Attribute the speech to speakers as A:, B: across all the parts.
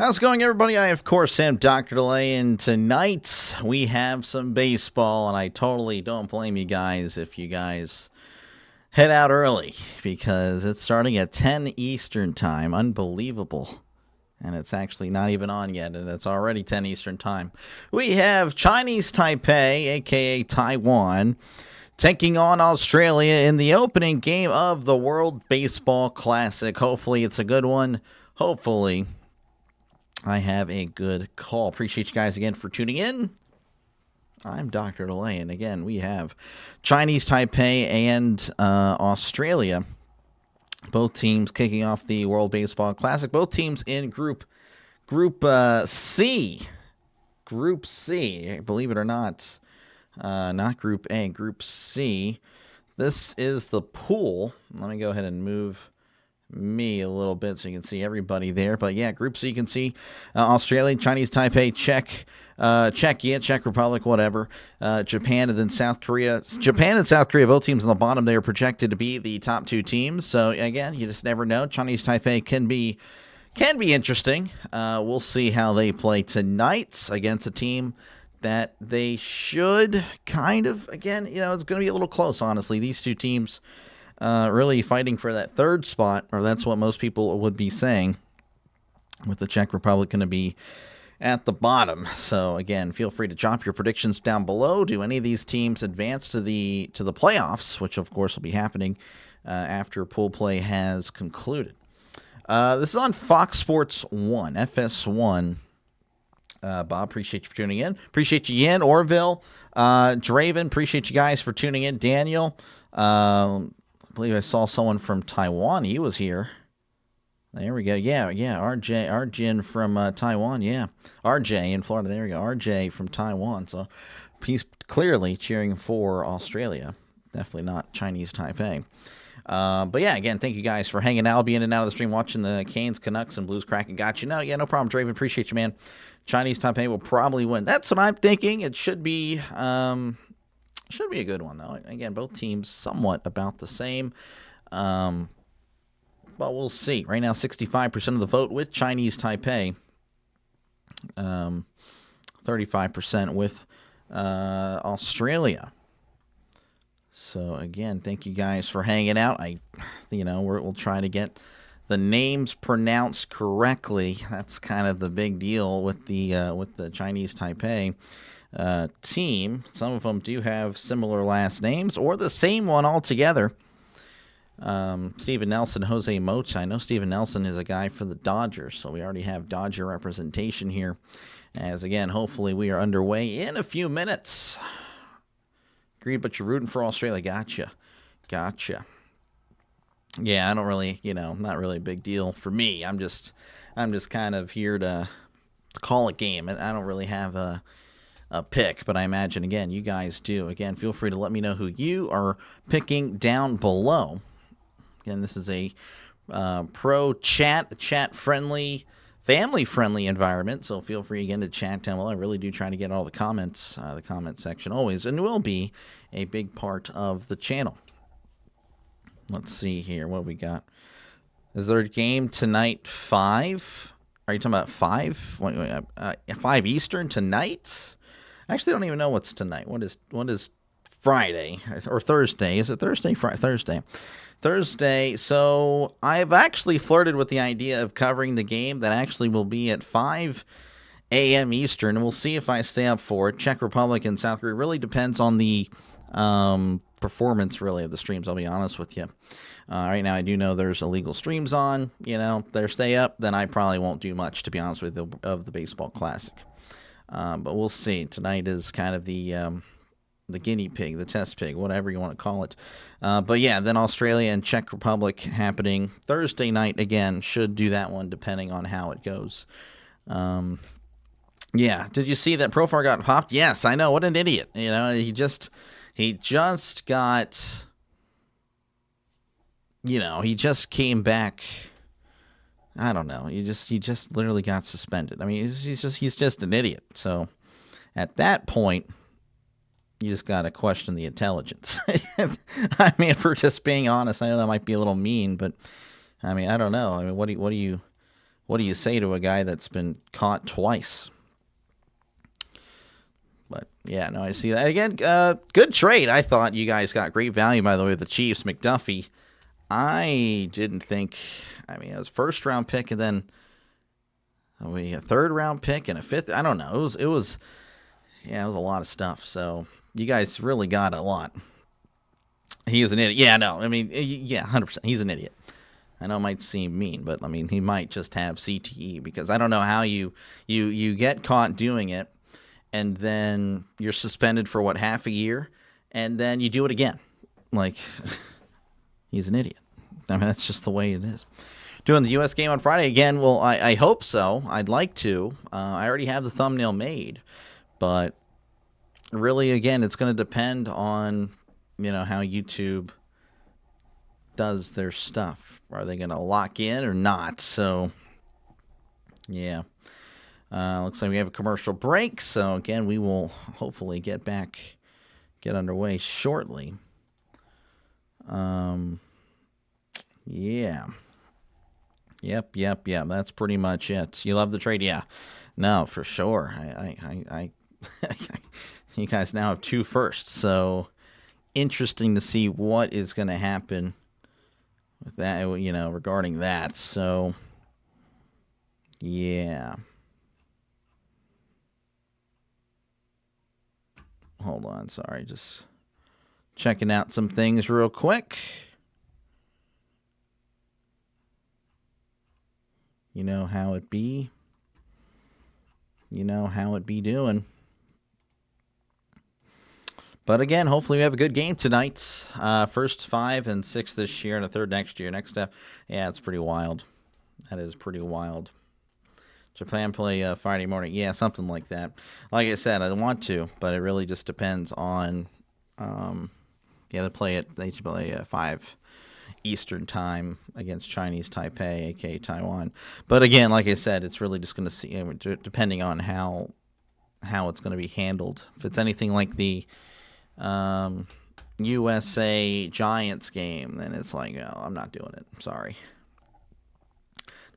A: How's it going, everybody? I, of course, am Dr. Delay, and tonight we have some baseball, and I totally don't blame you guys if you guys head out early, because it's starting at 10 Eastern Time. Unbelievable. And it's actually not even on yet, and it's already 10 Eastern Time. We have Chinese Taipei, a.k.a. Taiwan, taking on Australia in the opening game of the World Baseball Classic. Hopefully it's a good one. Hopefully I have a good call. Appreciate you guys again for tuning in. I'm Dr. Delay, and again, we have Chinese Taipei and Australia. Both teams kicking off the World Baseball Classic. Both teams in Group C. Group C, believe it or not. Not Group A, Group C. This is the pool. Let me go ahead and move me a little bit so you can see everybody there. But yeah, Group C, you can see Australia, Chinese Taipei, Czech Republic, whatever, Japan, and then South Korea. Japan and South Korea, both teams on the bottom, they are projected to be the top two teams. So again, you just never know. Chinese Taipei can be interesting. We'll see how they play tonight against a team that they should kind of, again, it's going to be a little close, honestly. These two teams really fighting for that third spot, or that's what most people would be saying, with the Czech Republic going to be at the bottom. So again, feel free to drop your predictions down below. Do any of these teams advance to the playoffs, which of course will be happening after pool play has concluded. This is on Fox Sports 1, FS1. Bob, appreciate you for tuning in. Appreciate you, Yin, Orville, Draven, appreciate you guys for tuning in. Daniel, I believe I saw someone from Taiwan. He was here. There we go. Yeah, Arjun from Taiwan. Yeah, RJ in Florida. There we go. RJ from Taiwan. So he's clearly cheering for Australia. Definitely not Chinese Taipei. But yeah, again, thank you guys for hanging out. I'll be in and out of the stream watching the Canes, Canucks, and Blues Kraken. Got you. No problem, Draven. Appreciate you, man. Chinese Taipei will probably win. That's what I'm thinking. It should be a good one, though. Again, both teams somewhat about the same. But we'll see. Right now, 65% of the vote with Chinese Taipei. 35% with Australia. So, again, thank you guys for hanging out. We'll try to get the names pronounced correctly. That's kind of the big deal with the Chinese Taipei team. Some of them do have similar last names or the same one altogether. Steven Nelson, Jose Mota. I know Steven Nelson is a guy for the Dodgers, so we already have Dodger representation here. As again, hopefully we are underway in a few minutes. Agreed, but you're rooting for Australia. Gotcha. Yeah, I don't really, not really a big deal for me. I'm just kind of here to call a game, and I don't really have a pick, but I imagine, again, you guys do. Again, feel free to let me know who you are picking down below. Again, this is a chat-friendly, family-friendly environment, so feel free, again, to chat down below. I really do try to get all the comments, the comment section always, and will be a big part of the channel. Let's see here. What we got? Is there a game tonight? 5? Are you talking about 5? 5 Eastern tonight? I actually don't even know what's tonight. What is Friday or Thursday? Is it Thursday? Thursday. So I've actually flirted with the idea of covering the game that actually will be at 5 a.m. Eastern. We'll see if I stay up for it. Czech Republic and South Korea. Really depends on the performance, really, of the streams, I'll be honest with you. Right now, I do know there's illegal streams on. They stay up, then I probably won't do much, to be honest with you, of the Baseball Classic. But we'll see. Tonight is kind of the guinea pig, the test pig, whatever you want to call it. But yeah, then Australia and Czech Republic happening Thursday night again. Should do that one depending on how it goes. Yeah, did you see that Profar got popped? Yes, I know. What an idiot. He just got, he just came back. I don't know. He just literally got suspended. I mean, he's just an idiot. So at that point, you just got to question the intelligence. I mean, if we're just being honest, I know that might be a little mean, but I mean, I don't know. I mean, what do what do you say to a guy that's been caught twice? But, yeah, no, I see that. Again, good trade. I thought you guys got great value, by the way, with the Chiefs. McDuffie, I didn't think, I mean, it was first-round pick and then a third-round pick and a fifth. I don't know. It was a lot of stuff. So you guys really got a lot. He is an idiot. Yeah, no, I mean, yeah, 100%. He's an idiot. I know it might seem mean, but, I mean, he might just have CTE because I don't know how you get caught doing it and then you're suspended for, half a year, and then you do it again. Like, he's an idiot. I mean, that's just the way it is. Doing the U.S. game on Friday again, well, I hope so. I'd like to. I already have the thumbnail made. But really, again, it's going to depend on, how YouTube does their stuff. Are they going to lock in or not? So, yeah. Looks like we have a commercial break. So, again, we will hopefully get underway shortly. Yeah. Yep. That's pretty much it. You love the trade? Yeah. No, for sure. I you guys now have 2 firsts. So, interesting to see what is going to happen with that, regarding that. So, yeah. Hold on, sorry, just checking out some things real quick. You know how it be. You know how it be doing. But again, hopefully we have a good game tonight. First 5 and 6 this year and a third next year. Next step, yeah, it's pretty wild. That is pretty wild. Japan play Friday morning. Yeah, something like that. Like I said, I want to, but it really just depends on. They play 5 Eastern time against Chinese Taipei, aka Taiwan. But again, like I said, it's really just going to see, depending on how it's going to be handled. If it's anything like the USA Giants game, then it's like, no, I'm not doing it. I'm sorry.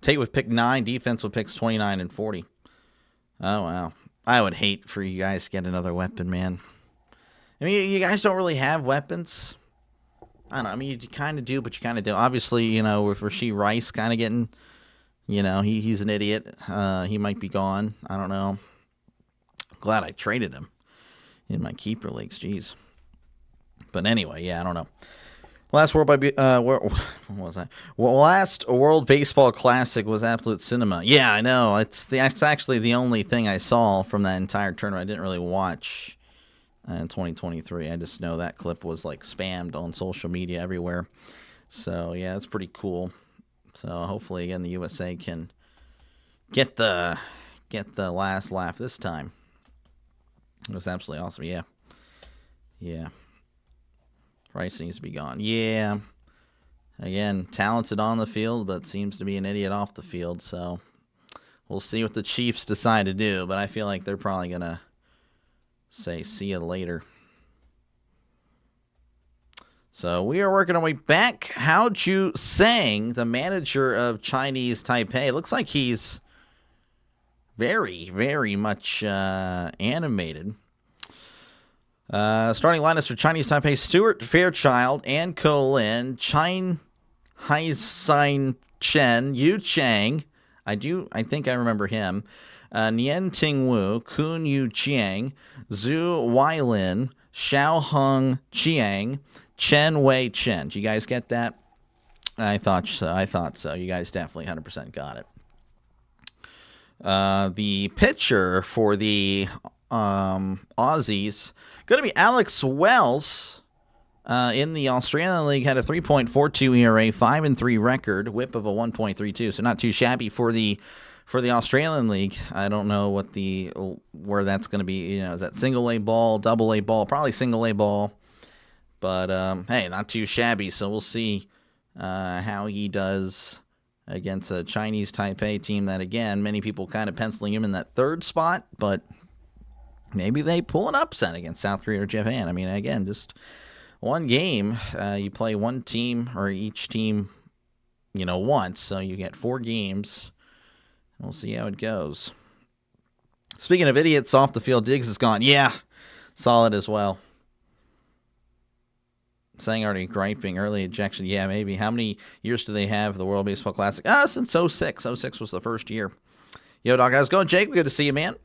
A: Tate with pick 9, defense with picks 29 and 40. Oh, wow. I would hate for you guys to get another weapon, man. I mean, you guys don't really have weapons. I don't know. I mean, you kind of do, but you kind of don't. Obviously, with Rashee Rice kind of getting, he's an idiot. He might be gone. I don't know. Glad I traded him in my keeper leagues. Jeez. But anyway, yeah, I don't know. Last what was that? Well, last World Baseball Classic was absolute cinema. Yeah, I know. It's actually the only thing I saw from that entire tournament. I didn't really watch in 2023. I just know that clip was like spammed on social media everywhere. So yeah, it's pretty cool. So hopefully again the USA can get the last laugh this time. It was absolutely awesome. Yeah. Rice needs to be gone. Yeah. Again, talented on the field, but seems to be an idiot off the field. So we'll see what the Chiefs decide to do. But I feel like they're probably going to say, see you later. So we are working our way back. Hao Ju Sang, the manager of Chinese Taipei. Looks like he's very, very much animated. Starting lineups for Chinese Taipei: Stuart Fairchild, Ann Ko-lin, Chine Hai-Sin Chen, Yu Chang. I think I remember him. Nian Ting-Wu, Kun Yu Chiang, Zhu Weilin, Xiao Heng Chiang, Chen Wei Chen. Do you guys get that? I thought so. You guys definitely 100% got it. The pitcher for the Aussies going to be Alex Wells. In the Australian League, had a 3.42 ERA, 5-3 record, WHIP of a 1.32. So not too shabby for the Australian League. I don't know where that's going to be. Is that single A ball, double A ball? Probably single A ball. But hey, not too shabby. So we'll see how he does against a Chinese Taipei team that, again, many people kind of penciling him in that third spot, but maybe they pull an upset against South Korea or Japan. I mean, again, just one game. You play one team or each team, once, so you get 4 games. We'll see how it goes. Speaking of idiots, off the field, Diggs is gone. Yeah, solid as well. Saying already griping, early ejection. Yeah, maybe. How many years do they have the World Baseball Classic? Since 06. 06 was the first year. Yo, dog, how's it going, Jake? Good to see you, man.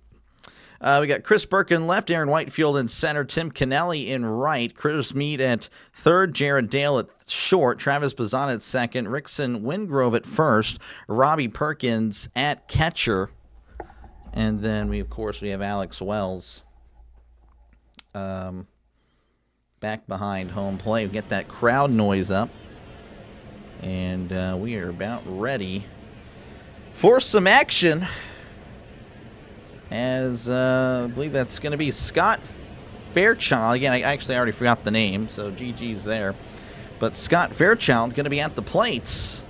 A: We got Chris Burke in left, Aaron Whitefield in center, Tim Kennelly in right, Chris Mead at third, Jared Dale at short, Travis Bazan at second, Rickson Wingrove at first, Robbie Perkins at catcher, and then we have Alex Wells back behind home plate. We get that crowd noise up, and we are about ready for some action. As I believe that's going to be Scott Fairchild. Again, I actually already forgot the name, so GG's there. But Scott Fairchild going to be at the plates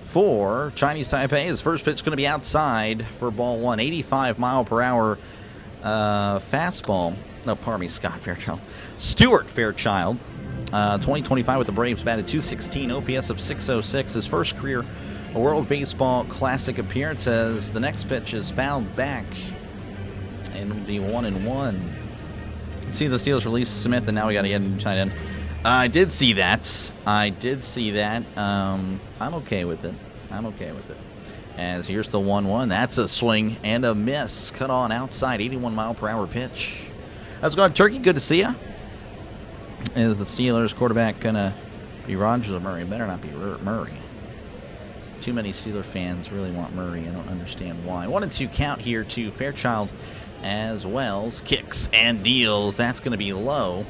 A: for Chinese Taipei. His first pitch going to be outside for ball one. 85-mile-per-hour fastball. No, pardon me, Scott Fairchild. Stuart Fairchild, 2025 with the Braves, batted .216, OPS of .606. His first career World Baseball Classic appearance, as the next pitch is fouled back. And it'll be 1-1. See the Steelers release Smith, and now we got to get him tight end. I did see that. I'm okay with it. As here's the 1-1. That's a swing and a miss. Cut on outside, 81-mile-per-hour pitch. How's it going, Turkey? Good to see you. Is the Steelers quarterback going to be Rodgers or Murray? Better not be Murray. Too many Steeler fans really want Murray. I don't understand why. 1-2 count here to Fairchild as Wells kicks and deals. That's going to be low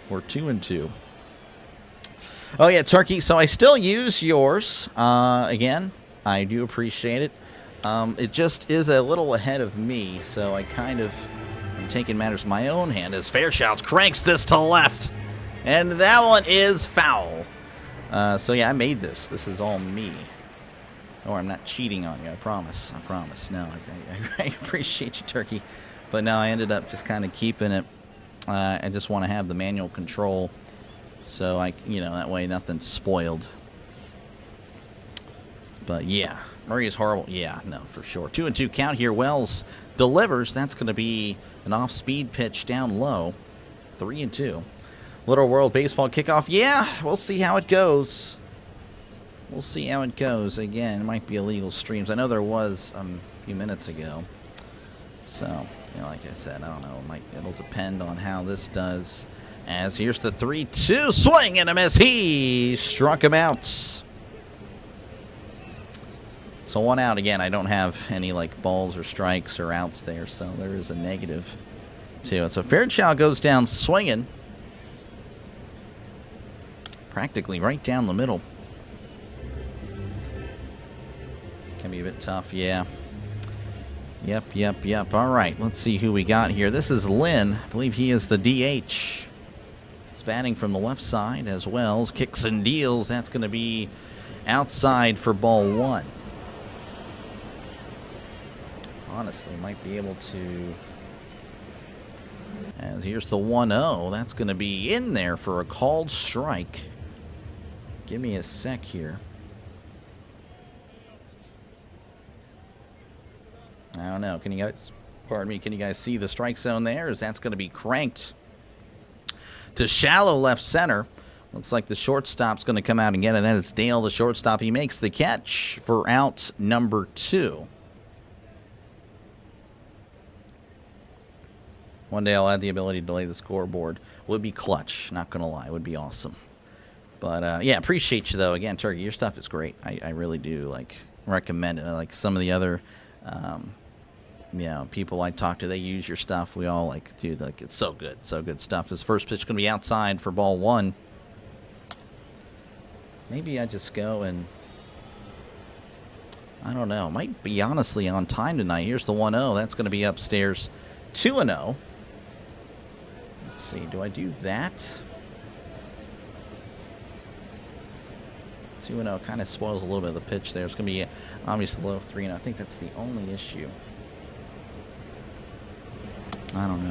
A: for 2-2. Oh, yeah, Turkey. So I still use yours. Again, I do appreciate it. It just is a little ahead of me, so I kind of am taking matters in my own hand as Fairchild cranks this to left. And that one is foul. So, yeah, I made this. This is all me. Or I'm not cheating on you, I promise. No, I appreciate you, Turkey. But no, I ended up just kind of keeping it. I just want to have the manual control. So, that way nothing's spoiled. But, yeah, Murray is horrible. Yeah, no, for sure. 2-2 count here. Wells delivers. That's going to be an off-speed pitch down low. 3-2. Little World Baseball kickoff. Yeah, we'll see how it goes. Again, it might be illegal streams. I know there was a few minutes ago. So, like I said, I don't know. It'll depend on how this does. As here's the 3-2 swing and a miss. He struck him out. So 1 out. Again, I don't have any balls or strikes or outs there, so there is a negative to it. So Fairchild goes down swinging. Practically right down the middle. Can be a bit tough, yeah. Yep. All right, let's see who we got here. This is Lynn. I believe he is the DH. He's batting from the left side as Wells kicks and deals. That's going to be outside for ball one. Honestly, might be able to. As here's the 1-0. That's going to be in there for a called strike. Give me a sec here. I don't know. Can you guys see the strike zone there? As that's going to be cranked to shallow left center. Looks like the shortstop's going to come out and get it. That is Dale, the shortstop. He makes the catch for out number 2. One day I'll add the ability to delay the scoreboard. Would be clutch. Not going to lie. Would be awesome. But, yeah, appreciate you, though. Again, Turkey, your stuff is great. I really do, recommend it. Like some of the other, people I talk to, they use your stuff. We all, dude, it's so good. So good stuff. His first pitch going to be outside for ball 1. Maybe I just go and, I don't know. Might be, honestly, on time tonight. Here's the 1-0. That's going to be upstairs. 2-0. Let's see. Do I do that? 2-0 kind of spoils a little bit of the pitch there. It's going to be obviously low 3-0. I think that's the only issue. I don't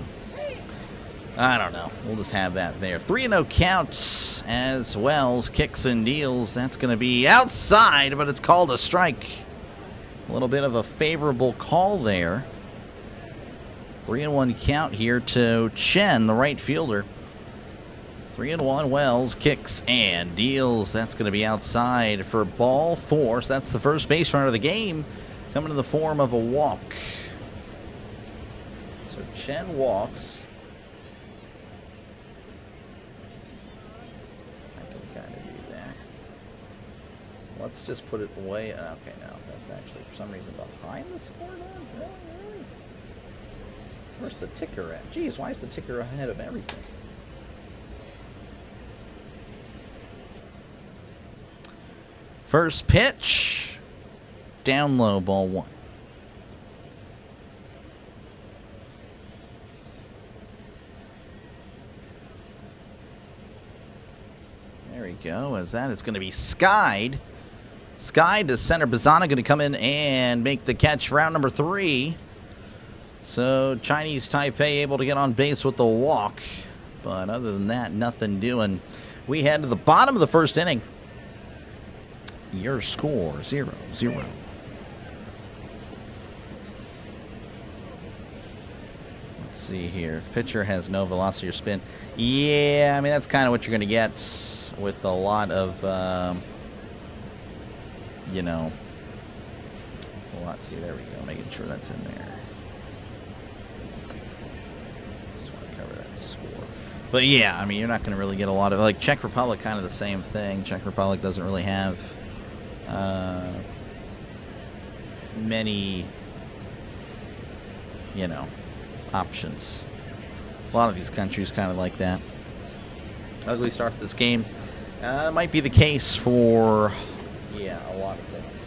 A: know. We'll just have that there. 3-0 count as Wells kicks and deals. That's going to be outside, but it's called a strike. A little bit of a favorable call there. 3-1 count here to Chen, the right fielder. 3-1. Wells kicks and deals. That's going to be outside for ball 4. So that's the first base runner of the game, coming in the form of a walk. So Chen walks. I can kind of do that. Let's just put it away. Okay, no, that's actually for some reason behind the scoreboard. Really? Where's the ticker at? Geez, why is the ticker ahead of everything? First pitch. Down low, ball 1. There we go, as that is going to be skied. Skied to center. Bazana going to come in and make the catch for round number 3. So Chinese Taipei able to get on base with the walk. But other than that, nothing doing. We head to the bottom of the first inning. Your score, 0-0. Let's see here. Pitcher has no velocity or spin. Yeah, I mean, that's kind of what you're going to get with a lot of, you know. Let's see, there we go. Making sure that's in there. But yeah, I mean, you're not going to really get a lot of, like, Czech Republic, kind of the same thing. Czech Republic doesn't really have many, you know, options. A lot of these countries kind of like that. Ugly start to this game. Might be the case for, yeah, a lot of things.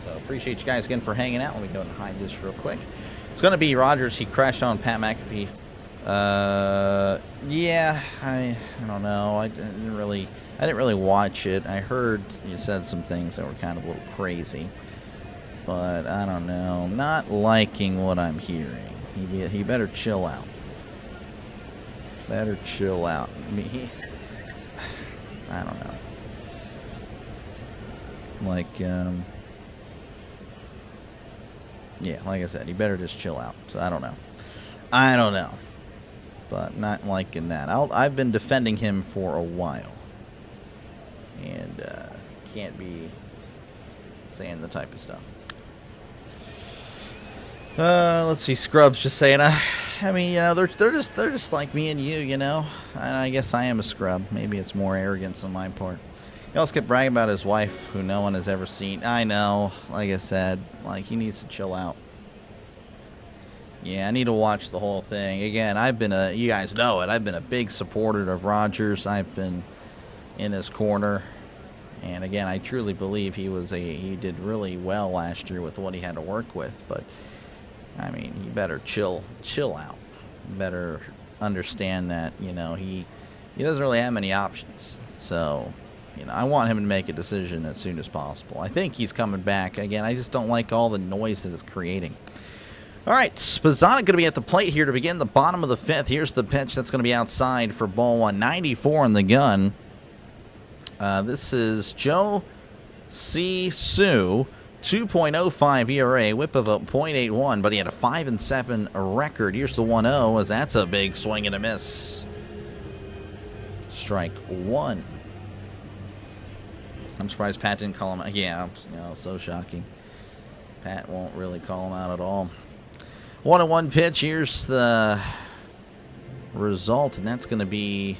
A: So appreciate you guys again for hanging out. Let me go and hide this real quick. It's going to be Rogers. He crashed on Pat McAfee. Yeah, I don't know. I didn't really watch it. I heard you said some things that were kind of a little crazy, but I don't know. Not liking what I'm hearing. He better chill out. Better chill out. I mean, I don't know. Like, yeah, like I said, he better just chill out. So I don't know. But not liking that. I've been defending him for a while. And can't be saying the type of stuff. Let's see, Scrubs just saying, I mean, you know, they're just like me and you know. And I guess I am a scrub. Maybe it's more arrogance on my part. He also kept bragging about his wife, who no one has ever seen. I know, like I said, like, he needs to chill out. Yeah, I need to watch the whole thing. Again, you guys know it, I've been a big supporter of Rogers. I've been in his corner. And again, I truly believe he did really well last year with what he had to work with. But, I mean, he better chill out. Better understand that, you know, he doesn't really have many options. So, you know, I want him to make a decision as soon as possible. I think he's coming back. Again, I just don't like all the noise that it's creating. All right, Spazana going to be at the plate here to begin the bottom of the 5th. Here's the pitch that's going to be outside for ball 1. 94 in the gun. This is Joe C. Sue. 2.05 ERA, whip of a .81, but he had a 5-7 record. Here's the 1-0, as that's a big swing and a miss. Strike 1. I'm surprised Pat didn't call him out. Yeah, you know, so shocking. Pat won't really call him out at all. 1-1 pitch. Here's the result, and that's going to be,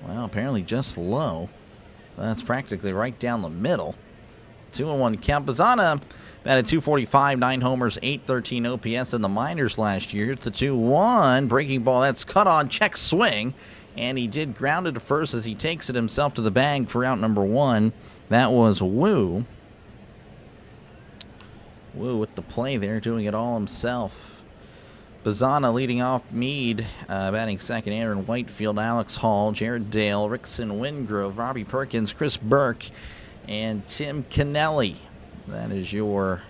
A: well, apparently just low. That's practically right down the middle. 2-1 count. Bazana batted .245, 9 homers, .813 OPS in the minors last year. It's the 2-1 breaking ball. That's cut on, check swing. And he did ground it to first as he takes it himself to the bag for out number 1. That was Wu. Wu with the play there, doing it all himself. Bazana leading off. Meade batting second. Aaron Whitefield, Alex Hall, Jared Dale, Rickson Wingrove, Robbie Perkins, Chris Burke, and Tim Kennelly. That is your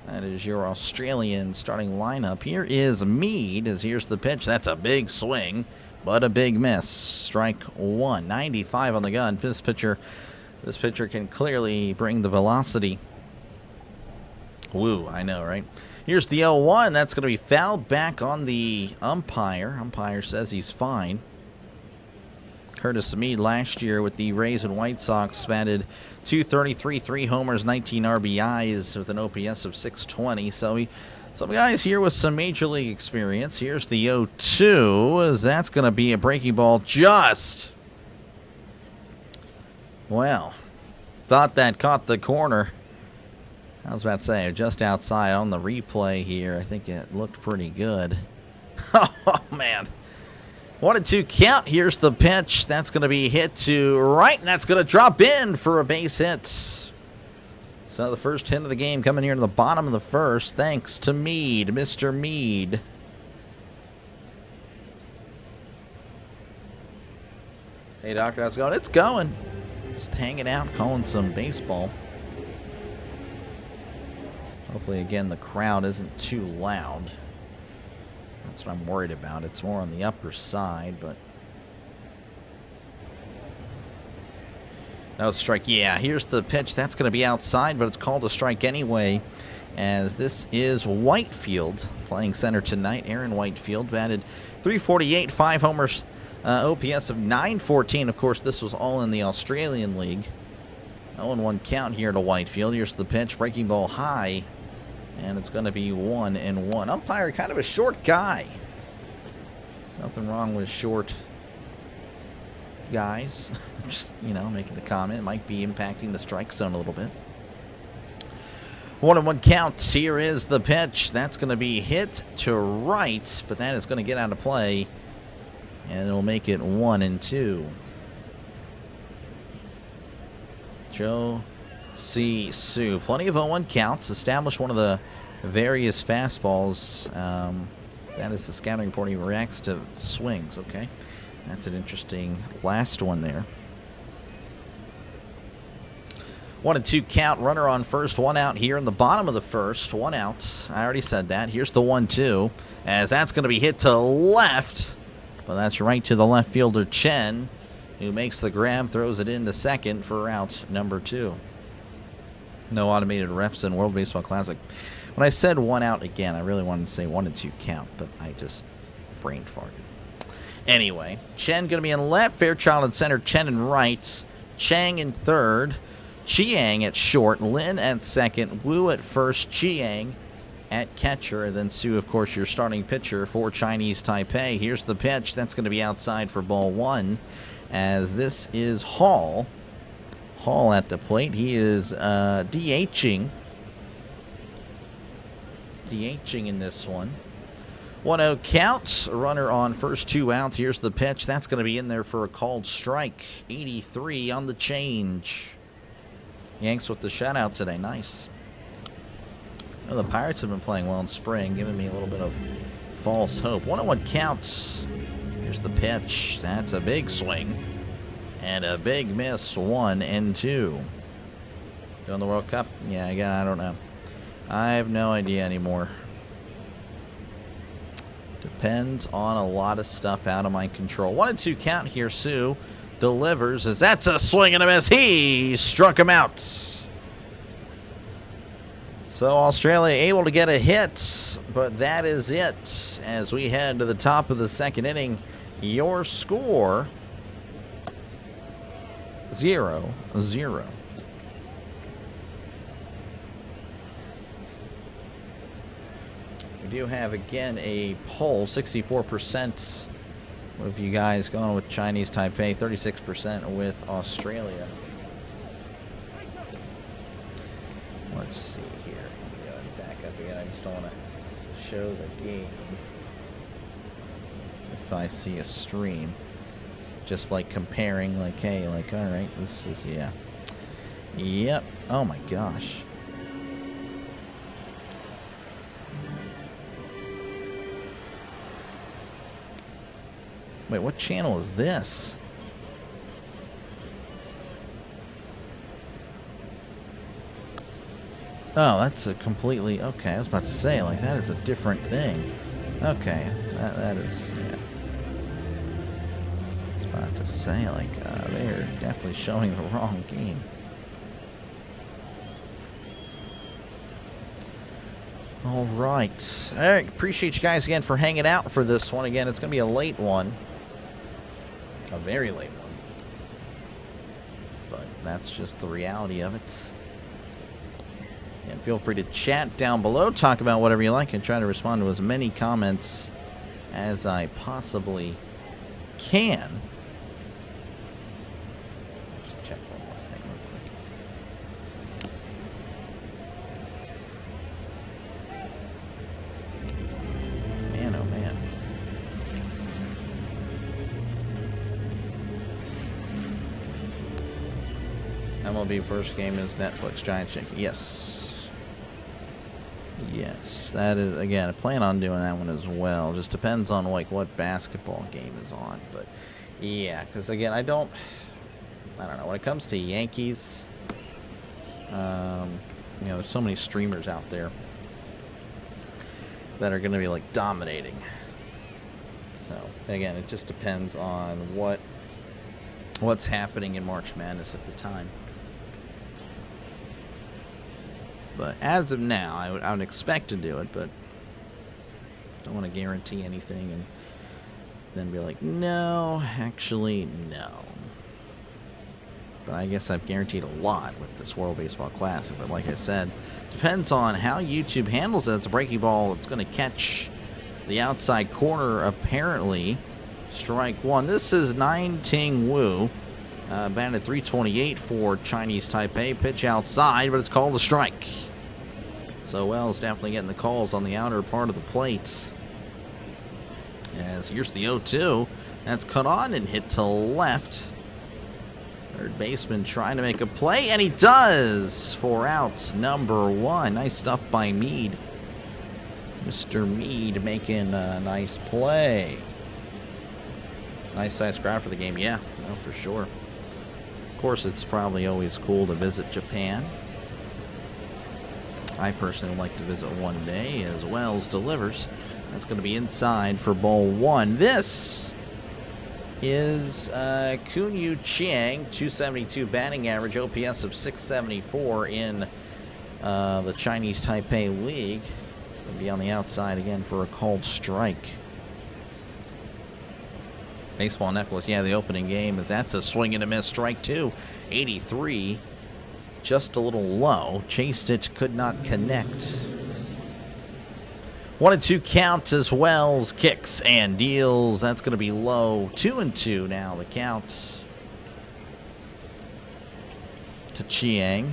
A: Australian starting lineup. Here is Meade, as here's the pitch. That's a big swing, but a big miss. Strike 1. 95 on the gun. This pitcher, This pitcher can clearly bring the velocity. Woo, I know, right? Here's the 0-1. That's going to be fouled back on the umpire. Umpire says he's fine. Curtis Mead last year with the Rays and White Sox batted .233, 3 homers, 19 RBIs with an OPS of .620. So some guys here with some major league experience. Here's the 0-2, as that's going to be a breaking ball. Well, thought that caught the corner. I was about to say, just outside on the replay here. I think it looked pretty good. Oh, man. 1-2 count. Here's the pitch. That's going to be hit to right, and that's going to drop in for a base hit. So the first hit of the game coming here to the bottom of the first, thanks to Mead, Mr. Mead. Hey, Doctor, how's it going? It's going. Just hanging out, calling some baseball. Hopefully, again, the crowd isn't too loud. That's what I'm worried about. It's more on the upper side, but... That was a strike. Yeah, here's the pitch. That's going to be outside, but it's called a strike anyway, as this is Whitefield playing center tonight. Aaron Whitefield batted .348, 5 homers, OPS of .914. Of course, this was all in the Australian League. 0-1 count here to Whitefield. Here's the pitch. Breaking ball high. And it's going to be 1-1. Umpire, kind of a short guy. Nothing wrong with short guys. Just, making the comment. Might be impacting the strike zone a little bit. 1-1 count. Here is the pitch. That's going to be hit to right, but that is going to get out of play. And it'll make it 1-2. Joe C. Sue. Plenty of 0-1 counts. Established one of the various fastballs. That is the scouting report. He reacts to swings. Okay. That's an interesting last one there. 1-2 count. Runner on first. 1 out here in the bottom of the first. 1 out. I already said that. Here's the 1-2. As that's going to be hit to left. But that's right to the left fielder, Chen, who makes the grab, throws it into second for out number 2. No automated refs in World Baseball Classic. When I said 1 out again, I really wanted to say 1-2 count, but I just brain farted. Anyway, Chen going to be in left, Fairchild in center, Chen in right, Chang in third, Chiang at short, Lin at second, Wu at first, Chiang at catcher, and then Sue, of course, your starting pitcher for Chinese Taipei. Here's the pitch. That's going to be outside for ball 1, as this is Hall. Hall at the plate. He is DHing in this one. 1-0 count. Runner on first, 2 outs. Here's the pitch. That's going to be in there for a called strike. 83 on the change. Yanks with the shutout today. Nice. Well, the Pirates have been playing well in spring, giving me a little bit of false hope. 1-1 counts. Here's the pitch. That's a big swing. And a big miss, 1-2. Doing the World Cup? Yeah, again, I don't know. I have no idea anymore. Depends on a lot of stuff out of my control. 1-2 count here. Sue delivers, as that's a swing and a miss. He struck him out. So Australia able to get a hit, but that is it. As we head to the top of the second inning, your score 0-0. We do have, again, a poll. 64% of you guys going with Chinese Taipei, 36% with Australia. Let's see here. Back up again. I just don't want to show the game if I see a stream. Just like comparing, like, hey, like, all right, this is, yeah. Yep. Oh, my gosh. Wait, what channel is this? Oh, that's a completely, okay, I was about to say, like, that is a different thing. Okay, that is, yeah. I was about to say, like, they're definitely showing the wrong game. All right. All right. Appreciate you guys again for hanging out for this one. Again, it's going to be a late one. A very late one. But that's just the reality of it. And feel free to chat down below. Talk about whatever you like and try to respond to as many comments as I possibly can. Just check one more thing real quick. Man, oh man. MLB first game is Netflix Giants Chicken. Yes. Yes, that is, again, I plan on doing that one as well. Just depends on, like, what basketball game is on. But, yeah, because, again, I don't know. When it comes to Yankees, you know, there's so many streamers out there that are going to be, like, dominating. So, again, it just depends on what's happening in March Madness at the time. But as of now, I would expect to do it, but don't want to guarantee anything and then be like, no, actually, no. But I guess I've guaranteed a lot with this World Baseball Classic. But like I said, depends on how YouTube handles it. It's a breaking ball. It's going to catch the outside corner, apparently. Strike one. This is Nine Ting Wu. Batted 328 for Chinese Taipei. Pitch outside, but it's called a strike. So Wells definitely getting the calls on the outer part of the plate. As here's the 0-2. That's cut on and hit to left. Third baseman trying to make a play, and he does for out number one. Nice stuff by Mead. Mr. Mead making a nice play. Nice size crowd for the game. Yeah, no, for sure. Of course, it's probably always cool to visit Japan. I personally would like to visit one day as Wells delivers. That's going to be inside for ball one. This is Kunyu Chiang, 272 batting average, OPS of 674 in the Chinese Taipei League. Going to be on the outside again for a called strike. Baseball Netflix, yeah, the opening game is that's a swing and a miss, strike two, 83, just a little low, chased it, could not connect. 1-2 count as Wells kicks and deals, that's going to be low, 2-2 now the count to Chiang.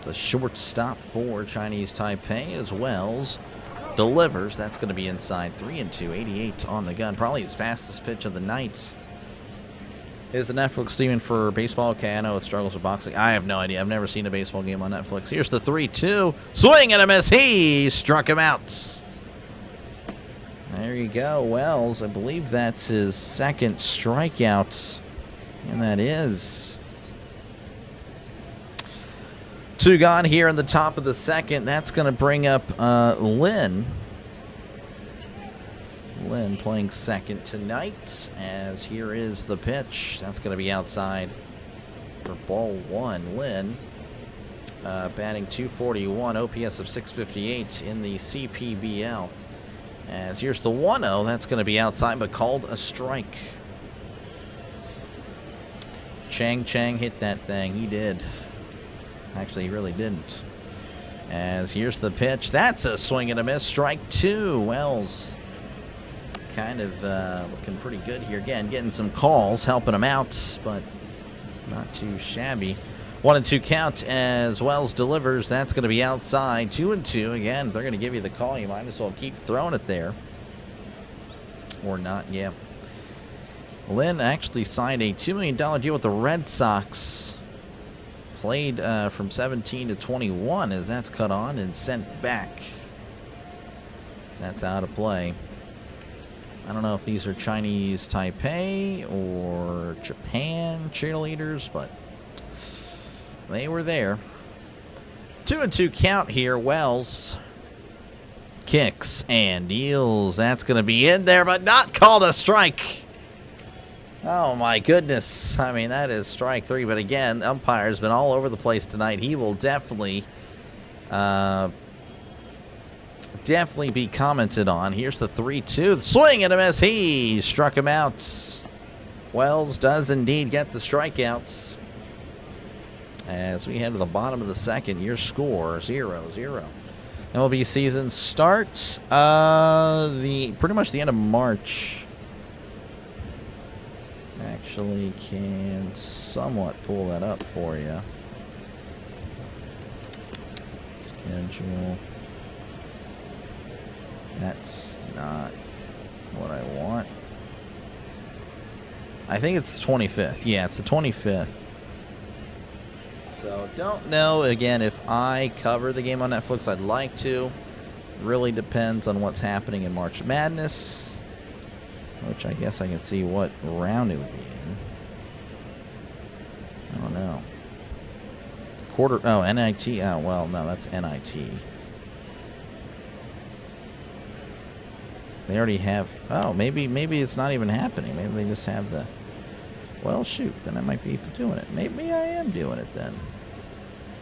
A: The shortstop for Chinese Taipei as Wells delivers. That's going to be inside. 3-2, 88 on the gun. Probably his fastest pitch of the night. Is the Netflix streaming for baseball? Okay, I know it struggles with boxing. I have no idea. I've never seen a baseball game on Netflix. Here's the 3-2. Swing and a miss. He struck him out. There you go. Wells, I believe that's his second strikeout. And that is. Two gone here in the top of the second. That's going to bring up Lin. Lin playing second tonight, as here is the pitch. That's going to be outside for ball one. Lin batting 241, OPS of 658 in the CPBL. As here's the 1-0. That's going to be outside, but called a strike. Chang hit that thing. He did. Actually, he really didn't. As here's the pitch. That's a swing and a miss. Strike two. Wells kind of looking pretty good here. Again, getting some calls, helping him out, but not too shabby. 1-2 count as Wells delivers. That's going to be outside. 2-2. Again, if they're going to give you the call, you might as well keep throwing it there. Or not, yeah. Lin actually signed a $2 million deal with the Red Sox. Played from 17 to 21 as that's cut on and sent back. That's out of play. I don't know if these are Chinese Taipei or Japan cheerleaders, but they were there. 2-2 count here. Wells kicks and deals. That's going to be in there, but not called a strike. Oh, my goodness. I mean, that is strike three. But again, the umpire's been all over the place tonight. He will definitely definitely be commented on. Here's the 3-2. Swing and a miss. He struck him out. Wells does indeed get the strikeouts. As we head to the bottom of the second, your score 0-0. MLB season starts pretty much the end of March. Actually can somewhat pull that up for you. Schedule. That's not what I want. I think it's the 25th. Yeah, it's the 25th. So, don't know, again, if I cover the game on Netflix. I'd like to. Really depends on what's happening in March Madness, which I guess I can see what round it would be in. I don't know. NIT. Oh, well, no, that's NIT. They already have... Oh, maybe it's not even happening. Maybe they just have the... Well, shoot, then I might be doing it. Maybe I am doing it then.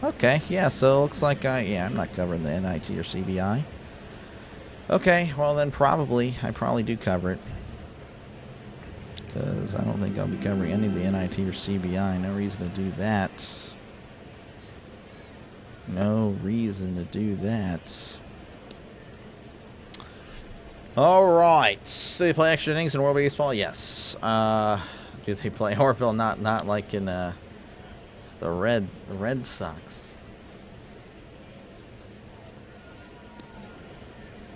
A: Okay, yeah, so it looks like I'm not covering the NIT or CBI. Okay, well then I probably do cover it. Because I don't think I'll be covering any of the NIT or CBI. No reason to do that. No reason to do that. All right. Do they play extra innings in World Baseball? Yes. Do they play Orville? Not like in the Red Sox.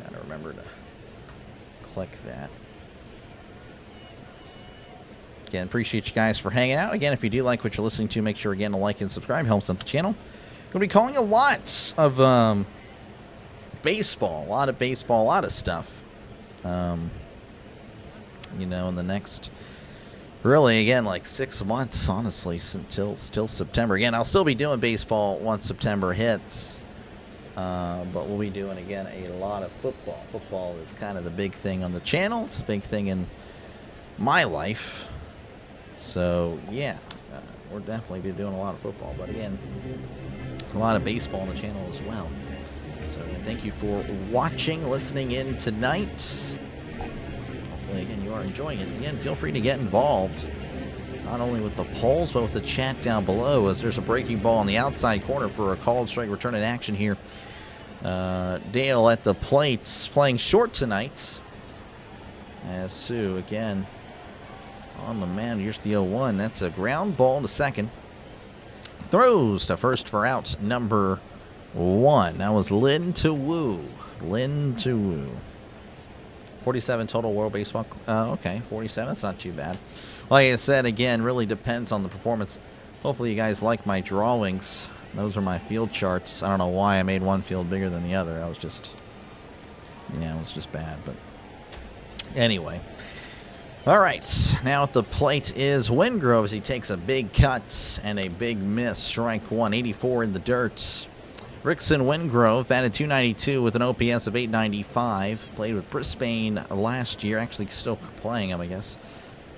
A: Gotta remember to click that. Again, appreciate you guys for hanging out. Again, if you do like what you're listening to, make sure again to like and subscribe. Helps out the channel. Gonna be calling a lot of baseball, a lot of stuff. You know, in the next, really, again, like 6 months, honestly, until September. Again, I'll still be doing baseball once September hits, but we'll be doing, again, a lot of football. Football is kind of the big thing on the channel. It's a big thing in my life. So, yeah, we'll definitely be doing a lot of football. But, again, a lot of baseball on the channel as well. So, again, thank you for watching, listening in tonight. Hopefully, again, you are enjoying it. Again, feel free to get involved, not only with the polls, but with the chat down below, as there's a breaking ball on the outside corner for a called strike return in action here. Dale at the plate, playing short tonight. As Sue, again, on the mound. Here's the 0-1. That's a ground ball to second. Throws to first for out number 1. That was Lin to Woo. 47 total World Baseball. Okay, 47. That's not too bad. Like I said, again, really depends on the performance. Hopefully you guys like my drawings. Those are my field charts. I don't know why I made one field bigger than the other. I was just... Yeah, it was just bad, but... Anyway. All right, now at the plate is Wingrove as he takes a big cut and a big miss. Strike 1, 84 in the dirt. Rickson Wingrove batted .292 with an OPS of .895. Played with Brisbane last year. Actually still playing him, I guess.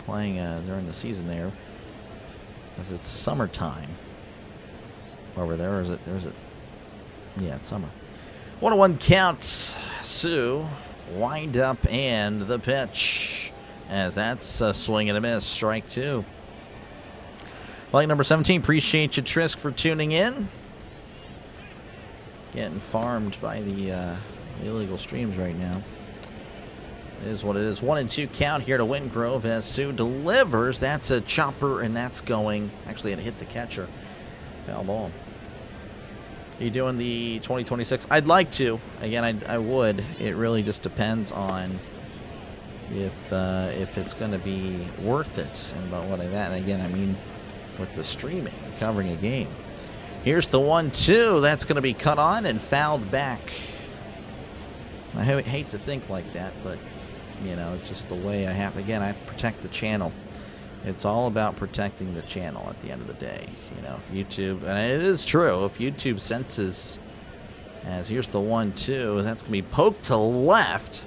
A: Playing during the season there. Because it's summertime over there, or is it? Yeah, it's summer. 1-1 counts. Sue, wind up and the pitch. As that's a swing and a miss. Strike 2. Like number 17, appreciate you, Trisk, for tuning in. Getting farmed by the illegal streams right now. It is what it is. 1-2 count here to Wingrove as Sue delivers. That's a chopper, and that's going. Actually, had to hit the catcher. Foul ball. Are you doing the 2026? I'd like to. Again, I would. It really just depends on if it's going to be worth it and about what that. And again, I mean, with the streaming, covering a game. Here's the 1-2. That's going to be cut on and fouled back. I hate to think like that, but, you know, it's just the way I have. Again, I have to protect the channel. It's all about protecting the channel at the end of the day. You know, if YouTube, and it is true, if YouTube senses, as here's the 1-2, that's going to be poked to left.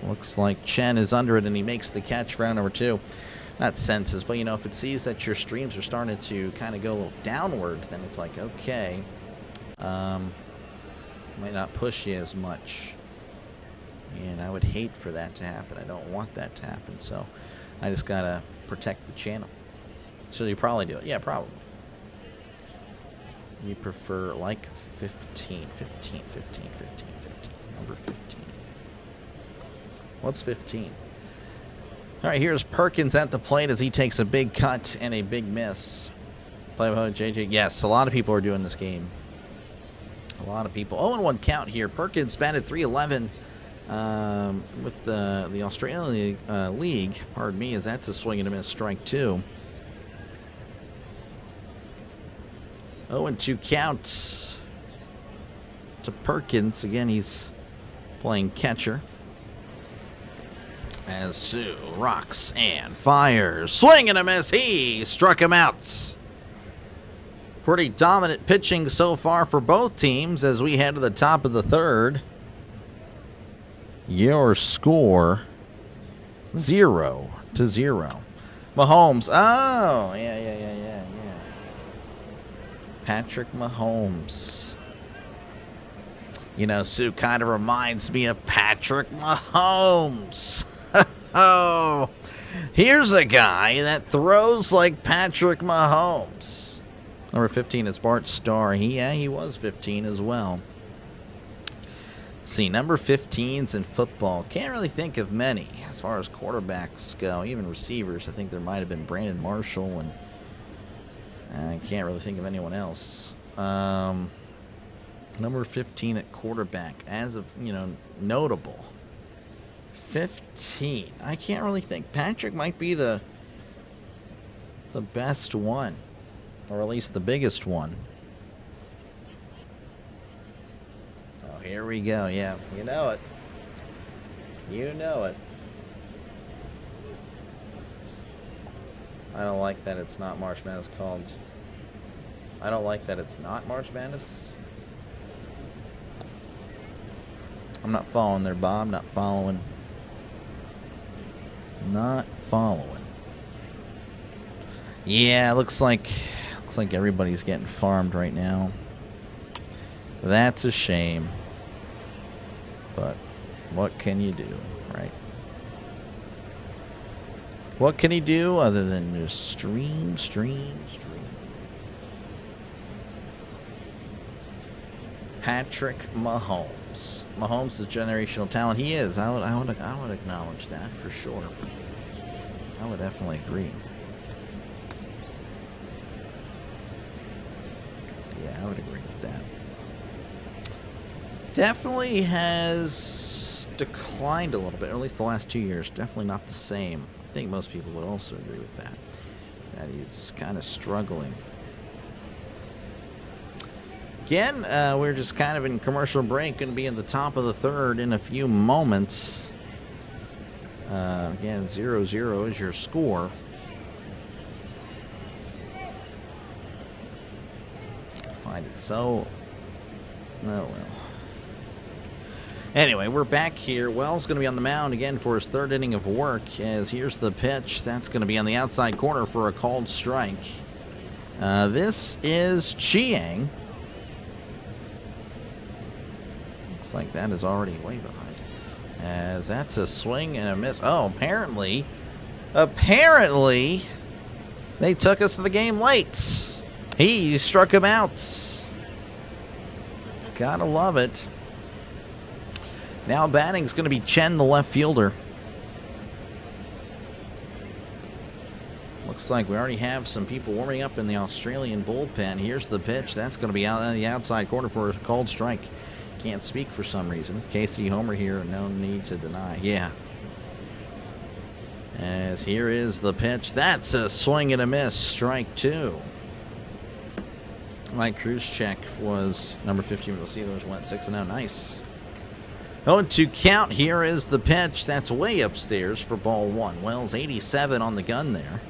A: Looks like Chen is under it, and he makes the catch for round number 2. Not senses, but, you know, if it sees that your streams are starting to kind of go downward, then it's like, okay, might not push you as much. And I would hate for that to happen. I don't want that to happen. So I just got to protect the channel. So you probably do it. Yeah, probably. You prefer like 15. Number 15. What's 15? All right, here's Perkins at the plate as he takes a big cut and a big miss. Play by JJ. Yes, a lot of people are doing this game. A lot of people. 0-1 count here. Perkins batted .311 with the Australian League. Pardon me, as that's a swing and a miss, strike 2. 0-2 count to Perkins. Again, he's playing catcher. As Sue rocks and fires. Swing and a miss. He struck him out. Pretty dominant pitching so far for both teams as we head to the top of the third. Your score 0-0. Mahomes. Oh, yeah. Patrick Mahomes. You know, Sue kind of reminds me of Patrick Mahomes. Oh, here's a guy that throws like Patrick Mahomes. Number 15 is Bart Starr. He was 15 as well. Let's see, number 15s in football. Can't really think of many as far as quarterbacks go. Even receivers. I think there might have been Brandon Marshall, and I can't really think of anyone else. Number 15 at quarterback, as of, notable. 15. I can't really think. Patrick might be the best one, or at least the biggest one. Oh, here we go. Yeah, you know it. I don't like that it's not March Madness called. I don't like that it's not March Madness. I'm not following there, Bob. Not following. Yeah, looks like everybody's getting farmed right now. That's a shame. But what can you do, right? What can he do other than just stream? Patrick Mahomes. Mahomes is generational talent. He is. I would acknowledge that for sure. I would definitely agree. Yeah, I would agree with that. Definitely has declined a little bit, or at least the last 2 years. Definitely not the same. I think most people would also agree with that. That he's kind of struggling. Again, we're just kind of in commercial break. Going to be in the top of the third in a few moments. Again, 0-0 is your score. Find it so... Oh, well. Anyway, we're back here. Wells going to be on the mound again for his third inning of work. As here's the pitch. That's going to be on the outside corner for a called strike. This is Chiang. Looks like that is already way behind. As that's a swing and a miss. Oh, apparently, they took us to the game late. He struck him out. Gotta love it. Now batting is going to be Chen, the left fielder. Looks like we already have some people warming up in the Australian bullpen. Here's the pitch. That's going to be out on the outside corner for a called strike. Can't speak for some reason. Casey Homer here, no need to deny. Yeah. As here is the pitch. That's a swing and a miss. Strike 2. Mike Kruzchek was number 15 for the Steelers. Went 6-0. Nice. 0-2 count. Here is the pitch. That's way upstairs for ball 1. Wells 87 on the gun there.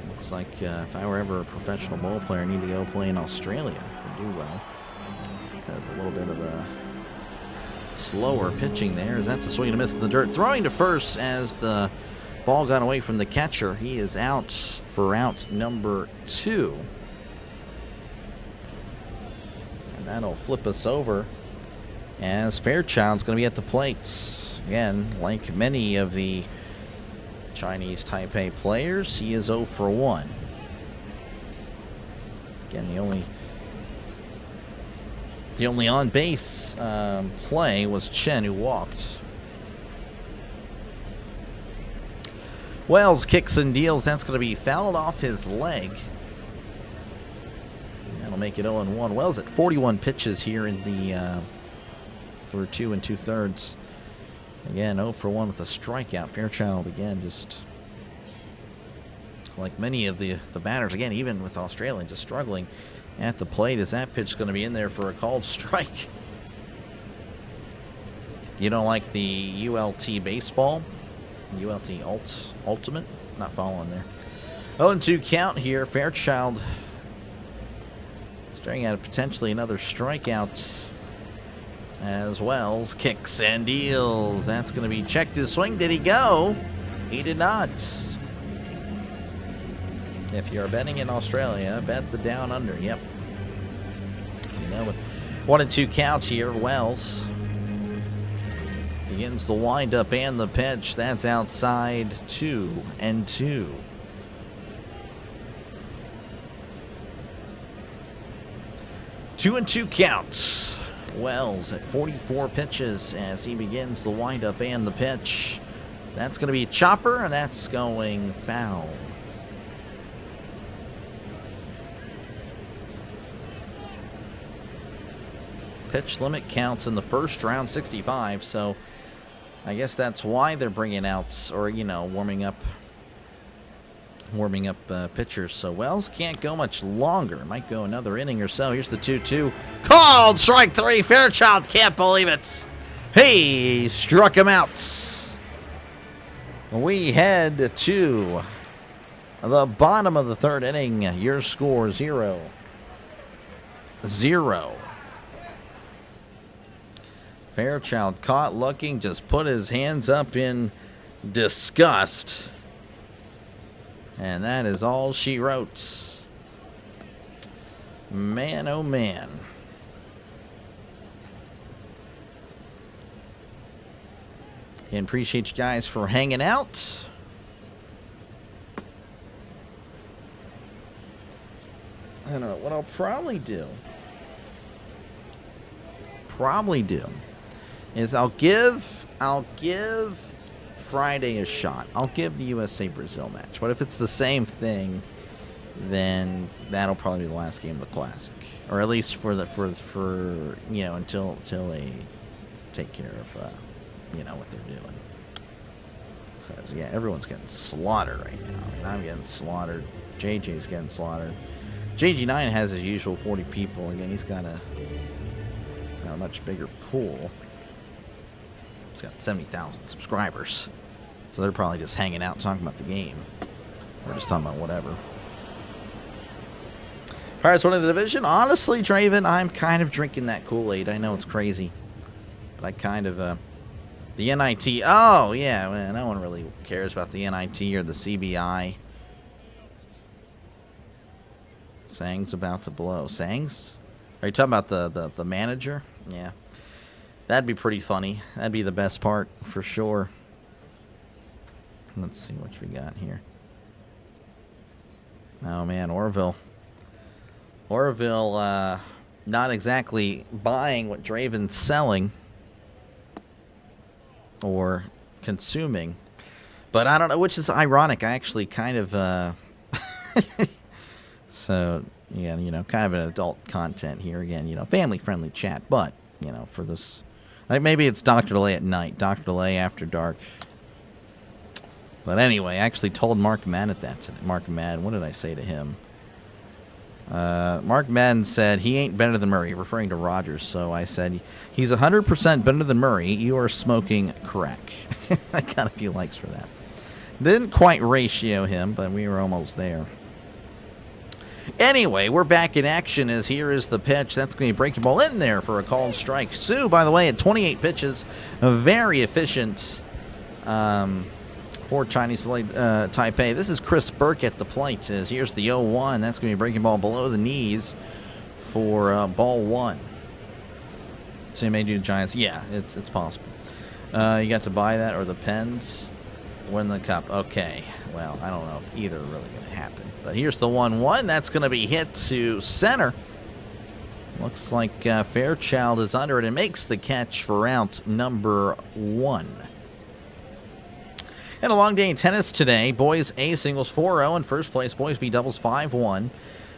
A: Looks like if I were ever a professional ball player, I need to go play in Australia. Could do well. Because a little bit of a slower pitching there. As that's a swing and a miss in the dirt. Throwing to first as the ball got away from the catcher. He is out for out number 2. And that'll flip us over as Fairchild's going to be at the plates. Again, like many of the Chinese Taipei players, he is 0 for 1. Again, the only on-base play was Chen, who walked. Wells kicks and deals. That's going to be fouled off his leg. That'll make it 0-1. Wells at 41 pitches here in the through 2 2/3. Again, 0 for 1 with a strikeout. Fairchild again, just like many of the batters. Again, even with Australia, just struggling at the plate. Is that pitch going to be in there for a called strike? You don't like the ULT baseball? ULT Ultimate? Not following there. 0-2 count here. Fairchild staring at potentially another strikeout as Wells kicks and deals. That's going to be checked his swing. Did he go? He did not. If you are betting in Australia, bet the down under. Yep. You know it. 1-2 count here. Wells begins the windup and the pitch. That's outside. 2-2. Two and 2 counts. Wells at 44 pitches as he begins the windup and the pitch. That's going to be a chopper, and that's going foul. Pitch limit counts in the first round 65, so I guess that's why they're bringing out, or warming up pitchers. So Wells can't go much longer. Might go another inning or so. Here's the 2-2. Called strike 3. Fairchild can't believe it. He struck him out. We head to the bottom of the 3rd inning. Your score 0-0. Fairchild caught looking, just put his hands up in disgust. And that is all she wrote. Man, oh man. And appreciate you guys for hanging out. I don't know what I'll probably do is I'll give Friday a shot. I'll give the USA Brazil match, but if it's the same thing, then that'll probably be the last game of the Classic, or at least for until they take care of what they're doing. Because everyone's getting slaughtered right now. I mean, I'm getting slaughtered. JJ's getting slaughtered. JG9 has his usual 40 people. Again, he's got a much bigger pool. He's got 70,000 subscribers. So they're probably just hanging out talking about the game. Or just talking about whatever. Pirates winning the division. Honestly, Draven, I'm kind of drinking that Kool-Aid. I know it's crazy. But I kind of... the NIT... Oh, yeah. Man, no one really cares about the NIT or the CBI. Sang's about to blow. Sang's? Are you talking about the manager? Yeah. That'd be pretty funny. That'd be the best part, for sure. Let's see what we got here. Oh, man, Orville. Orville, not exactly buying what Draven's selling or consuming. But I don't know, which is ironic. I actually kind of... So, yeah, kind of an adult content here. Again, family-friendly chat. But, for this... maybe it's Dr. Delay at night. Dr. Delay after dark. But anyway, I actually told Mark Madden at that today. Mark Madden, what did I say to him? Mark Madden said he ain't better than Murray, referring to Rogers. So I said, he's 100% better than Murray. You are smoking crack. I got a few likes for that. Didn't quite ratio him, but we were almost there. Anyway, we're back in action as here is the pitch. That's going to be a breaking ball in there for a called strike. Sue, by the way, at 28 pitches, very efficient for Chinese Taipei. This is Chris Burke at the plate. Here's the 0-1. That's going to be a breaking ball below the knees for ball 1. So you may do the Giants. Yeah, it's possible. You got to buy that or the Pens win the Cup. Okay. Well, I don't know if either are really going to happen. But here's the 1-1. That's going to be hit to center. Looks like Fairchild is under it and makes the catch for out number 1. And a long day in tennis today. Boys A singles 4-0 in first place. Boys B doubles 5-1.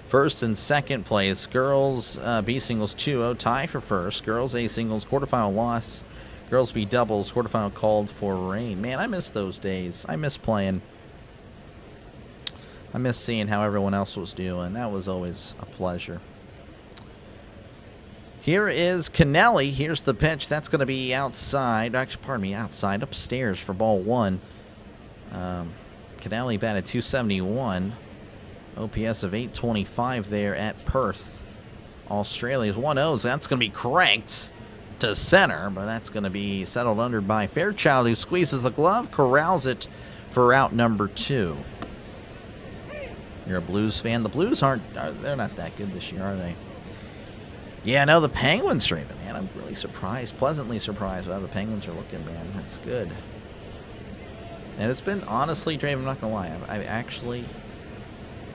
A: First and second place. Girls B singles 2-0. Tie for first. Girls A singles quarterfinal loss. Girls B doubles quarterfinal called for rain. Man, I miss those days. I miss playing. I miss seeing how everyone else was doing. That was always a pleasure. Here is Kennelly. Here's the pitch. That's going to be outside. Actually, pardon me, outside. Upstairs for ball 1. Kennelly batted .271. OPS of 825 there at Perth. Australia's 1-0. So that's going to be cranked to center, but that's going to be settled under by Fairchild, who squeezes the glove, corrals it for out number 2. You're a Blues fan. The Blues they're not that good this year, are they? Yeah, no, the Penguins are even, man. I'm really surprised, pleasantly surprised with how the Penguins are looking, man. That's good. And it's been, honestly, Dave, I'm not going to lie.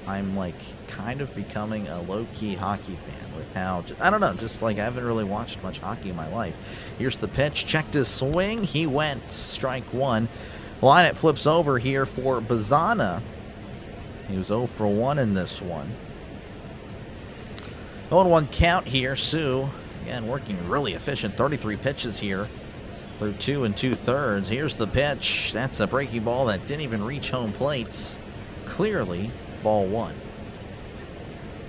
A: I'm like kind of becoming a low-key hockey fan with how, I don't know, just like I haven't really watched much hockey in my life. Here's the pitch. Checked his swing. He went strike 1. Line it flips over here for Bazana. He was 0 for 1 in this one. 0-1 count here. Sue, again, working really efficient. 33 pitches here through 2 2/3. Here's the pitch. That's a breaking ball that didn't even reach home plate. Clearly, ball 1.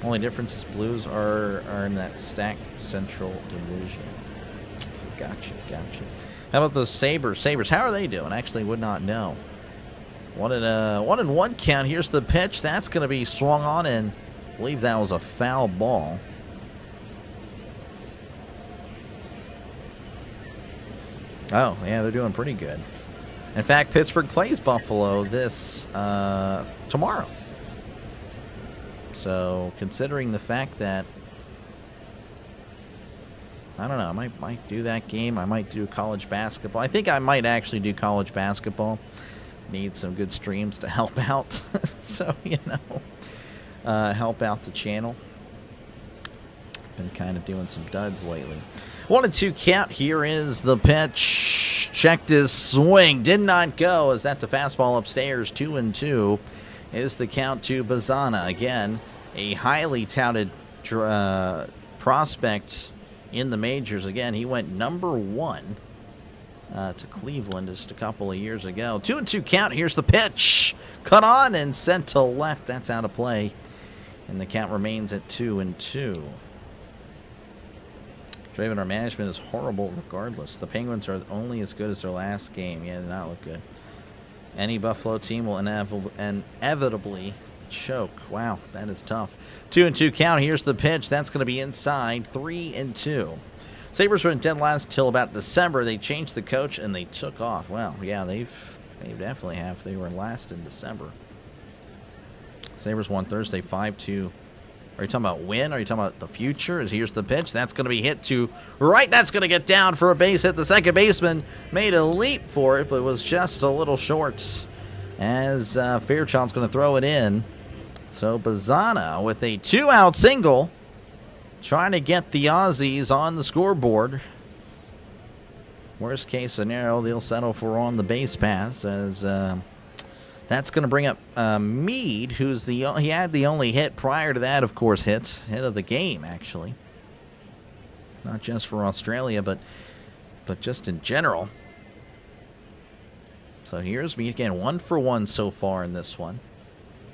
A: Only difference is Blues are in that stacked Central Division. Gotcha. How about those Sabres? Sabres, how are they doing? Actually, would not know. 1-1 count. Here's the pitch. That's going to be swung on, and I believe that was a foul ball. Oh, yeah, they're doing pretty good. In fact, Pittsburgh plays Buffalo this tomorrow. So, considering the fact that, I don't know, I might do that game. I might do college basketball. I think I might actually do college basketball. Need some good streams to help out. So, help out the channel. Been kind of doing some duds lately. 1-2 count. Here is the pitch. Checked his swing. Did not go, as that's a fastball upstairs. 2-2 is the count to Bazana. Again, a highly touted prospect in the majors. Again, he went number 1 to Cleveland just a couple of years ago. 2-2 count. Here's the pitch. Cut on and sent to left. That's out of play. And the count remains at 2-2. Draven, our management is horrible regardless. The Penguins are only as good as their last game. Yeah, they did not look good. Any Buffalo team will inevitably choke. Wow, that is tough. 2-2 count. Here's the pitch. That's going to be inside. 3-2. Sabres were in dead last till about December. They changed the coach and they took off. Well, yeah, they definitely have. They were last in December. Sabres won Thursday 5-2. Are you talking about win? Are you talking about the future? Here's the pitch. That's going to be hit to right. That's going to get down for a base hit. The second baseman made a leap for it, but was just a little short as Fairchild's going to throw it in. So Bazana with a 2-out single, trying to get the Aussies on the scoreboard. Worst case scenario, they'll settle for on the base paths as that's going to bring up Meade, who's he had the only hit prior to that, of course, hit of the game, actually. Not just for Australia, but just in general. So here's Meade again, 1 for 1 so far in this one.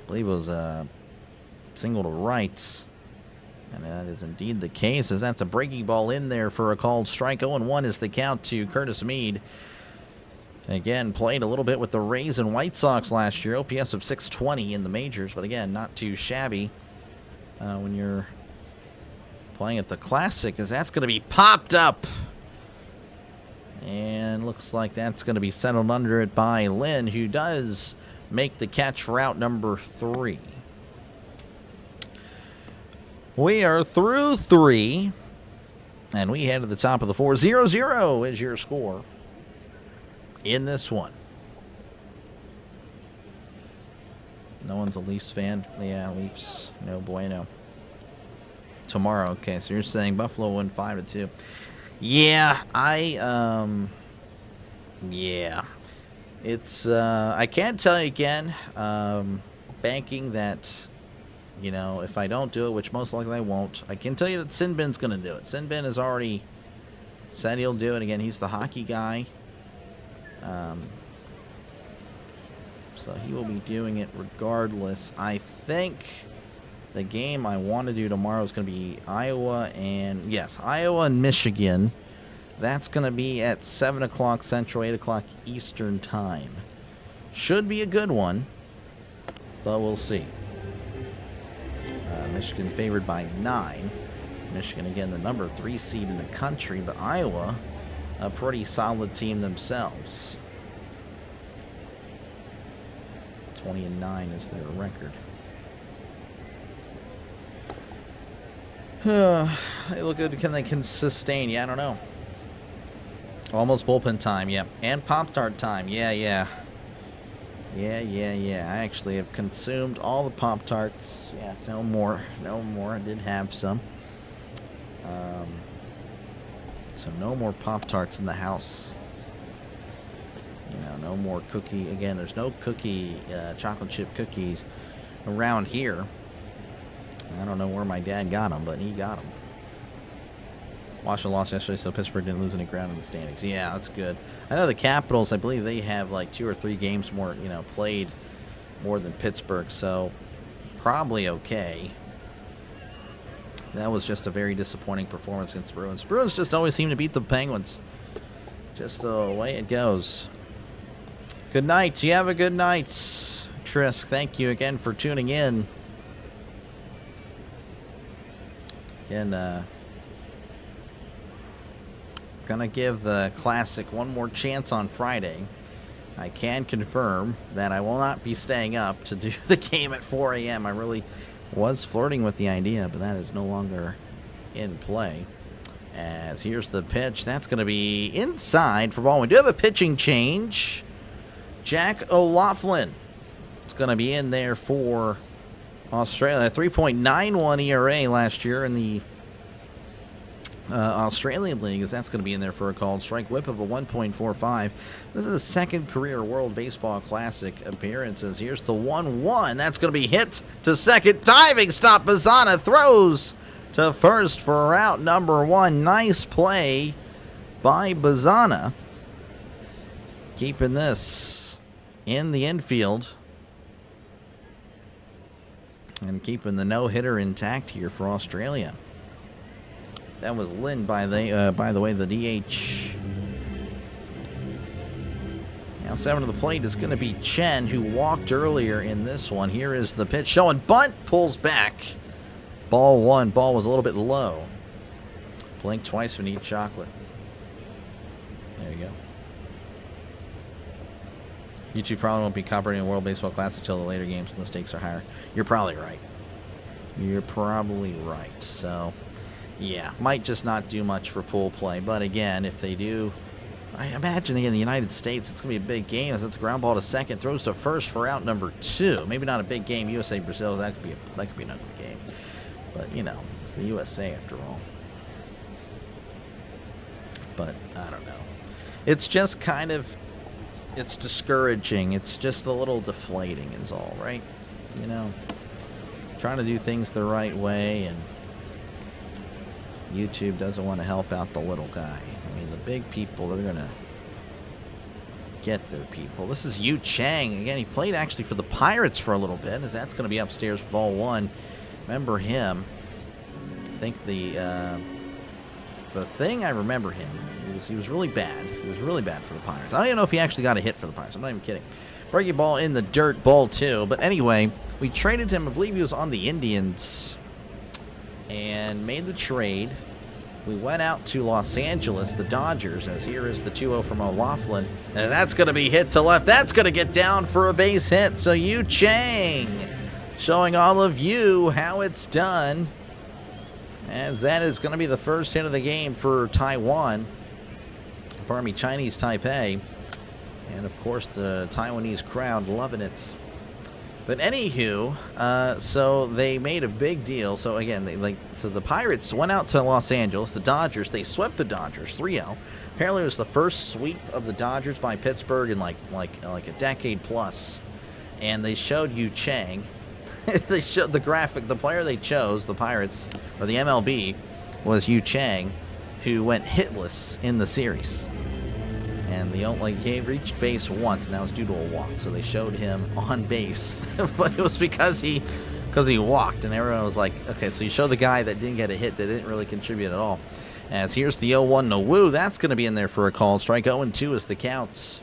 A: I believe it was a single to right. And that is indeed the case, as that's a breaking ball in there for a called strike. 0-1 is the count to Curtis Meade. Again, played a little bit with the Rays and White Sox last year. OPS of 620 in the majors, but again, not too shabby when you're playing at the Classic, as that's going to be popped up. And looks like that's going to be settled under it by Lynn, who does make the catch for out number 3. We are through 3. And we head to the top of the 4. 0-0 is your score in this one. No one's a Leafs fan. Yeah, Leafs. No bueno. Tomorrow. Okay, so you're saying Buffalo win 5-2. Yeah, yeah. It's, I can't tell you again, banking that, you know, if I don't do it, which most likely I won't, I can tell you that Sinbin's going to do it. Sinbin has already said he'll do it. Again, he's the hockey guy. So he will be doing it regardless. I think the game I want to do tomorrow is going to be Iowa and, yes, Iowa and Michigan. That's going to be at 7 o'clock Central, 8 o'clock Eastern time. Should be a good one, but we'll see. Michigan favored by 9. Michigan, again, the number 3 seed in the country, but Iowa, a pretty solid team themselves. 20-9 is their record. They look good. Can they sustain? Yeah, I don't know. Almost bullpen time, yeah. And Pop-Tart time, yeah. Yeah. I actually have consumed all the Pop-Tarts. Yeah, no more. I did have some. So no more Pop-Tarts in the house. You know, no more cookie. Again, there's no cookie, chocolate chip cookies around here. I don't know where my dad got them, but he got them. Washington lost yesterday, so Pittsburgh didn't lose any ground in the standings. Yeah, that's good. I know the Capitals, I believe they have like 2 or 3 games more, you know, played more than Pittsburgh, so probably okay. That was just a very disappointing performance against the Bruins. Bruins just always seem to beat the Penguins. Just the way it goes. Good night. You have a good night, Trisk. Thank you again for tuning in. Again, gonna give the Classic one more chance on Friday. I can confirm that I will not be staying up to do the game at 4 a.m. I really was flirting with the idea, but that is no longer in play. As here's the pitch. That's going to be inside for ball. We do have a pitching change. Jack O'Loughlin. It's going to be in there for Australia. 3.91 ERA last year in the Australian League, as that's going to be in there for a called strike. Whip of a 1.45. This is his second career World Baseball Classic appearances. Here's the 1-1. That's going to be hit to second. Diving stop. Bazana throws to first for out number 1. Nice play by Bazana. Keeping this in the infield. And keeping the no-hitter intact here for Australia. That was Lin, by the way, the DH. Now 7 to the plate is going to be Chen, who walked earlier in this one. Here is the pitch showing bunt, pulls back. Ball 1. Ball was a little bit low. Blink twice when you eat chocolate. There you go. YouTube probably won't be copyrighting a World Baseball Classic until the later games when the stakes are higher. You're probably right. So, yeah, might just not do much for pool play. But again, if they do, I imagine in the United States it's going to be a big game. As it's a ground ball to second, throws to first for out number 2. Maybe not a big game. USA Brazil, that could be an ugly game. But you know, it's the USA after all. But I don't know. It's just kind of, it's discouraging. It's just a little deflating is all, right? You know, trying to do things the right way, and YouTube doesn't want to help out the little guy. I mean, the big people, they're going to get their people. This is Yu Chang. Again, he played actually for the Pirates for a little bit, as that's going to be upstairs for ball 1. Remember him. I think the thing I remember him, he was really bad. He was really bad for the Pirates. I don't even know if he actually got a hit for the Pirates. I'm not even kidding. Breaking ball in the dirt, ball 2. But anyway, we traded him. I believe he was on the Indians and made the trade. We went out to Los Angeles, the Dodgers, as here is the 2-0 from O'Loughlin. And that's going to be hit to left. That's going to get down for a base hit. So Yu Chang showing all of you how it's done. as that is going to be the first hit of the game for Taiwan. Pardon me, Chinese Taipei. And, of course, the Taiwanese crowd loving it. But anywho, so they made a big deal. So, again, so the Pirates went out to Los Angeles. The Dodgers, they swept the Dodgers 3-0. Apparently, it was the first sweep of the Dodgers by Pittsburgh in like a decade plus. And they showed Yu Chang. They showed the graphic. The player they chose, the Pirates, or the MLB, was Yu Chang, who went hitless in the series. And he reached base once, and that was due to a walk. So they showed him on base, but it was because he walked, and everyone was like, okay, so you show the guy that didn't get a hit, that didn't really contribute at all. As here's the 0-1 no woo, that's going to be in there for a call. Strike 0-2 is the counts.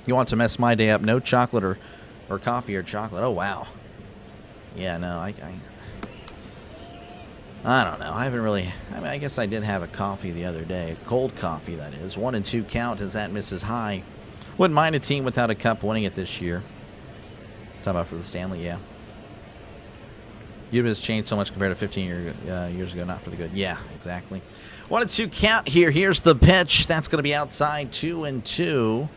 A: You want to mess my day up? No chocolate or coffee or chocolate. Oh wow. Yeah, no, I don't know. I haven't really. I mean, I guess I did have a coffee the other day. A cold coffee, that is. 1-2 count as that misses high. Wouldn't mind a team without a cup winning it this year. Talk about for the Stanley, yeah. Cuba has changed so much compared to 15 years ago. Not for the good. Yeah, exactly. 1-2 count here. Here's the pitch. That's going to be outside. 2-2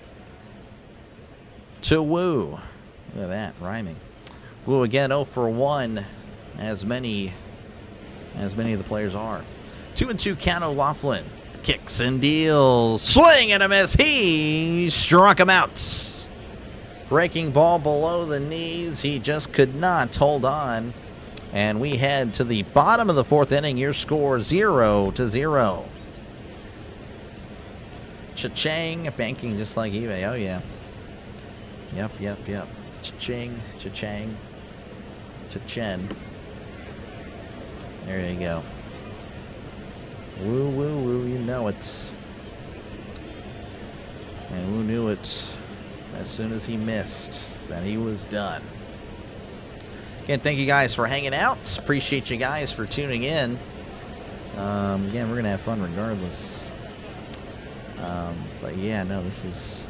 A: to Woo. Look at that, rhyming. Woo again, 0-for-1, as many of the players are. 2-2 count. O'Loughlin kicks and deals. Swing and a miss. He struck him out. Breaking ball below the knees. He just could not hold on. And we head to the bottom of the fourth inning. Your score 0-0. Cha-ching. Banking just like eBay. Oh, yeah. Yep. Cha-ching. Cha-chang. Cha-chen. There you go. Woo, woo, woo, you know it. And Woo knew it as soon as he missed, that he was done. Again, thank you guys for hanging out. Appreciate you guys for tuning in. Again, we're going to have fun regardless. But yeah, no, this is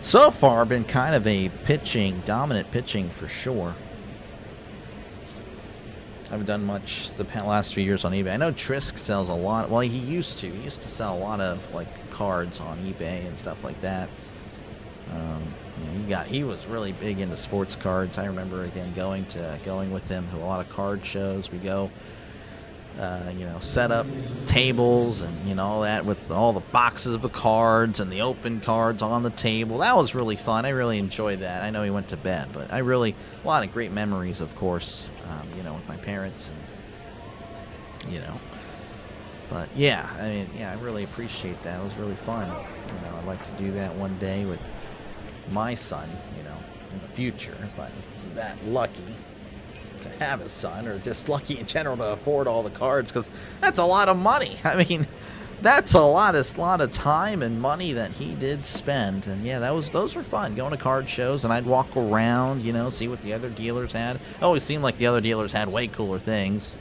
A: so far been kind of a dominant pitching for sure. I haven't done much the last few years on eBay. I know Trisk sells a lot. Well, he used to. He used to sell a lot of cards on eBay and stuff like that. He was really big into sports cards. I remember again going with him to a lot of card shows. We go, set up tables and all that with all the boxes of the cards and the open cards on the table. That was really fun. I really enjoyed that. I know he went to bed, but a lot of great memories, of course. With my parents and But yeah, I really appreciate that. It was really fun. I'd like to do that one day with my son, in the future, if I'm that lucky to have a son, or just lucky in general to afford all the cards, because that's a lot of money. That's a lot of time and money that he did spend. And yeah, those were fun, going to card shows, and I'd walk around, see what the other dealers had. It always seemed like the other dealers had way cooler things.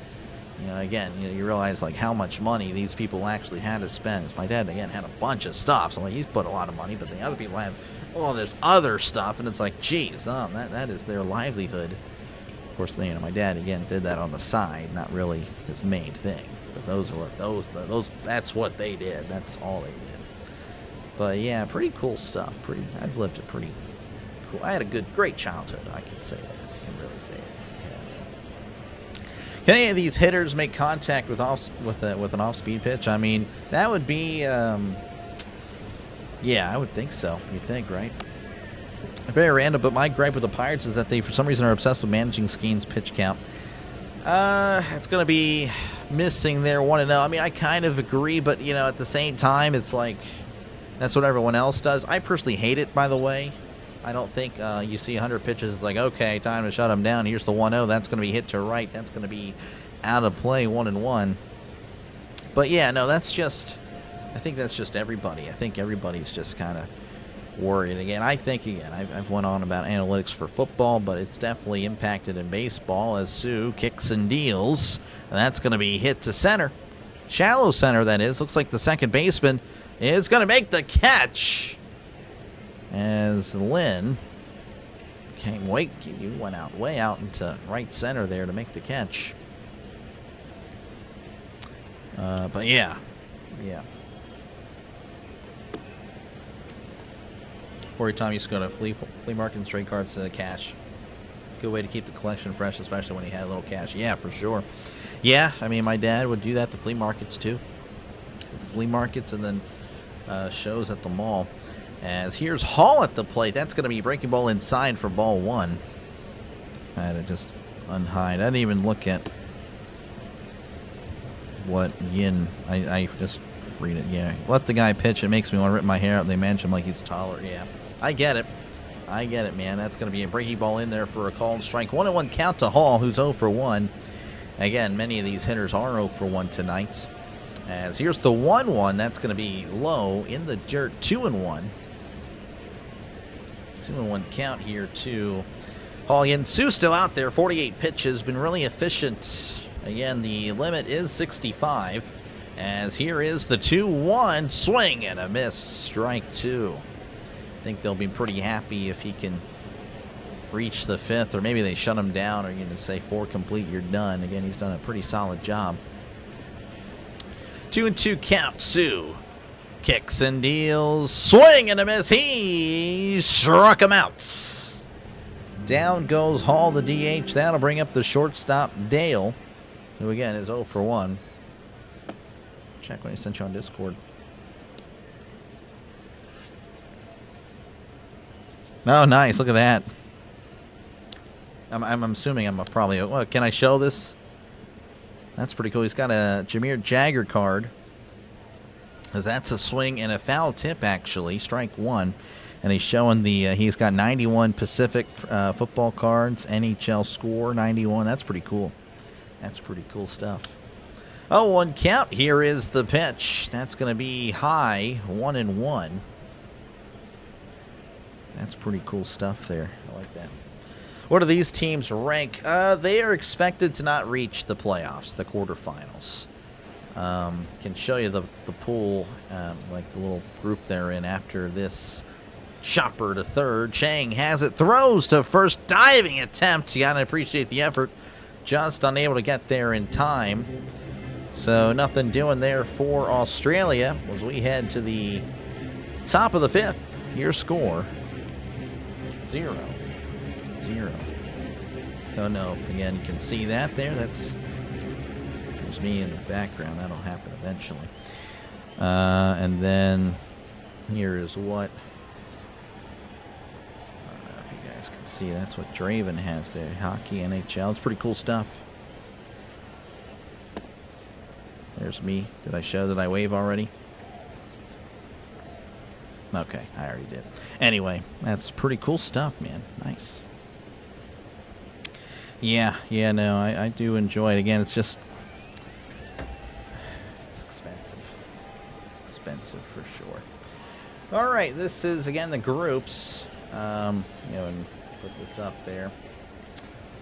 A: You realize how much money these people actually had to spend. My dad, again, had a bunch of stuff, so he's put a lot of money, but the other people have all this other stuff, and it's like, geez, that is their livelihood. Of course, my dad, again, did that on the side, not really his main thing. But that's what they did. That's all they did. But yeah, pretty cool stuff. I've lived a pretty cool. I had a great childhood. I can say that. I can really say it. Yeah. Can any of these hitters make contact with an off-speed pitch? That would be. Yeah, I would think so. You'd think, right? Very random, but my gripe with the Pirates is that they, for some reason, are obsessed with managing Skeen's pitch count. It's going to be missing their 1-0. I kind of agree, but, at the same time, it's like that's what everyone else does. I personally hate it, by the way. I don't think you see 100 pitches, it's like, okay, time to shut them down. Here's the 1-0. That's going to be hit to right. That's going to be out of play, 1-1. But, yeah, no, I think that's just everybody. I think everybody's just kind of worried. I've went on about analytics for football, but it's definitely impacted in baseball as Sue kicks and deals. And that's going to be hit to center. Shallow center, that is. Looks like the second baseman is going to make the catch. As Lynn you went way out into right center there to make the catch. But yeah. Before your time, you used to go to flea market and trade cards to cash. Good way to keep the collection fresh, especially when you had a little cash. Yeah, for sure. Yeah, I mean, my dad would do that to flea markets too. Flea markets and then shows at the mall. As here's Hall at the plate. That's going to be breaking ball inside for ball 1. I had to just unhide. I didn't even look at what Yin. I just freed it. Yeah, let the guy pitch. It makes me want to rip my hair out. They manage him like he's taller. Yeah, I get it. I get it, man. That's going to be a breaking ball in there for a called strike. 1-1 count to Hall, who's 0 for 1. Again, many of these hitters are 0 for 1 tonight. As here's the 1-1. That's going to be low in the dirt. 2-1. 2-1 count here to Hall. Again, Sue still out there. 48 pitches. Been really efficient. Again, the limit is 65. As here is the 2-1. Swing and a miss. Strike 2. I think they'll be pretty happy if he can reach the 5th, or maybe they shut him down, or you're going to say 4 complete, you're done. Again, he's done a pretty solid job. 2-2 count. Sue kicks and deals. Swing and a miss. He struck him out. Down goes Hall, the DH. That'll bring up the shortstop, Dale, who again is 0 for 1. Check when he sent you on Discord. Oh, nice. Look at that. I'm assuming I'm probably... Well, can I show this? That's pretty cool. He's got a Jameer Jagger card. As that's a swing and a foul tip, actually. Strike 1. And he's showing the... he's got 91 Pacific football cards. NHL score 91. That's pretty cool. That's pretty cool stuff. 0-1 count. Here is the pitch. That's going to be high. 1-1. That's pretty cool stuff there. I like that. What do these teams rank? They are expected to not reach the playoffs, the quarterfinals. Can show you the pool, like the little group they're in after this. Chopper to third. Chang has it. Throws to first. Diving attempt. You got to appreciate the effort. Just unable to get there in time. So nothing doing there for Australia as we head to the top of the 5th. Your score. 0-0. Don't know if, again, you can see that there. There's me in the background. That'll happen eventually. And then here is what... I don't know if you guys can see. That's what Draven has there. Hockey, NHL. It's pretty cool stuff. There's me. Did I wave already? Okay, I already did. Anyway, that's pretty cool stuff, man. Nice. Yeah, no, I do enjoy it. Again, it's just... It's expensive. It's expensive for sure. All right, this is, again, the groups. And put this up there.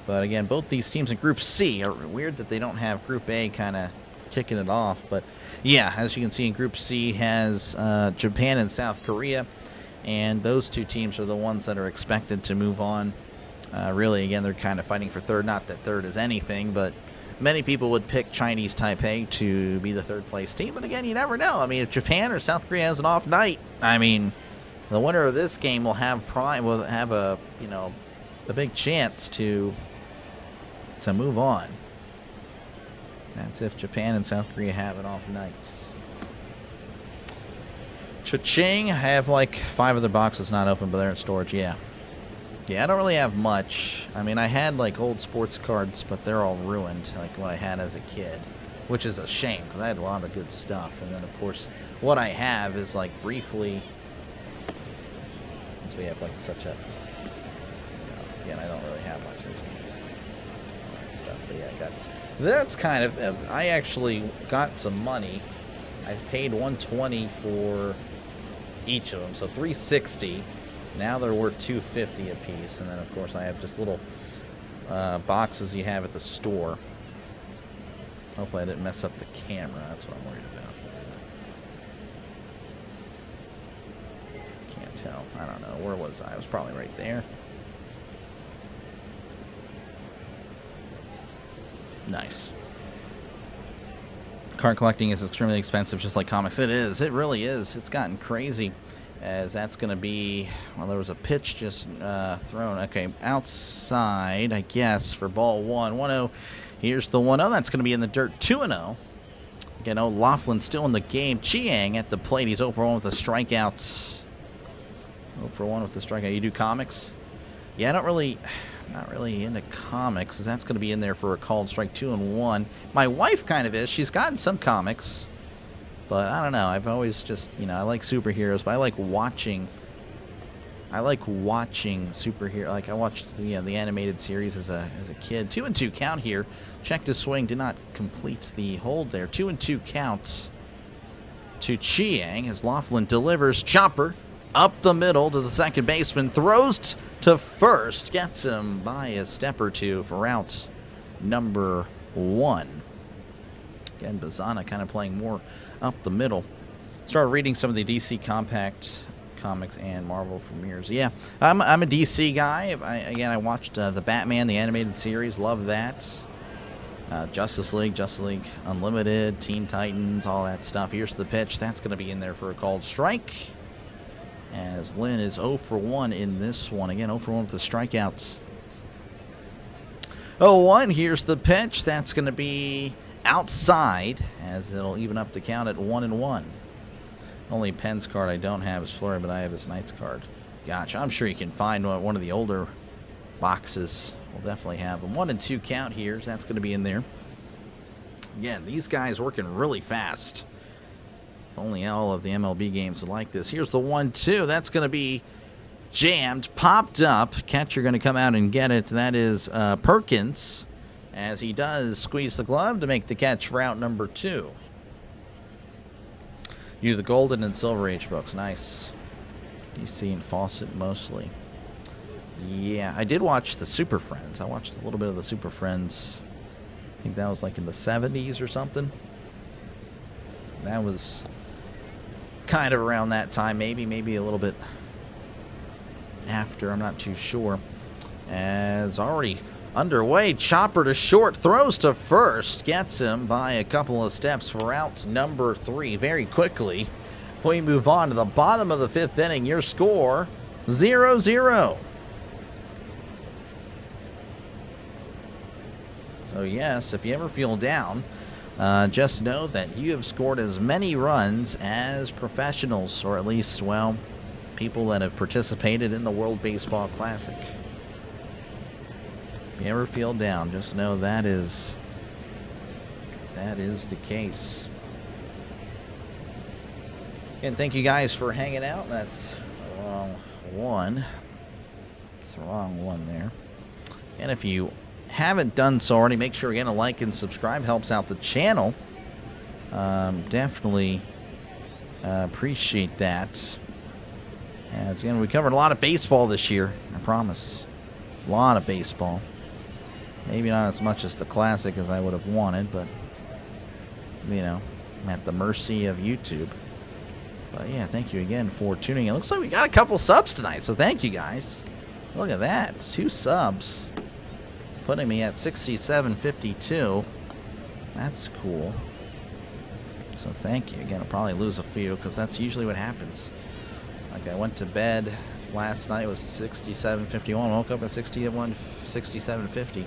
A: But, again, both these teams in Group C are weird that they don't have Group A kind of kicking it off, but yeah, as you can see in Group C has Japan and South Korea, and those two teams are the ones that are expected to move on. Really, again, they're kind of fighting for third. Not that third is anything, but many people would pick Chinese Taipei to be the third place team. But again, you never know. I mean, if Japan or South Korea has an off night, I mean, the winner of this game will have a big chance to move on. That's if Japan and South Korea have it off nights. Cha-ching. I have like 5 other boxes not open, but they're in storage. Yeah, I don't really have much. I mean, I had like old sports cards, but they're all ruined, like what I had as a kid, which is a shame because I had a lot of good stuff. And then, of course, what I have is like briefly, since we have like such a, again, I don't really have much. There's all that stuff, but yeah, I got. That's kind of, I actually got some money. I paid $120 for each of them, so $360. Now they're worth $250 a piece, and then of course I have just little boxes you have at the store. Hopefully I didn't mess up the camera. That's what I'm worried about. Can't tell. I don't know. Where was I? I was probably right there. Nice. Card collecting is extremely expensive, just like comics. It is. It really is. It's gotten crazy. As that's going to be, well, there was a pitch just thrown. Okay, outside, I guess, for ball 1. 1-0. Here's the 1-0. That's going to be in the dirt. 2-0. Again, O'Loughlin still in the game. Chiang at the plate. He's 0 for 1 with the strikeouts. 0 for 1 with the strikeout. You do comics? Yeah, not really into comics. That's going to be in there for a called strike. 2-1. My wife kind of is. She's gotten some comics. But I don't know. I've always just, I like superheroes, but I like watching superhero. Like I watched the animated series as a kid. 2-2 count here. Checked his swing, did not complete the hold there. 2-2 counts to Chiang as Laughlin delivers. Chopper up the middle to the second baseman, throws to first, gets him by a step or two for out number 1. Again, Bazana kind of playing more up the middle. Started reading some of the DC Compact comics and Marvel premieres. Yeah, I'm a DC guy. I watched the Batman, the animated series. Love that. Justice League Unlimited, Teen Titans, all that stuff. Here's the pitch. That's going to be in there for a called strike. As Lynn is 0 for 1 in this one. Again, 0 for 1 with the strikeouts. 0-1. Here's the pitch. That's going to be outside, as it'll even up the count at 1-1. Only Penn's card I don't have is Flurry, but I have his Knight's card. Gotcha. I'm sure you can find one of the older boxes. We'll definitely have them. 1-2 count here. So that's going to be in there. Again, these guys working really fast. If only all of the MLB games would like this. Here's the 1-2. That's going to be jammed, popped up. Catcher going to come out and get it. That is Perkins, as he does squeeze the glove to make the catch for out number 2. You the Golden and Silver Age books. Nice. DC and Fawcett mostly. Yeah, I did watch the Super Friends. I watched a little bit of the Super Friends. I think that was like in the 70s or something. That was kind of around that time. Maybe a little bit after. I'm not too sure. As already underway, chopper to short, throws to first, gets him by a couple of steps for out number 3. Very quickly, we move on to the bottom of the 5th inning. Your score, 0-0. So yes, if you ever feel down, just know that you have scored as many runs as professionals, or at least, well, people that have participated in the World Baseball Classic. If you ever feel down, just know that is the case. Again, thank you guys for hanging out. That's the wrong one. It's the wrong one there. And if you haven't done so already, make sure again to like and subscribe. Helps out the channel. Definitely appreciate that. As again, we covered a lot of baseball this year. I promise. A lot of baseball. Maybe not as much as the Classic as I would have wanted, but, I'm at the mercy of YouTube. But, yeah, thank you again for tuning in. Looks like we got a couple subs tonight, so thank you, guys. Look at that. 2 subs. Putting me at 67.52. That's cool. So, thank you. Again, I'll probably lose a few, because that's usually what happens. Like, I went to bed last night, it was 67.51. Woke up at 67.50.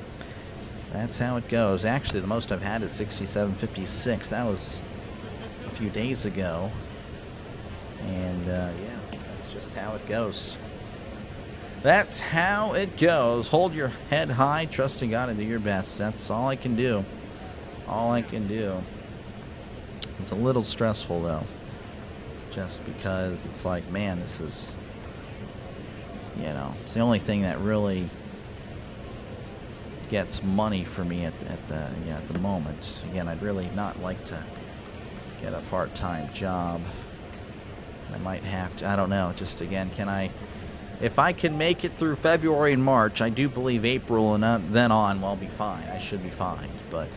A: That's how it goes. Actually, the most I've had is 67.56. That was a few days ago. And, yeah, that's just how it goes. That's how it goes. Hold your head high, trust in God, and do your best. That's all I can do. All I can do. It's a little stressful, though. Just because it's like, man, this is, it's the only thing that really gets money for me at the moment. Again, I'd really not like to get a part-time job. I might have to, I don't know, just again, if I can make it through February and March, I do believe April and then on, well, I'll be fine. I should be fine, but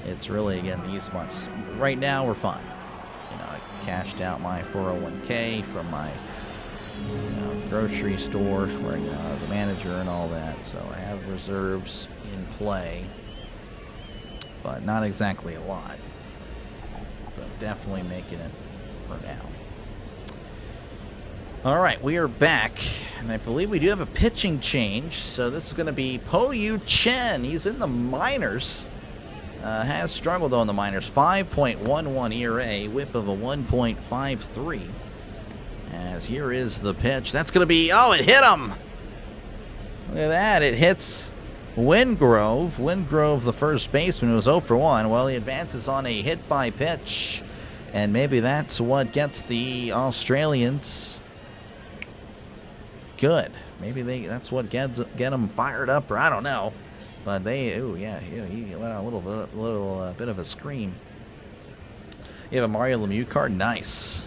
A: it's really, again, these months. Right now, we're fine. I cashed out my 401k from my grocery store where I was a manager and all that, so I have reserves in play, but not exactly a lot. definitely making it for now. All right, we are back, and I believe we do have a pitching change. So this is going to be Po-Yu Chen. He's in the minors. Has struggled though in the minors. 5.11 ERA, whip of a 1.53. As here is the pitch. That's going to be, oh, it hit him. Look at that. It hits Wingrove. Wingrove, the first baseman, was 0 for 1. Well, he advances on a hit by pitch. And maybe that's what gets the Australians good. Maybe that's what get them fired up, or I don't know. But they, oh yeah, he let out a little bit of a scream. You have a Mario Lemieux card. Nice.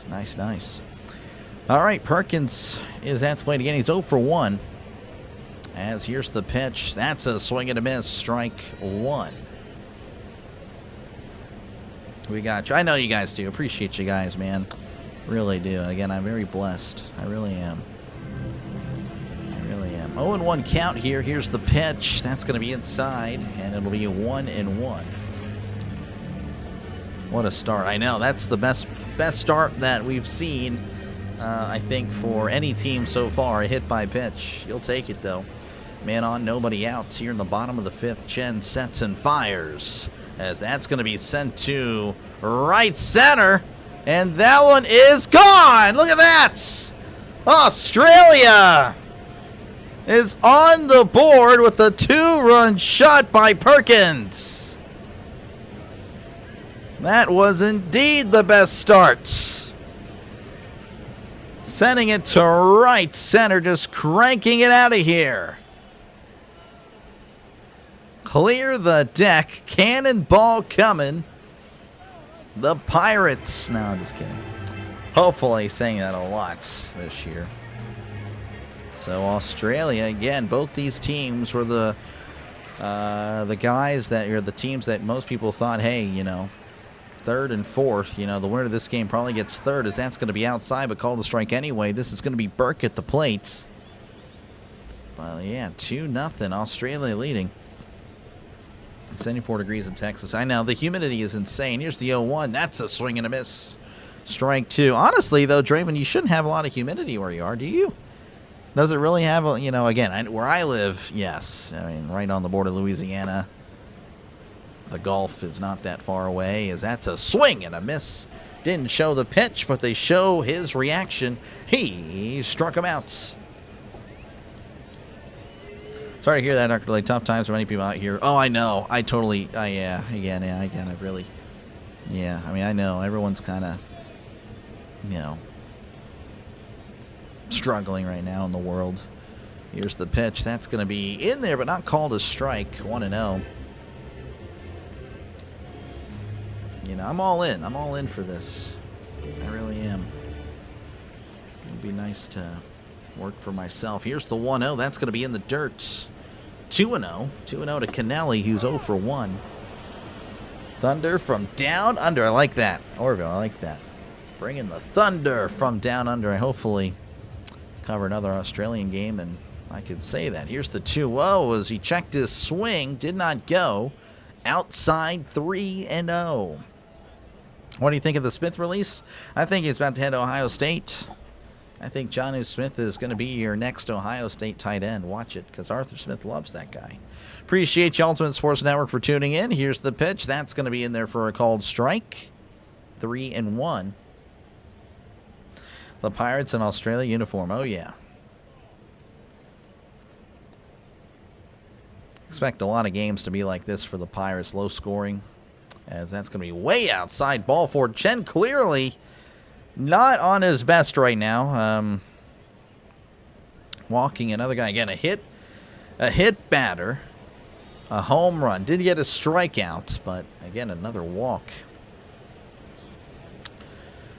A: All right, Perkins is at the plate again. He's 0 for 1. As here's the pitch. That's a swing and a miss. Strike 1. We got you. I know you guys do. Appreciate you guys, man. Really do. Again, I'm very blessed. I really am. 0-1 count here. Here's the pitch. That's going to be inside, and it'll be a 1-1. What a start. I know. That's the best start that we've seen, I think, for any team so far. A hit by pitch. You'll take it, though. Man on, nobody out. Here in the bottom of the 5th, Chen sets and fires, as that's going to be sent to right center, and that one is gone. Look at that. Australia is on the board with a 2-run shot by Perkins. That was indeed the best start. Sending it to right center, just cranking it out of here. Clear the deck. Cannonball coming. The Pirates. No, I'm just kidding. Hopefully saying that a lot this year. So Australia, again, both these teams were the guys that are the teams that most people thought, hey, you know, 3rd and 4th, you know, the winner of this game probably gets 3rd, as that's going to be outside, but called a strike anyway. This is going to be Burke at the plate. Well, yeah, 2-0, Australia leading. 74 degrees in Texas. I know, the humidity is insane. Here's the 0-1. That's a swing and a miss. Strike 2. Honestly, though, Draven, you shouldn't have a lot of humidity where you are, do you? Does it really have a, you know, again, where I live, yes. I mean, right on the border of Louisiana. The Gulf is not that far away, as that's a swing and a miss. Didn't show the pitch, but they show his reaction. He struck him out. Sorry to hear that, Dr. Lake. Tough times for many people out here. Oh, I know. I totally, yeah, again, I really, yeah, I mean, I know. Everyone's kind of, you know, struggling right now in the world. Here's the pitch. That's going to be in there, but not called a strike. 1-0. You know, I'm all in. I'm all in for this. I really am. It'd be nice to work for myself. Here's the 1-0. That's going to be in the dirt. 2-0. 2-0 to Kennelly, who's 0 for 1. Thunder from down under. I like that. Orville, I like that. Bringing the thunder from down under. I hopefully cover another Australian game, and I could say that. Here's the 2-0 as he checked his swing. Did not go. Outside 3-0. What do you think of the Smith release? I think he's about to head to Ohio State. I think Jonnu Smith is going to be your next Ohio State tight end. Watch it, because Arthur Smith loves that guy. Appreciate you, Ultimate Sports Network, for tuning in. Here's the pitch. That's going to be in there for a called strike. 3-1. The Pirates in Australia uniform. Oh, yeah. Expect a lot of games to be like this for the Pirates. Low scoring, as that's going to be way outside ball for Chen. Clearly not on his best right now. Walking another guy. Again, a hit batter. A home run. Did get a strikeout, but again, another walk.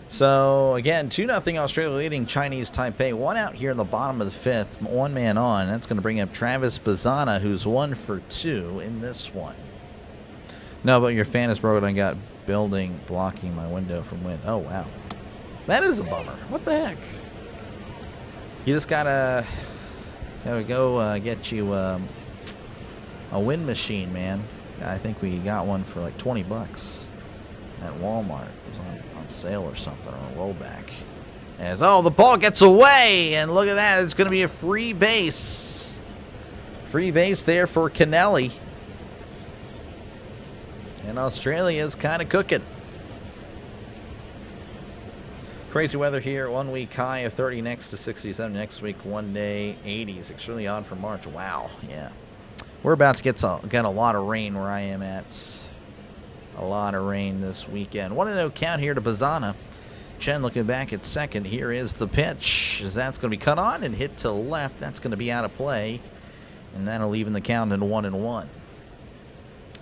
A: So, again, 2-0 Australia leading Chinese Taipei. 1 out here in the bottom of the 5th. 1 man on. That's going to bring up Travis Bazzana, who's 1 for 2 in this one. No, but your fan is broken. I got building blocking my window from wind. Oh, wow. That is a bummer. What the heck? You just got to go get you a wind machine, man. I think we got one for like $20. at Walmart. It was on sale or something, or a rollback. As, oh, the ball gets away, and look at that. It's going to be a free base. Free base there for Kennelly. And Australia's kind of cooking. Crazy weather here. 1 week high of 30 next to 67. Next week, 1 day 80s. Extremely odd for March. Wow. Yeah. We're about to get a lot of rain where I am at. A lot of rain this weekend. 1-0 count here to Bazana. Chen looking back at second. Here is the pitch. As that's going to be cut on and hit to left. That's going to be out of play. And that'll even the count in 1-1.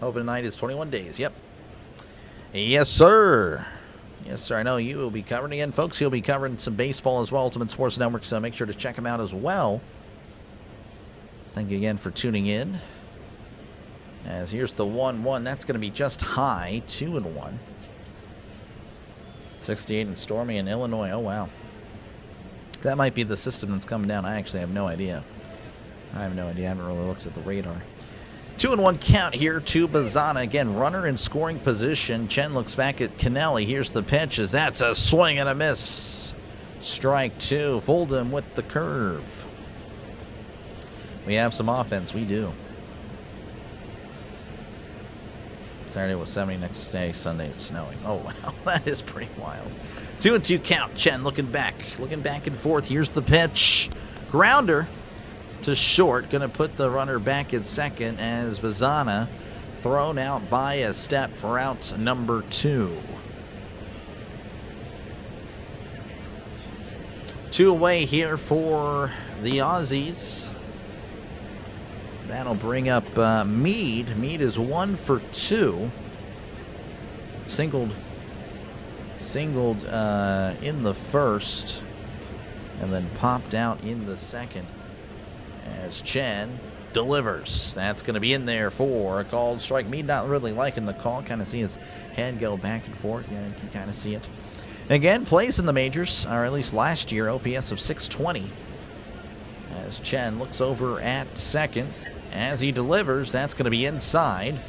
A: Open tonight is 21 days. Yep. Yes, sir. Yes, sir. I know you will be covering again, folks. He'll be covering some baseball as well. Ultimate Sports Network, so make sure to check him out as well. Thank you again for tuning in. As here's the 1-1. That's going to be just high. 2-1. 68 and stormy in Illinois. Oh, wow. That might be the system that's coming down. I actually have no idea. I have no idea. I haven't really looked at the radar. 2-1 count here to Bazana. Again, runner in scoring position. Chen looks back at Kennelly. Here's the pitch. That's a swing and a miss. Strike two. Fold him with the curve. We have some offense. We do. Saturday was 70. Next day, Sunday, it's snowing. Oh, wow. That is pretty wild. 2-2 count. Chen looking back. Looking back and forth. Here's the pitch. Grounder to short. Going to put the runner back at second as Bazana thrown out by a step for out number 2. 2 away here for the Aussies. That'll bring up Meade. Meade is 1 for 2. Singled in the first and then popped out in the second. As Chen delivers. That's going to be in there for a called strike. Meade not really liking the call. Kind of see his head go back and forth. Yeah, you can kind of see it. Again, plays in the majors, or at least last year, OPS of 620. As Chen looks over at second. As he delivers, that's going to be inside.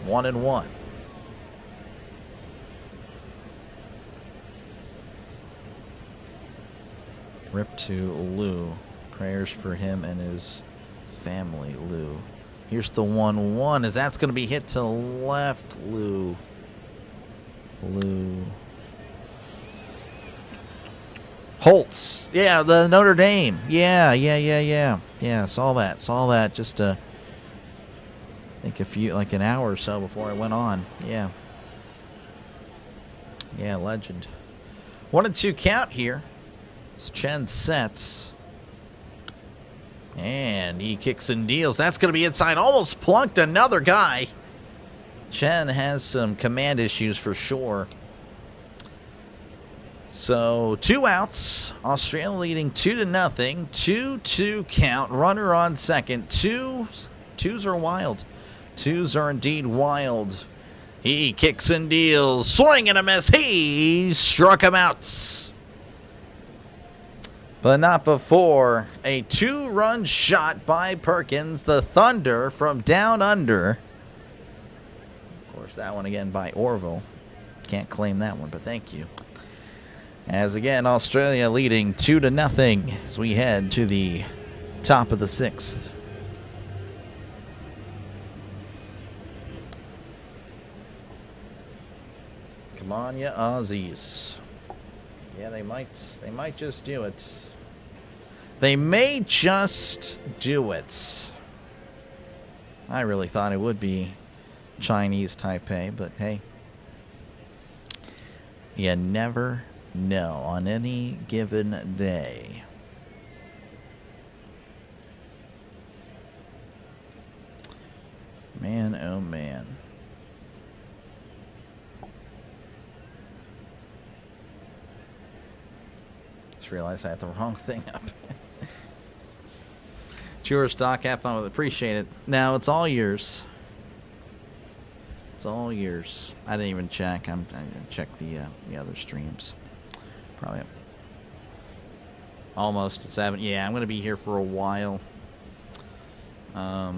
A: 1-1. Rip to Lou. Prayers for him and his family, Lou. Here's the 1-1 as that's going to be hit to left, Lou. Holtz. Yeah, the Notre Dame. Yeah, saw that just I think an hour or so before I went on. Yeah, legend. 1-2 count here. As Chen sets. And he kicks and deals. That's going to be inside. Almost plunked another guy. Chen has some command issues for sure. So 2 outs. Australia leading 2-0. 2-2 count. Runner on second. Twos are wild. Twos are indeed wild. He kicks and deals. Swing and a miss. He struck him out. But not before a 2-run shot by Perkins, the Thunder from down under. Of course, that one again by Orville. Can't claim that one, but thank you. As again, Australia leading 2-0 as we head to the top of the 6th. Come on, you Aussies. Yeah, they might just do it. They may just do it. I really thought it would be Chinese Taipei, but hey, you never know on any given day. Man, oh man. Just realized I had the wrong thing up. Chewer stock, have fun with it. Appreciate it. Now it's all yours. It's all yours. I didn't even check. I didn't check the other streams. Probably almost at 7. Yeah, I'm going to be here for a while. I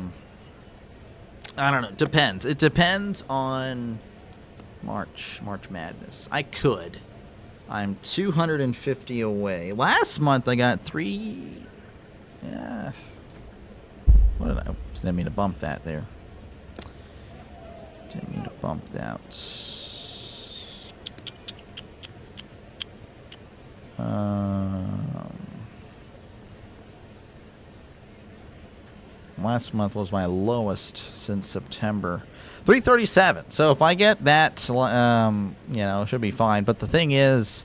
A: don't know. Depends. It depends on March Madness. I could. I'm 250 away. Last month I got 3. Yeah. What did I? Didn't mean to bump that there. Didn't mean to bump that. Last month was my lowest since September. 337. So if I get that, you know, it should be fine. But the thing is,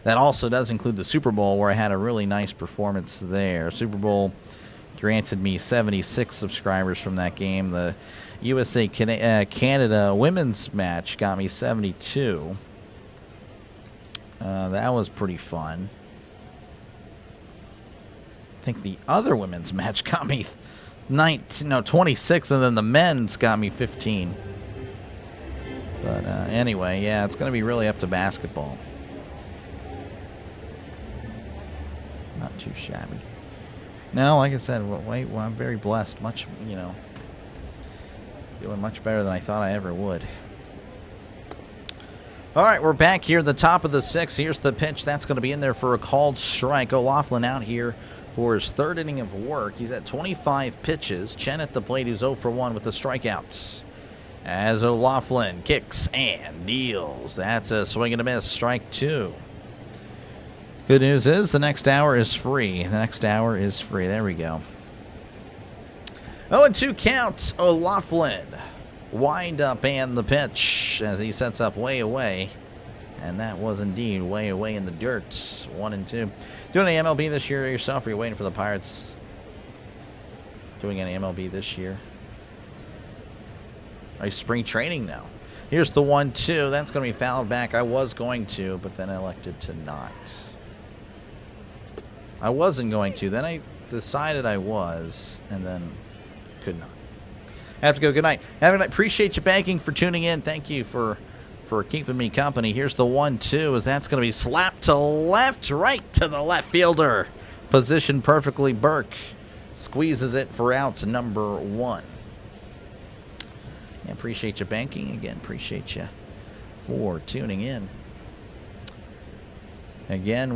A: that also does include the Super Bowl, where I had a really nice performance there. Super Bowl granted me 76 subscribers from that game. The USA Canada women's match got me 72. That was pretty fun. I think the other women's match got me 26, and then the men's got me 15. But anyway, yeah, it's going to be really up to basketball. Not too shabby. No, like I said, I'm very blessed. Much, you know, doing much better than I thought I ever would. All right, we're back here at the top of the 6th. Here's the pitch. That's going to be in there for a called strike. O'Loughlin out here for his 3rd inning of work. He's at 25 pitches. Chen at the plate, who's 0 for 1 with the strikeouts. As O'Loughlin kicks and deals. That's a swing and a miss. Strike 2. Good news is the next hour is free. The next hour is free. There we go. 0-2 counts. O'Loughlin. Wind up and the pitch as he sets up way away. And that was indeed way away in the dirt. 1-2. Doing any MLB this year yourself, or are you waiting for the Pirates? Doing any MLB this year? Are you spring training now? Here's the 1-2. That's going to be fouled back. I was going to, but then I elected to not. I wasn't going to. Then I decided I was, and then could not. I have to go. Good night. Have a good night. Appreciate you banking for tuning in. Thank you for keeping me company. Here's the 1-2 as that's going to be slapped to left, right to the left fielder. Positioned perfectly. Burke squeezes it for out number 1. Yeah, appreciate you banking. Again, appreciate you for tuning in. Again,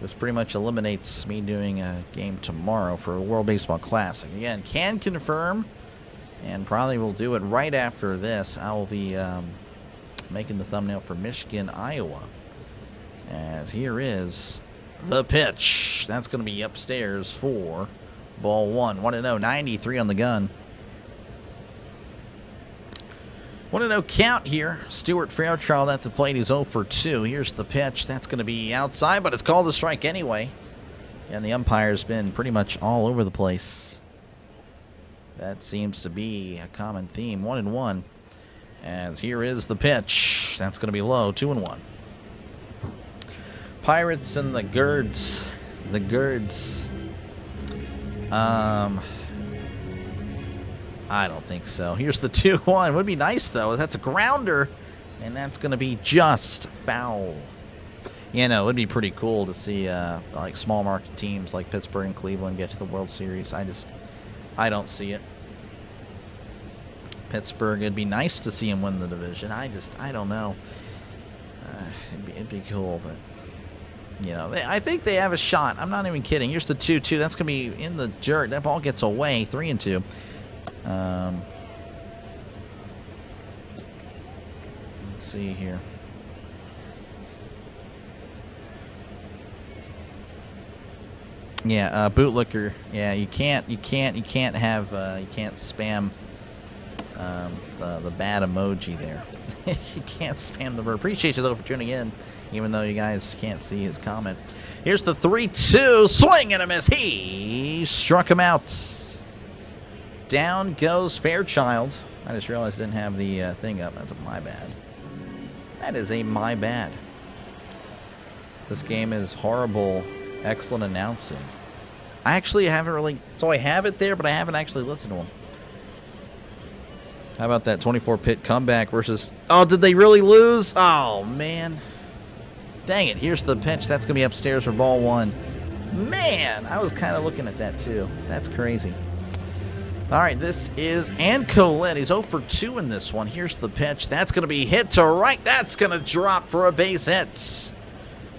A: this pretty much eliminates me doing a game tomorrow for the World Baseball Classic. Again, can confirm, and probably will do it right after this. I will be making the thumbnail for Michigan, Iowa. As here is the pitch. That's going to be upstairs for ball 1. 1-0, 93 on the gun. 1-0 count here. Stuart Fairchild at the plate. He's 0 for 2. Here's the pitch. That's going to be outside, but it's called a strike anyway. And the umpire's been pretty much all over the place. That seems to be a common theme. 1-1. As here is the pitch. That's going to be low. 2-1. Pirates and the Girds. The Girds. I don't think so. Here's the 2-1. Would be nice, though. That's a grounder, and that's going to be just foul. You know, it would be pretty cool to see, like, small market teams like Pittsburgh and Cleveland get to the World Series. I don't see it. Pittsburgh, it'd be nice to see them win the division. I don't know. It'd be cool, but, you know, I think they have a shot. I'm not even kidding. Here's the 2-2. That's going to be in the dirt. That ball gets away. 3-2. Let's see here. Yeah, bootlicker. Yeah, you can't spam the bad emoji there. You can't spam the verb. Appreciate you though for tuning in, even though you guys can't see his comment. Here's the 3-2 swing and a miss. He struck him out. Down goes Fairchild. I just realized I didn't have the thing up. That's my bad. That is my bad. This game is horrible. Excellent announcing. I actually haven't really... So I have it there, but I haven't actually listened to them. How about that 24-pit comeback versus... Oh, did they really lose? Oh, man. Dang it. Here's the pitch. That's going to be upstairs for ball 1. Man, I was kind of looking at that, too. That's crazy. All right, this is Colin. He's 0 for 2 in this one. Here's the pitch. That's going to be hit to right. That's going to drop for a base hit.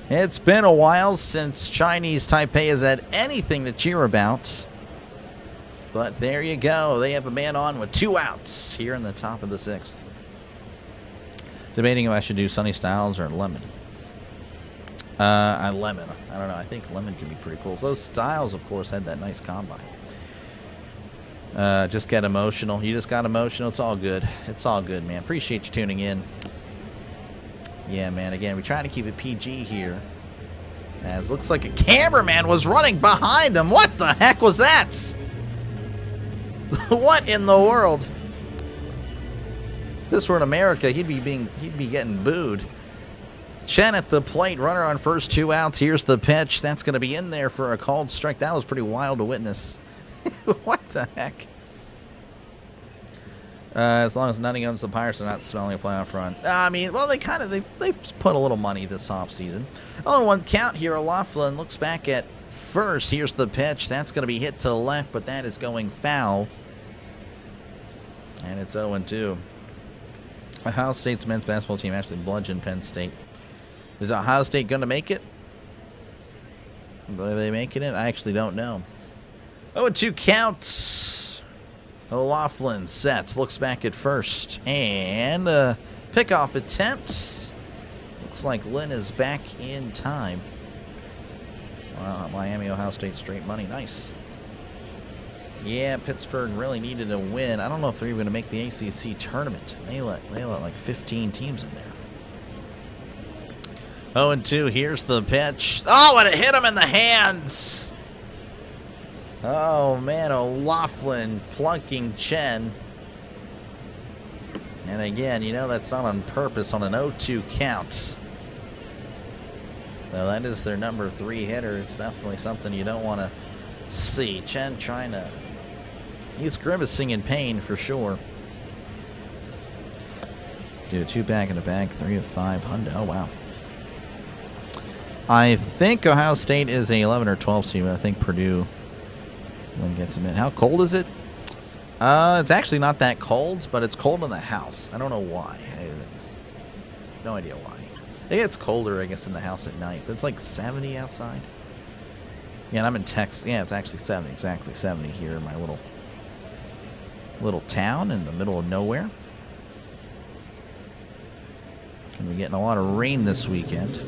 A: It's been a while since Chinese Taipei has had anything to cheer about. But there you go. They have a man on with 2 outs here in the top of the 6th. Debating if I should do Sunny Styles or Lemon. Lemon. I don't know. I think Lemon could be pretty cool. So those Styles, of course, had that nice combine. Just get emotional. You just got emotional. It's all good. It's all good, man. Appreciate you tuning in. Yeah, man. Again, we're trying to keep it PG here. As looks like a cameraman was running behind him. What the heck was that? What in the world? If this were in America, he'd be getting booed. Chen at the plate, runner on first, 2 outs. Here's the pitch. That's going to be in there for a called strike. That was pretty wild to witness. What the heck? As long as nothing owns the Pirates are not smelling a playoff run. I mean, well, they've put a little money this offseason. 0-1 count here. O'Loughlin looks back at first. Here's the pitch. That's going to be hit to the left, but that is going foul. And it's 0-2. Ohio State's men's basketball team actually bludgeoned Penn State. Is Ohio State going to make it? Are they making it? I actually don't know. 0-2 counts. O'Loughlin sets, looks back at first, and pickoff attempt. Looks like Lynn is back in time. Wow, Miami, Ohio State straight money. Nice. Yeah, Pittsburgh really needed a win. I don't know if they're even going to make the ACC tournament. They let like 15 teams in there. 0-2, here's the pitch. Oh, and it hit him in the hands. Oh, man, O'Loughlin plunking Chen. And again, you know that's not on purpose on an 0-2 count. So that is their number 3 hitter. It's definitely something you don't want to see. Chen trying to... He's grimacing in pain for sure. Do 2 back in the bag, 3 of 5. Hundo. Oh, wow. I think Ohio State is a 11 or 12 seed. I think Purdue gets them in. How cold is it? It's actually not that cold, but it's cold in the house. I don't know why. No idea why. It gets colder, I guess, in the house at night. But it's like 70 outside. Yeah, and I'm in Texas. Yeah, it's actually 70. Exactly 70 here in my little town in the middle of nowhere. Gonna be getting a lot of rain this weekend.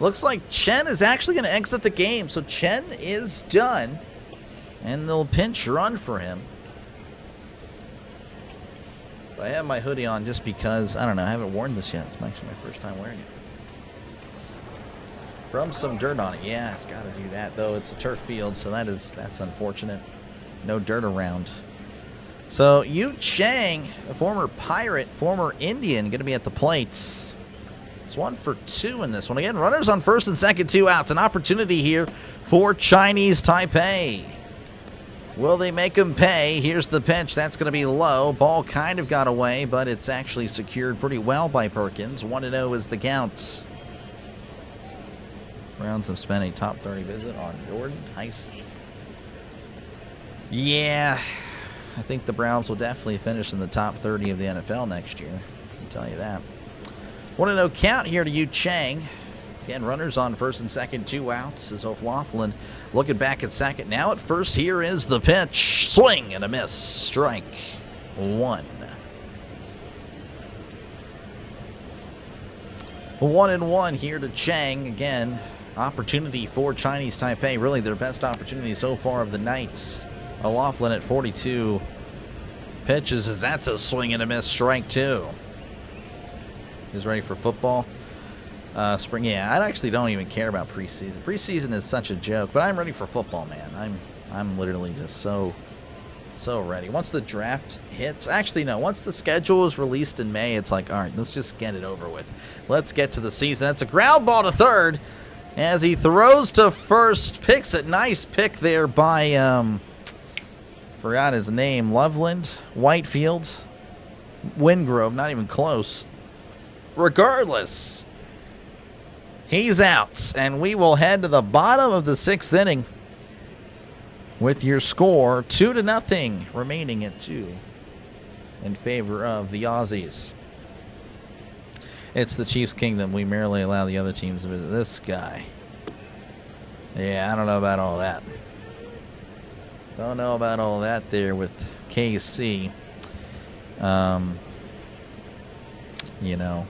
A: Looks like Chen is actually going to exit the game. So Chen is done. And they'll pinch run for him. But I have my hoodie on just because, I don't know, I haven't worn this yet. It's actually my first time wearing it. Rub some dirt on it. Yeah, it's got to do that, though. It's a turf field, so that's unfortunate. No dirt around. So Yu Chang, a former Pirate, former Indian, going to be at the plate. It's 1 for 2 in this one. Again, runners on first and second, 2 outs. An opportunity here for Chinese Taipei. Will they make them pay? Here's the pitch. That's going to be low. Ball kind of got away, but it's actually secured pretty well by Perkins. 1-0 is the count. Browns have spent a top 30 visit on Jordan Tyson. Yeah, I think the Browns will definitely finish in the top 30 of the NFL next year. I can tell you that. 1-0 count here to Yu Chang. Again, runners on first and second, 2 outs. As O'Loughlin looking back at second. Now at first, here is the pitch. Swing and a miss. Strike 1. 1-1 here to Chang. Again, opportunity for Chinese Taipei. Really their best opportunity so far of the night. O'Loughlin at 42 pitches as that's a swing and a miss. Strike 2. Is ready for football. Spring, yeah, I actually don't even care about preseason. Preseason is such a joke, but I'm ready for football, man. I'm literally just so ready. Once the draft hits, actually no, once the schedule is released in May, it's like, all right, let's just get it over with. Let's get to the season. That's a ground ball to third as he throws to first, picks it. Nice pick there by forgot his name, Loveland, Whitefield, Wingrove, not even close. Regardless, he's out, and we will head to the bottom of the 6th inning with your score 2-0, remaining at 2 in favor of the Aussies. It's the Chiefs' kingdom. We merely allow the other teams to visit. This guy. Yeah, I don't know about all that. Don't know about all that there with KC. You know,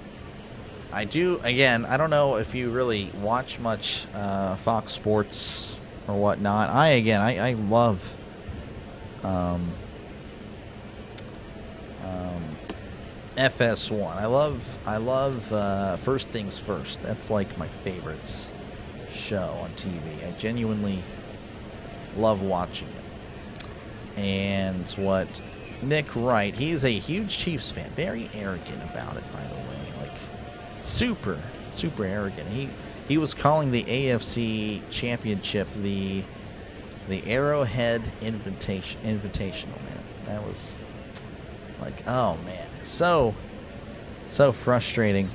A: I do, again, I don't know if you really watch much Fox Sports or whatnot. I love FS1. I love First Things First. That's like my favorites show on TV. I genuinely love watching it. And what Nick Wright, he's a huge Chiefs fan, very arrogant about it, by the way, like super arrogant. He was calling the AFC Championship the Arrowhead Invitational, man. That was like, oh man, so frustrating.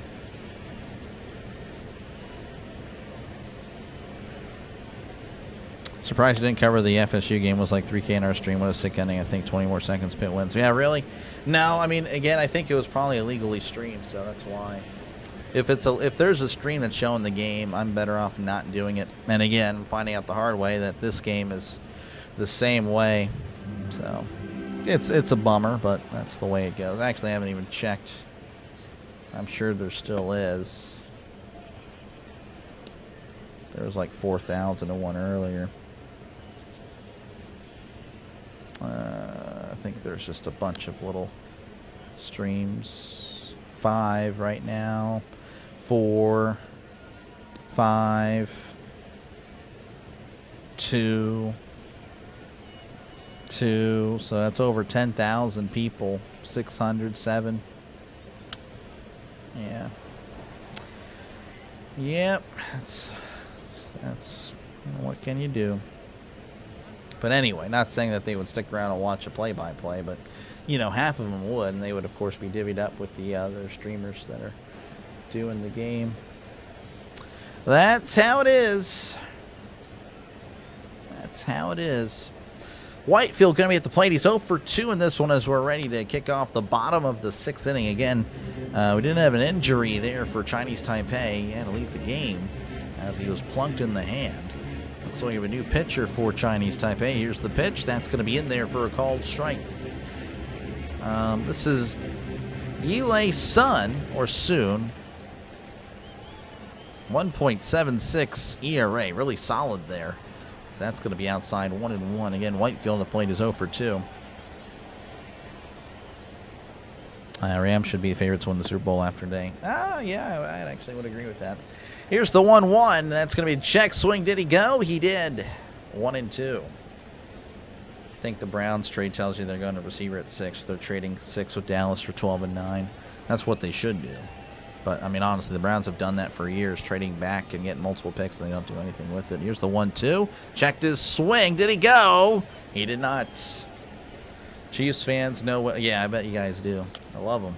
A: Surprised you didn't cover the FSU game. It was like 3K in our stream. What a sick ending. I think 20 more seconds, Pitt wins. Yeah, really? No, I mean, again, I think it was probably illegally streamed, so that's why. If there's a stream that's showing the game, I'm better off not doing it. And again, finding out the hard way that this game is the same way. So it's a bummer, but that's the way it goes. Actually, I haven't even checked. I'm sure there still is. There was like 4,001 earlier. I think there's just a bunch of little streams. 5 right now. 4, 5, 2, so that's over 10,000 people. 607. Yeah. Yep. That's what can you do? But anyway, not saying that they would stick around and watch a play-by-play, but you know, half of them would, and they would of course be divvied up with the other streamers that are doing the game. That's how it is. That's how it is. Whitefield going to be at the plate. He's 0 for 2 in this one as we're ready to kick off the bottom of the 6th inning. Again, we didn't have an injury there for Chinese Taipei. He had to leave the game as he was plunked in the hand. Looks like we have a new pitcher for Chinese Taipei. Here's the pitch. That's going to be in there for a called strike. This is Yilei Sun, or Soon. 1.76 ERA. Really solid there. So that's going to be outside 1-1. Again, Whitefield at the plate is 0 for 2. Rams should be the favorites to win the Super Bowl after today. Yeah, I actually would agree with that. Here's the 1-1. That's going to be a check swing. Did he go? He did. 1-2. I think the Browns trade tells you they're going to receiver at 6. They're trading 6 with Dallas for 12 and 9. That's what they should do. But, I mean, honestly, the Browns have done that for years, trading back and getting multiple picks, and they don't do anything with it. Here's the 1-2. Checked his swing. Did he go? He did not. Chiefs fans know what. Yeah, I bet you guys do. I love them.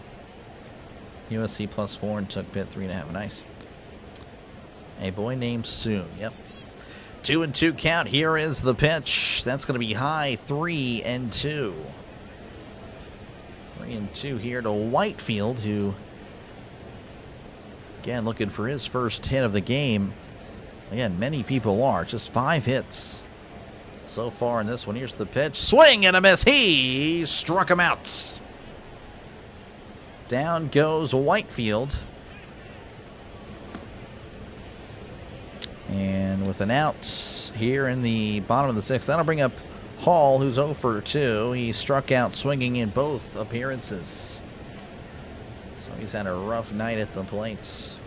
A: USC +4 and took Pitt 3.5. Nice. A boy named Soon. Yep. 2-2 count. Here is the pitch. That's going to be high. 3-2. 3-2 here to Whitefield, who, again, looking for his first hit of the game. Again, many people are. Just 5 hits so far in this one. Here's the pitch. Swing and a miss. He struck him out. Down goes Whitefield. And with an out here in the bottom of the 6th, that'll bring up Hall, who's 0 for 2. He struck out swinging in both appearances. So he's had a rough night at the plate.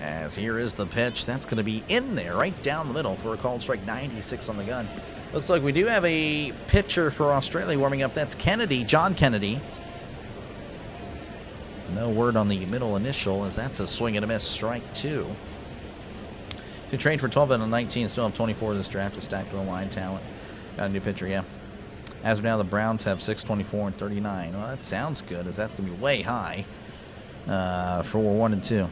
A: As here is the pitch. That's going to be in there, right down the middle for a called strike. 96 on the gun. Looks like we do have a pitcher for Australia warming up. That's Kennedy, John Kennedy. No word on the middle initial, as that's a swing and a miss. Strike 2. To trade for 12 out of 19, still have 24 this draft to stack to a line talent. Got a new pitcher, yeah. As of now, the Browns have 6, 24, and 39. Well, that sounds good, as that's going to be way high for 1 and 2.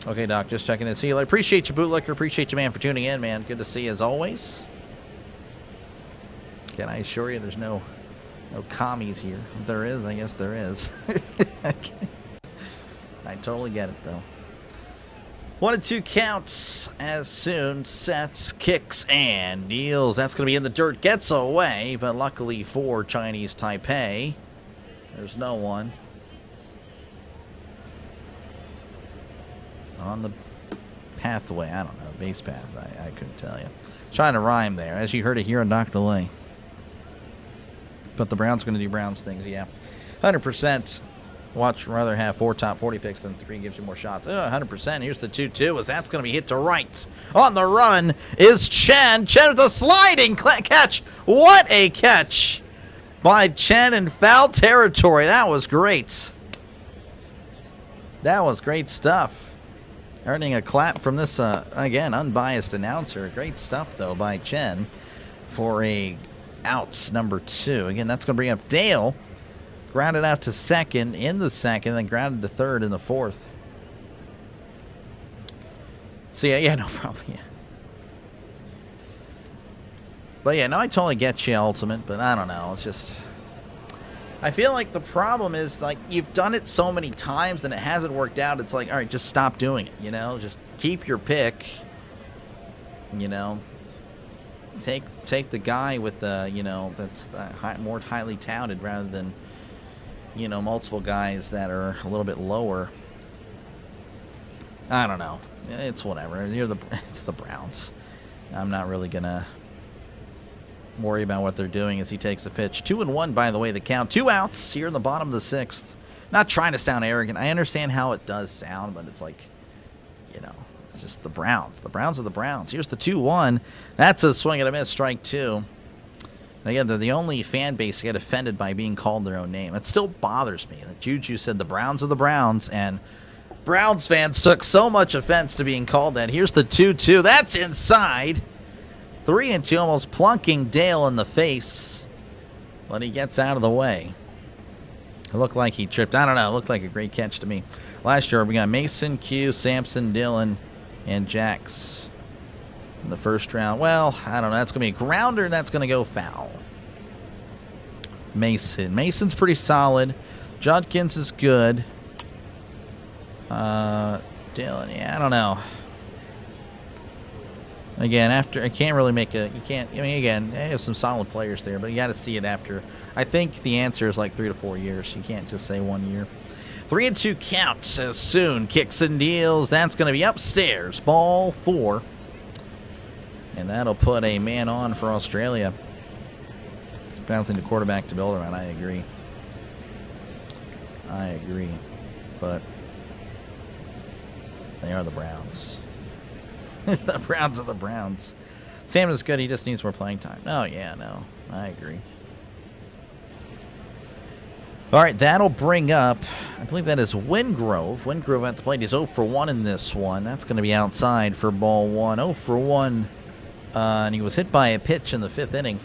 A: Okay, Doc, just checking in. See you later. Appreciate you, Bootlicker. Appreciate you, man, for tuning in, man. Good to see you as always. Can I assure you there's no commies here? If there is, I guess there is. I totally get it, though. 1 and 2 counts as soon. Sets, kicks, and deals. That's going to be in the dirt. Gets away, but luckily for Chinese Taipei, there's no one on the pathway. I don't know. Base pass. I couldn't tell you. Trying to rhyme there, as you heard it here on Dr. Lay. But the Browns are going to do Browns things, yeah. 100%. Rather have 4 top 40 picks than 3 gives you more shots. 100%. Here's the 2-2 as that's going to be hit to right. On the run is Chen. Chen with a sliding catch. What a catch by Chen in foul territory. That was great. That was great stuff. Earning a clap from this, again, unbiased announcer. Great stuff, though, by Chen for a outs number 2. Again, that's going to bring up Dale. Grounded out to second in the second, then grounded to third in the fourth. So, yeah, no problem, yeah. But, yeah, no, I totally get you, Ultimate, but I don't know. It's just... I feel like the problem is, like, you've done it so many times and it hasn't worked out. It's like, all right, just stop doing it, you know? Just keep your pick, you know? Take the guy with the, you know, that's more highly touted rather than, you know, multiple guys that are a little bit lower. I don't know. It's whatever. It's the Browns. I'm not really going to worry about what they're doing as he takes a pitch. 2-1, by the way, the count. 2 outs here in the bottom of the 6th. Not trying to sound arrogant. I understand how it does sound, but it's like, you know, it's just the Browns. The Browns are the Browns. Here's the 2-1. That's a swing and a miss, strike 2. And again, they're the only fan base to get offended by being called their own name. It still bothers me that Juju said the Browns are the Browns, and Browns fans took so much offense to being called that. Here's the 2-2. That's inside. 3-2, almost plunking Dale in the face, but he gets out of the way. It looked like he tripped. I don't know. It looked like a great catch to me. Last year, we got Mason, Q, Sampson, Dillon, and Jax in the first round. Well, I don't know. That's going to be a grounder, and that's going to go foul. Mason's pretty solid. Judkins is good. Dillon, yeah, I don't know. Again, I can't really make I mean, again, they have some solid players there, but you got to see it after. I think the answer is like 3 to 4 years. You can't just say 1 year. 3-2 counts as soon. Kicks and deals. That's going to be upstairs. Ball 4. And that'll put a man on for Australia. Bouncing the quarterback to build around. I agree. But they are the Browns. The Browns are the Browns. Sam is good. He just needs more playing time. Oh, yeah, no. I agree. All right, that'll bring up, I believe that is Wingrove. Wingrove at the plate. He's 0 for 1 in this one. That's going to be outside for ball 1. 0 for 1. And he was hit by a pitch in the 5th inning.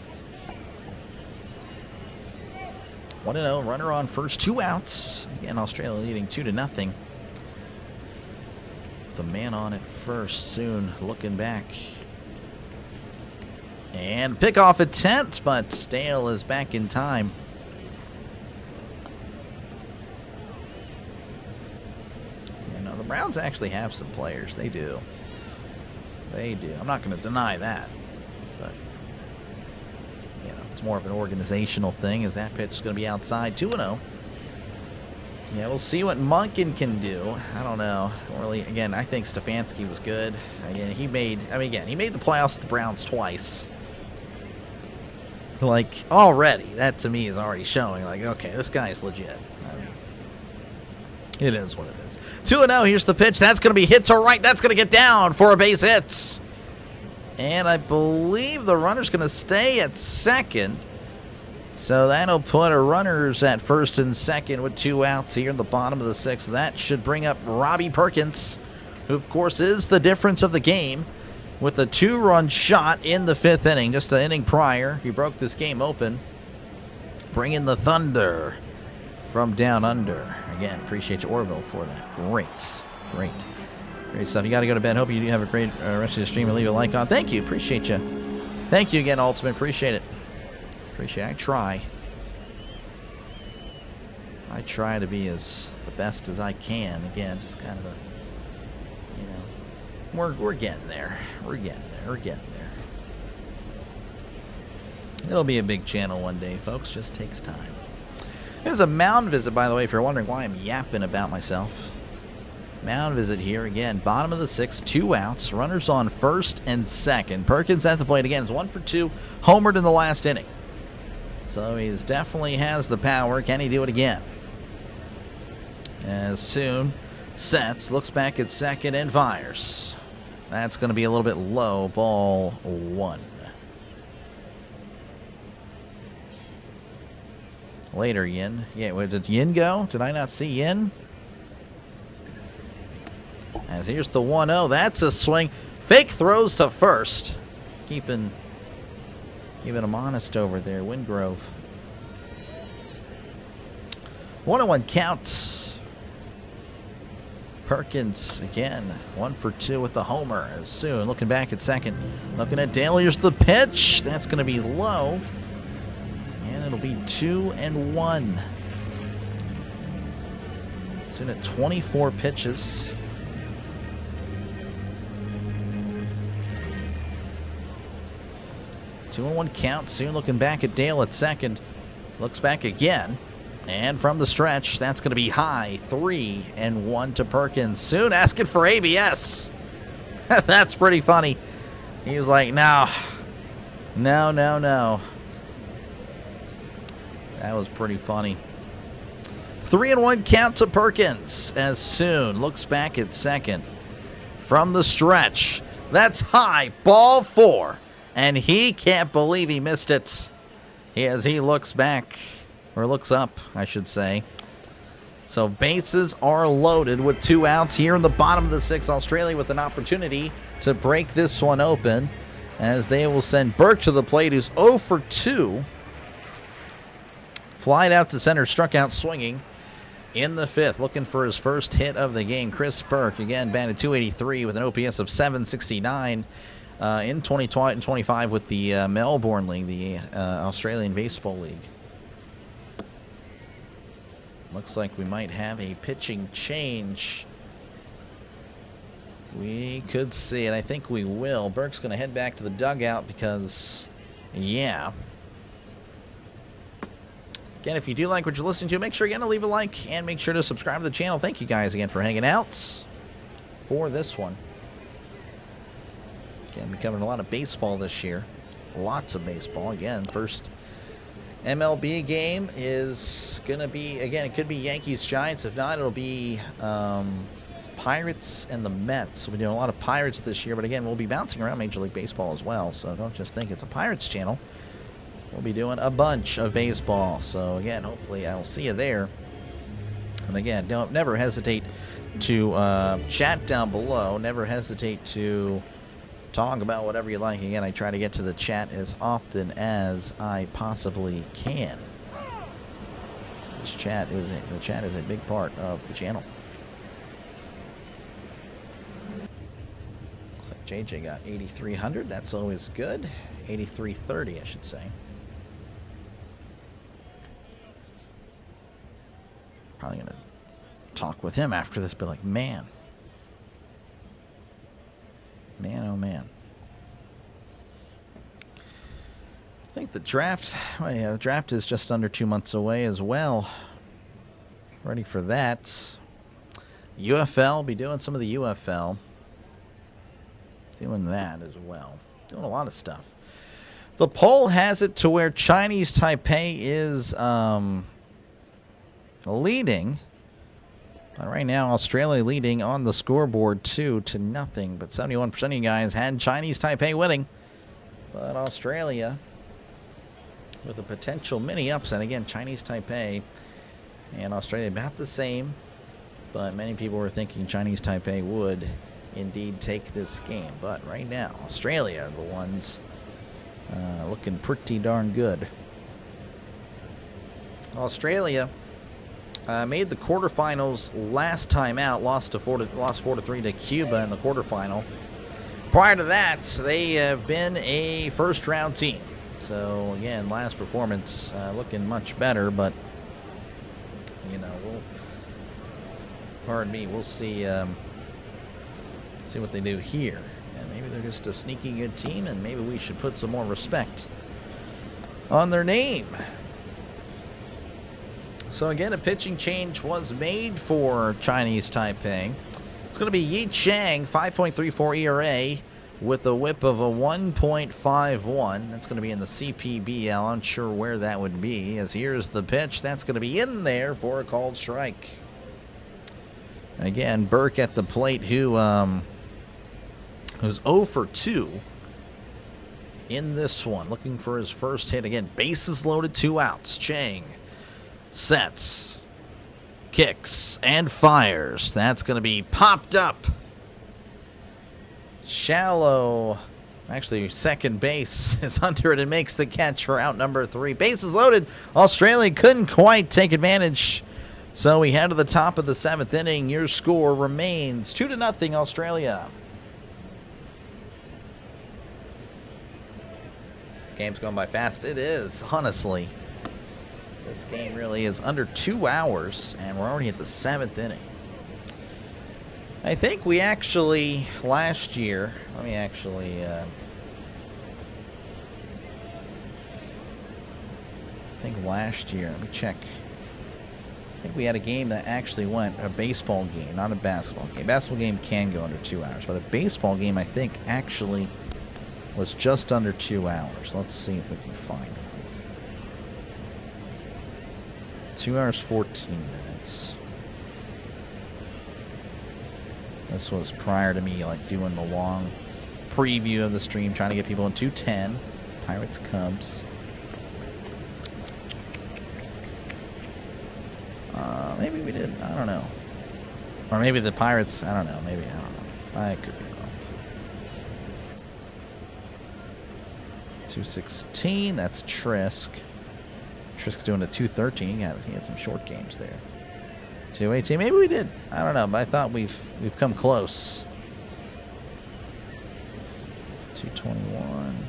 A: 1-0. Runner on first. 2 outs. Again, Australia leading 2-0. The man on at first soon, looking back. And pickoff attempt, but Dale is back in time. You know, the Browns actually have some players. They do. I'm not going to deny that. But, you know, it's more of an organizational thing as that pitch is going to be outside. 2-0. Yeah, we'll see what Monken can do. I don't know. Really, again, I think Stefanski was good. Again, he made the playoffs with the Browns twice. Like, already, that to me is already showing, like, okay, this guy is legit. I mean, it is what it is. 2-0, here's the pitch. That's going to be hit to right. That's going to get down for a base hit. And I believe the runner's going to stay at second. So that'll put our runners at first and second with 2 outs here in the bottom of the 6th. That should bring up Robbie Perkins, who, of course, is the difference of the game with a 2-run shot in the 5th inning. Just an inning prior, he broke this game open. Bring in the Thunder from down under. Again, appreciate you, Orville, for that. Great stuff. You got to go to bed. Hope you do have a great rest of the stream and leave a like on. Thank you. Appreciate you. Thank you again, Ultimate. Appreciate it. Appreciate it. I try. I try to be as the best as I can. Again, just kind of a, you know, we're getting there. We're getting there. We're getting there. It'll be a big channel one day, folks. Just takes time. There's a mound visit, by the way, if you're wondering why I'm yapping about myself. Mound visit here again. Bottom of the 6th, 2 outs. Runners on first and second. Perkins at the plate again. It's 1 for 2. Homered in the last inning. So he definitely has the power. Can he do it again? As soon sets, looks back at second and fires. That's going to be a little bit low. Ball 1. Later, Yin. Yeah, where did Yin go? Did I not see Yin? As here's the 1-0. That's a swing. Fake throws to first. Keeping him honest over there. Wingrove. 1-1 counts. Perkins again. 1 for 2 with the homer. As soon looking back at second. Looking at Dale. Here's the pitch. That's going to be low. And it'll be 2-1. Soon at 24 pitches. Two and 1 count. Soon looking back at Dale at second. Looks back again. And from the stretch, that's going to be high. 3-1 to Perkins. Soon asking for ABS. That's pretty funny. He was like, no. No, no, no. That was pretty funny. 3-1 count to Perkins. As Soon looks back at second. From the stretch. That's high. Ball 4. And he can't believe he missed it. As he looks back. Or looks up, I should say. So bases are loaded with 2 outs here in the bottom of the 6th. Australia with an opportunity to break this one open. As they will send Burke to the plate, who's 0 for 2. Flied out to center, struck out swinging in the 5th. Looking for his first hit of the game. Chris Burke, again, batted .283 with an OPS of .769 in 2025 with the Melbourne League, the Australian Baseball League. Looks like we might have a pitching change. We could see it. I think we will. Burke's going to head back to the dugout because, yeah. Again, if you do like what you're listening to, make sure again to leave a like and make sure to subscribe to the channel. Thank you guys again for hanging out for this one. Again, we're covering a lot of baseball this year. Lots of baseball. Again, first MLB game is going to be, again, it could be Yankees-Giants. If not, it'll be Pirates and the Mets. We're doing a lot of Pirates this year, but again, we'll be bouncing around Major League Baseball as well, so don't just think it's a Pirates channel. We'll be doing a bunch of baseball, so again, hopefully I will see you there. And again, never hesitate to chat down below. Never hesitate to talk about whatever you like. Again, I try to get to the chat as often as I possibly can. The chat is a big part of the channel. Looks like JJ got 8,300. That's always good. 8,330, I should say. Probably gonna talk with him after this, but like, man, oh man. I think the draft, well, yeah, the draft is just under 2 months away as well. Ready for that. UFL, be doing some of the UFL. Doing that as well. Doing a lot of stuff. The poll has it to where Chinese Taipei is leading. But right now, Australia leading on the scoreboard 2-0. But 71% of you guys had Chinese Taipei winning. But Australia with a potential mini upset. Again, Chinese Taipei and Australia about the same. But many people were thinking Chinese Taipei would indeed take this game. But right now, Australia are the ones looking pretty darn good. Australia made the quarterfinals last time out, lost 4-3 to Cuba in the quarterfinal. Prior to that, they have been a first-round team. So again, last performance looking much better, but you know, we'll see what they do here. And maybe they're just a sneaky good team, and maybe we should put some more respect on their name. So again, a pitching change was made for Chinese Taipei. It's going to be Yi Chang, 5.34 ERA with a whip of a 1.51. That's going to be in the CPBL. I'm not sure where that would be, as here's the pitch. That's going to be in there for a called strike. Again, Burke at the plate, who's 0 for 2 in this one, looking for his first hit. Again, bases loaded, 2 outs. Chang sets, kicks, and fires. That's going to be popped up. Shallow, actually second base is under it and makes the catch for out number 3. Bases loaded. Australia couldn't quite take advantage. So we head to the top of the 7th inning. Your score remains 2-0 Australia. This game's going by fast. It is, honestly. This game really is under 2 hours, and we're already at the 7th inning. I think we actually, last year, let me actually, I think last year, let me check. I think we had a game that actually went, a baseball game, not a basketball game. Basketball game can go under 2 hours, but a baseball game, I think, actually was just under 2 hours. Let's see if we can find it. 2 hours, 14 minutes. This was prior to me, like, doing the long preview of the stream, trying to get people in 2:10. Pirates, Cubs. Maybe we did. I don't know. Or maybe the Pirates. I don't know. Maybe. I don't know. I could be wrong. 2:16. That's Trisk. Trisk's doing a 2:13. He had some short games there. 2:18. Maybe we did. I don't know. But I thought we've come close. 2:21.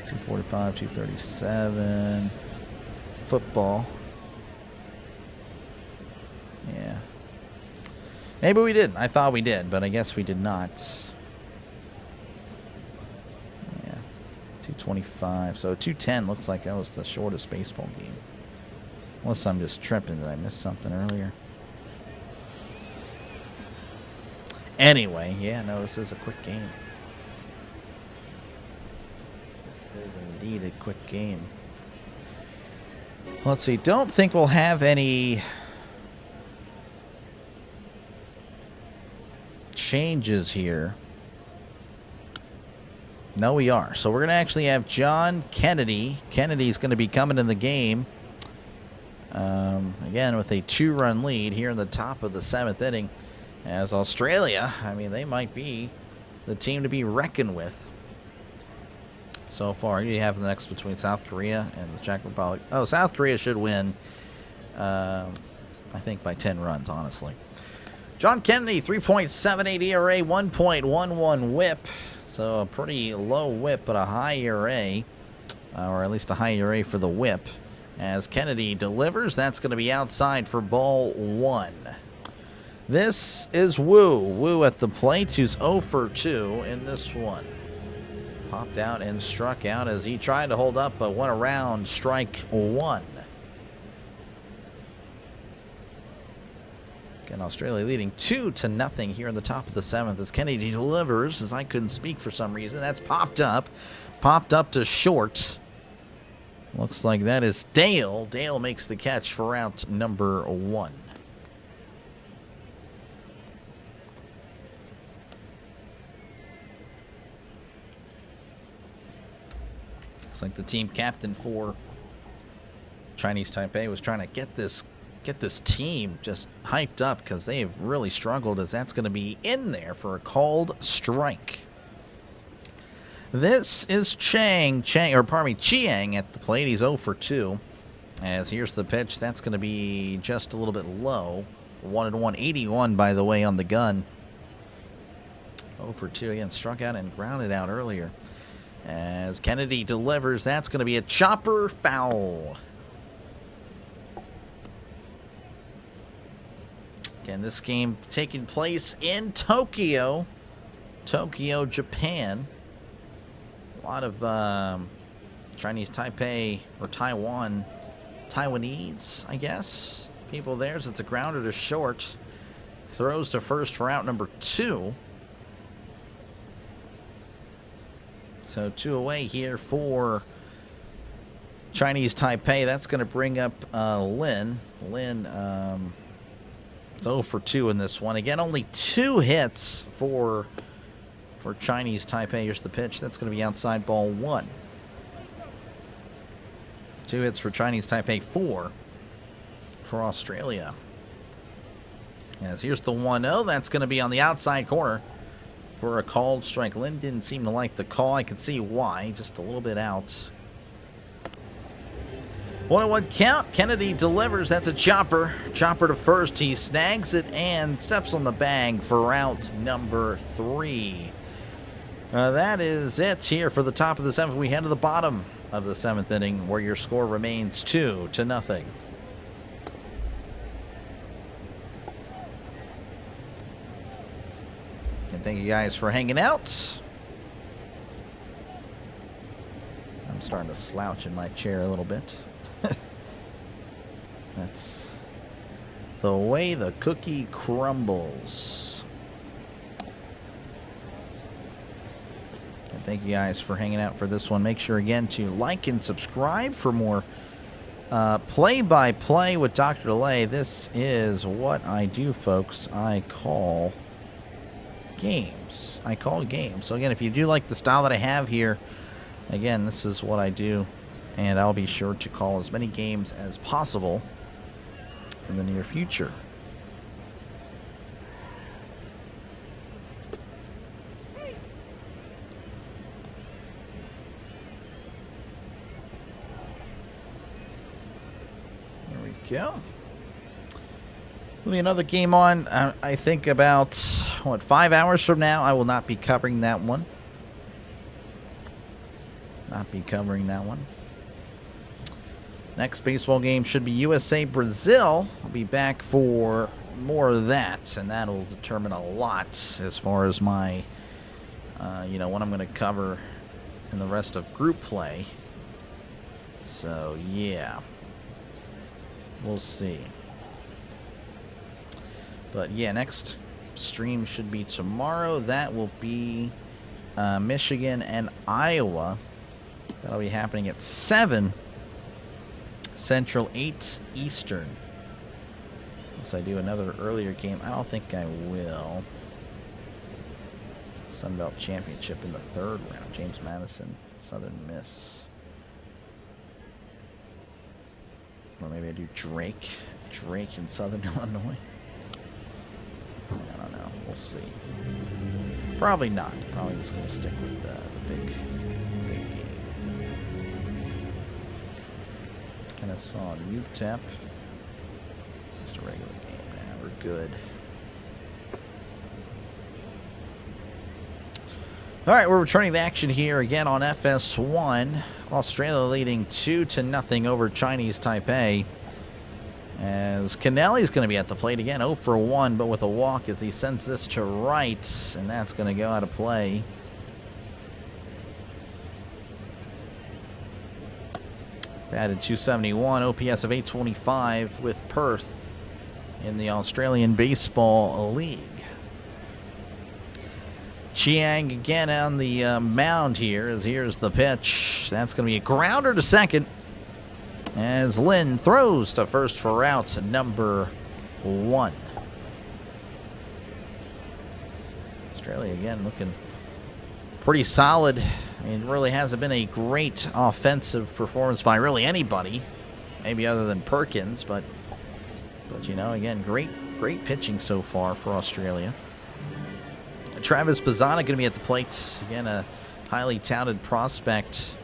A: 2:45. 2:37. Football. Yeah. Maybe we did. I thought we did, but I guess we did not. Yeah. 2:25. So 2:10 looks like that was the shortest baseball game. Unless I'm just tripping. Did I miss something earlier? Anyway, yeah, no, this is a quick game. This is indeed a quick game. Let's see. Don't think we'll have any changes here. No, we are. So we're going to actually have John Kennedy. Kennedy's going to be coming in the game. Again, with a 2-run lead here in the top of the 7th inning. As Australia, I mean, they might be the team to be reckoned with. So far, you have the next between South Korea and the Czech Republic. Oh, South Korea should win, I think, by 10 runs, honestly. John Kennedy, 3.78 ERA, 1.11 whip. So a pretty low whip, but a high ERA, or at least a high ERA for the whip. As Kennedy delivers, that's going to be outside for ball 1. This is Wu. Wu at the plate, who's 0 for 2 in this one. Popped out and struck out as he tried to hold up, but went around strike 1. Again, Australia leading 2-0 here in the top of the 7th as Kennedy delivers, as I couldn't speak for some reason. That's popped up to short. Looks like that is Dale. Dale makes the catch for out number 1. Looks like the team captain for Chinese Taipei was trying to get this team just hyped up because they have really struggled, as that's going to be in there for a called strike. This is Chiang at the plate. He's 0 for 2. As here's the pitch. That's going to be just a little bit low. 1-1, 81 by the way on the gun. 0 for 2 again. Struck out and grounded out earlier. As Kennedy delivers, that's going to be a chopper foul. Again, this game taking place in Tokyo, Japan. A lot of Chinese Taipei or Taiwanese, I guess, people there. So it's a grounder to short. Throws to first for out number 2. So 2 away here for Chinese Taipei. That's going to bring up Lin. Lin, it's 0 for 2 in this one. Again, only 2 hits for Chinese Taipei. Here's the pitch. That's going to be outside ball 1. 2 hits for Chinese Taipei, 4 for Australia. As here's the 1-0. That's going to be on the outside corner for a called strike. Lin didn't seem to like the call. I can see why. Just a little bit out. 1-1 count. Kennedy delivers. That's a chopper. Chopper to first. He snags it and steps on the bag for out number 3. That is it here for the top of the 7th. We head to the bottom of the 7th inning, where your score remains 2-0. And thank you guys for hanging out. I'm starting to slouch in my chair a little bit. That's the way the cookie crumbles. And thank you guys for hanging out for this one. Make sure again to like and subscribe for more play-by-play with Dr. Delay. This is what I do, folks. I call games. So again, if you do like the style that I have here, again, this is what I do, and I'll be sure to call as many games as possible in the near future. There we go. There'll be another game on, I think about, 5 hours from now. I will not be covering that one. Next baseball game should be USA-Brazil. I'll be back for more of that, and that'll determine a lot as far as my, what I'm going to cover in the rest of group play. So, yeah. We'll see. But, yeah, next stream should be tomorrow. That will be Michigan and Iowa. That'll be happening at 7 Central, 8 Eastern. Unless I do another earlier game. I don't think I will. Sun Belt Championship in the 3rd round. James Madison, Southern Miss. Or maybe I do Drake in Southern Illinois. I don't know. We'll see. Probably not. Probably just going to stick with the big game. Kind of saw UTEP. It's just a regular game. Nah, we're good. All right, we're returning to action here again on FS1. Australia leading 2-0 over Chinese Taipei. As Kennelly's going to be at the plate again, 0 for 1, but with a walk as he sends this to right, and that's going to go out of play. Batted .271, OPS of .825 with Perth in the Australian Baseball League. Chiang again on the mound here, as here's the pitch. That's going to be a grounder to second, as Lin throws to first for out number 1. Australia again looking pretty solid. I mean, it really hasn't been a great offensive performance by really anybody, maybe other than Perkins, but again, great pitching so far for Australia. Travis Bazzana going to be at the plate. Again, a highly touted prospect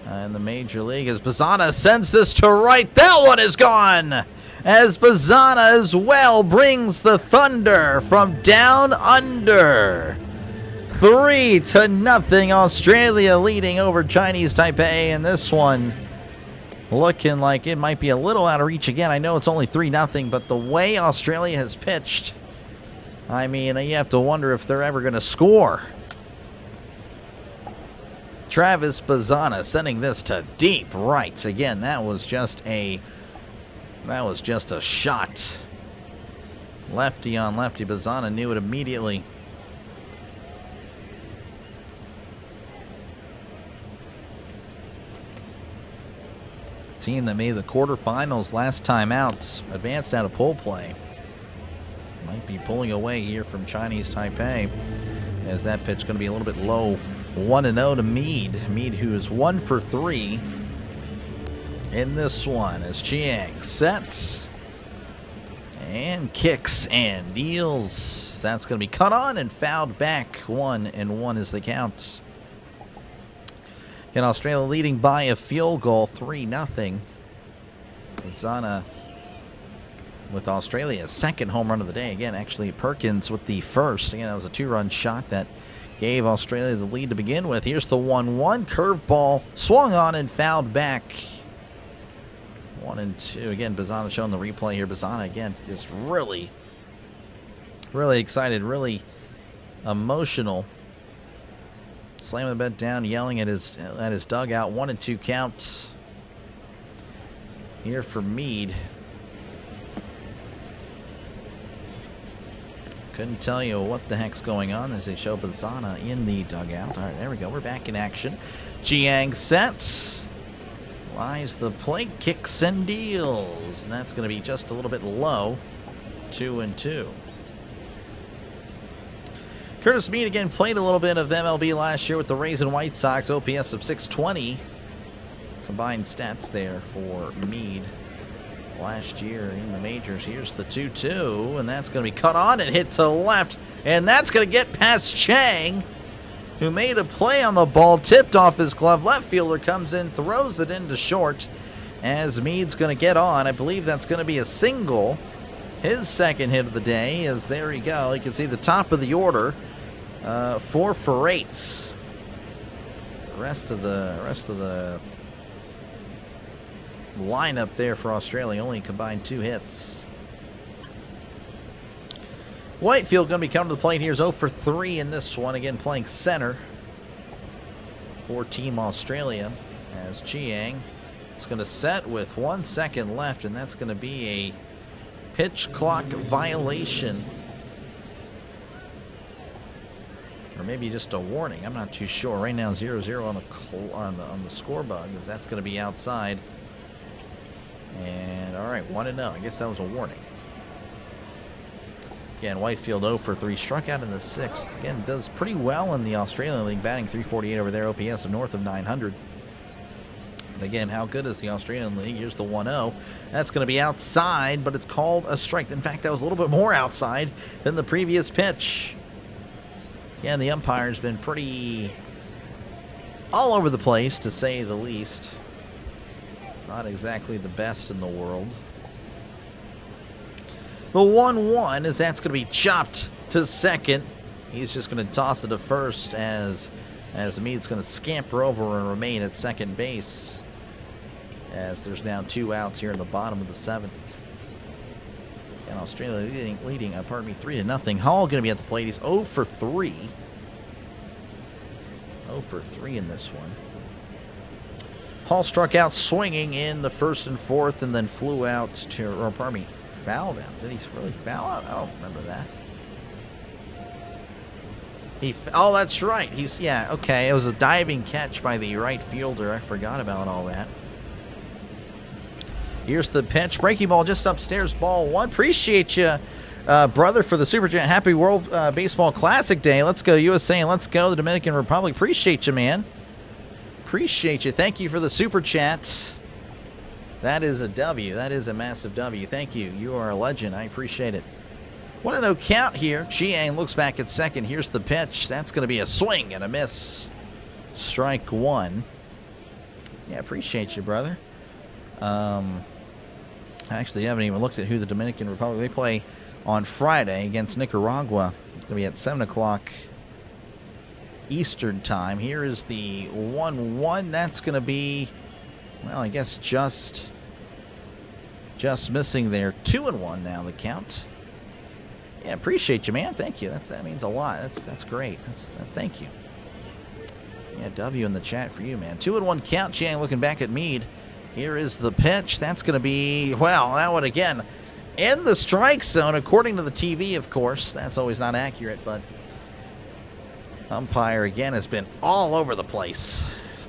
A: in the Major League. As Bazzana sends this to right. That one is gone! As Bazzana as well brings the thunder from down under. 3-0. Australia leading over Chinese Taipei, and this one looking like it might be a little out of reach again. I know it's only 3-0, but the way Australia has pitched, I mean, you have to wonder if they're ever going to score. Travis Bazzana sending this to deep right. Again, that was just a shot. Lefty on lefty. Bazzana knew it immediately. Team that made the quarterfinals last time out, advanced out of pool play, might be pulling away here from Chinese Taipei, as that pitch going to be a little bit low. 1-0 to Mead. Mead, who is 1 for 3 in this one, as Chiang sets and kicks and deals. That's going to be cut on and fouled back. 1-1 is the count. Again, Australia leading by a field goal, 3-0. Zana with Australia's second home run of the day. Again, actually Perkins with the first. Again, that was a 2-run shot that gave Australia the lead to begin with. Here's the 1-1. Curveball swung on and fouled back. 1-2. Again, Bazzana showing the replay here. Bazzana, again, is really excited, really emotional. Slamming the bat down, yelling at his dugout. 1-2 count here for Mead. Couldn't tell you what the heck's going on as they show Bazzana in the dugout. All right, there we go. We're back in action. Chiang sets. Lies the plate, kicks and deals. And that's going to be just a little bit low. 2-2. Curtis Mead again played a little bit of MLB last year with the Rays and White Sox. OPS of 620. Combined stats there for Mead last year in the majors. Here's the 2-2, and that's going to be cut on and hit to left. And that's going to get past Chang, who made a play on the ball, tipped off his glove. Left fielder comes in, throws it into short as Mead's going to get on. I believe that's going to be a single. His second hit of the day is, there you go. You can see the top of the order, 4 for 8. The rest of the lineup there for Australia only combined 2 hits. Whitefield going to be coming to the plate here. Is 0 for 3 in this one. Again, playing center for Team Australia, as Chiang is going to set with 1 second left, and that's going to be a pitch clock violation, or maybe just a warning. I'm not too sure. Right now 0-0 on the score bug, as that's going to be outside. And all right, 1-0. I guess that was a warning. Again, Whitefield 0 for 3, struck out in the 6th. Again, does pretty well in the Australian League, batting .348 over there, OPS of north of 900. But again, how good is the Australian League? Here's the 1-0. That's going to be outside, but it's called a strike. In fact, that was a little bit more outside than the previous pitch. Again, the umpire's been pretty all over the place, to say the least. Not exactly the best in the world. The 1-1, as that's going to be chopped to second. He's just going to toss it to first as Mead's going to scamper over and remain at second base, as there's now 2 outs here in the bottom of the 7th. And Australia leading 3-0. Hall going to be at the plate. He's 0 for 3. 0 for 3 in this one. Hall struck out swinging in the 1st and 4th, and then flew out to, or pardon me, fouled out. Did he really foul out? I don't remember that. Oh, that's right. Yeah, okay. It was a diving catch by the right fielder. I forgot about all that. Here's the pitch. Breaking ball just upstairs. Ball 1. Appreciate you, brother, for the Super Chat. Happy World Baseball Classic Day. Let's go USA and let's go the Dominican Republic. Appreciate you, man. Appreciate you. Thank you for the Super Chats. That is a W. That is a massive W. Thank you. You are a legend. I appreciate it. 1-0 count here. Chiang looks back at second. Here's the pitch. That's going to be a swing and a miss. Strike 1. Yeah, appreciate you, brother. Actually, I haven't even looked at who the Dominican Republic. They play on Friday against Nicaragua. It's going to be at 7 o'clock Eastern time. Here is the 1-1. That's going to be, well, I guess just missing there. 2-1 now the count. Yeah, appreciate you, man. Thank you. That means a lot. That's great. Thank you. Yeah, W in the chat for you, man. 2-1 count. Chiang looking back at Meade. Here is the pitch. That's going to be, well, that one again in the strike zone, according to the TV, of course. That's always not accurate, but umpire again has been all over the place.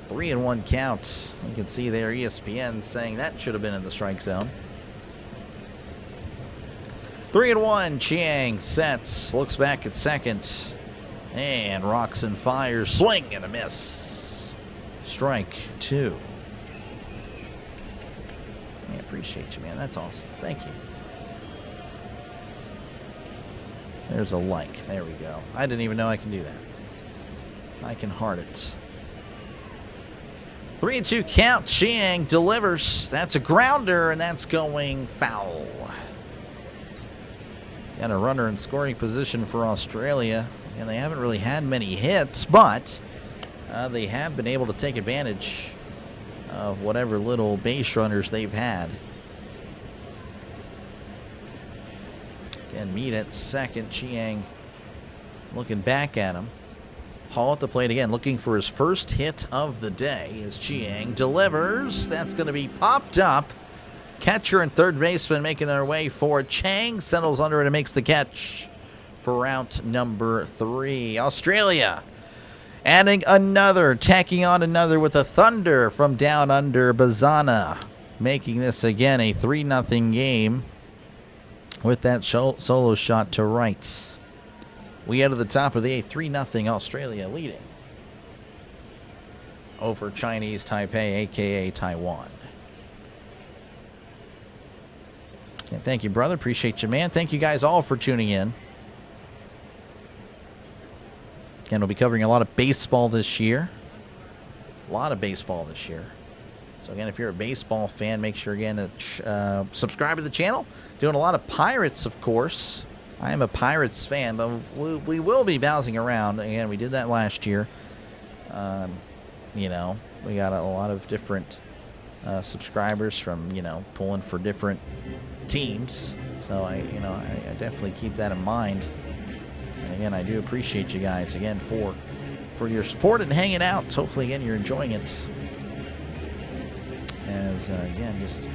A: 3-1 count. You can see there ESPN saying that should have been in the strike zone. 3-1. Chiang sets, looks back at second, and rocks and fires. Swing and a miss. Strike 2. I appreciate you, man. That's awesome. Thank you. There's a like. There we go. I didn't even know I can do that. I can heart it. 3-2 count. Chiang delivers. That's a grounder, and that's going foul. Got a runner in scoring position for Australia, and they haven't really had many hits, but they have been able to take advantage of whatever little base runners they've had. Again, Meade at second. Chiang looking back at him. Hall at the plate again, looking for his first hit of the day as Chiang delivers. That's going to be popped up. Catcher and third baseman making their way for Chang. Settles under it and makes the catch for out number 3. Australia adding another, tacking on another with a thunder from down under. Bazana making this again a 3-0 game with that solo shot to right. We head to the top of the 8th, 3-0 Australia leading over Chinese Taipei, a.k.a. Taiwan. And thank you, brother. Appreciate you, man. Thank you guys all for tuning in. Again, we'll be covering a lot of baseball this year. A lot of baseball this year. So, again, if you're a baseball fan, make sure, again, to subscribe to the channel. Doing a lot of Pirates, of course. I am a Pirates fan, but we will be bouncing around. Again, we did that last year. You know, we got a lot of different subscribers from, you know, pulling for different teams. So, I definitely keep that in mind. And, again, I do appreciate you guys, again, for your support and hanging out. Hopefully, again, you're enjoying it. As, again, just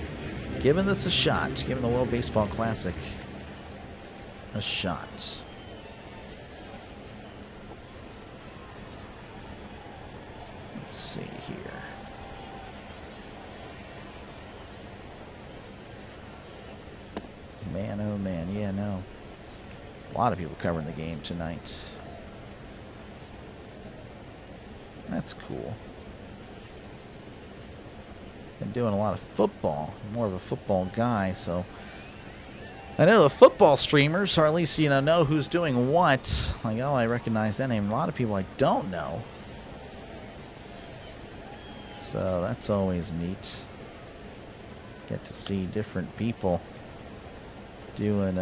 A: giving this a shot. Giving the World Baseball Classic a shot. Let's see here. Man, oh man, yeah, no. A lot of people covering the game tonight. That's cool. Been doing a lot of football. I'm more of a football guy, so I know the football streamers, or at least, you know who's doing what. Like, oh, I recognize that name. A lot of people I don't know. So that's always neat. Get to see different people doing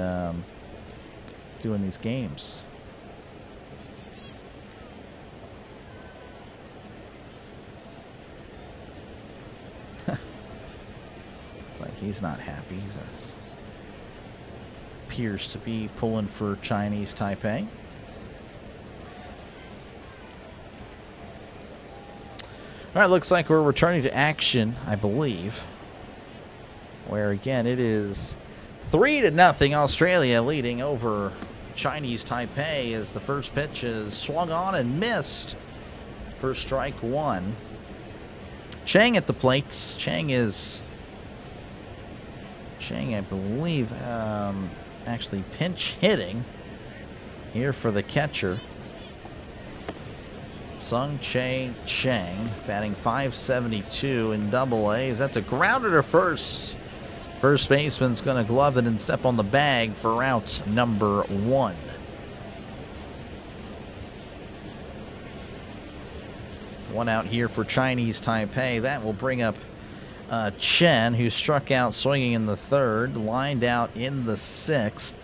A: these games. It's like he's not happy. He appears to be pulling for Chinese Taipei. All right, looks like we're returning to action, I believe. Where again it is 3-0 Australia leading over Chinese Taipei as the first pitch is swung on and missed for strike 1. Chang at the plates. Chang, I believe, actually pinch hitting here for the catcher. Sung Chae Chang batting .572 in Double-A. That's a grounder to first. First baseman's going to glove it and step on the bag for out number 1. One out here for Chinese Taipei. That will bring up Chen, who struck out swinging in the 3rd, lined out in the 6th.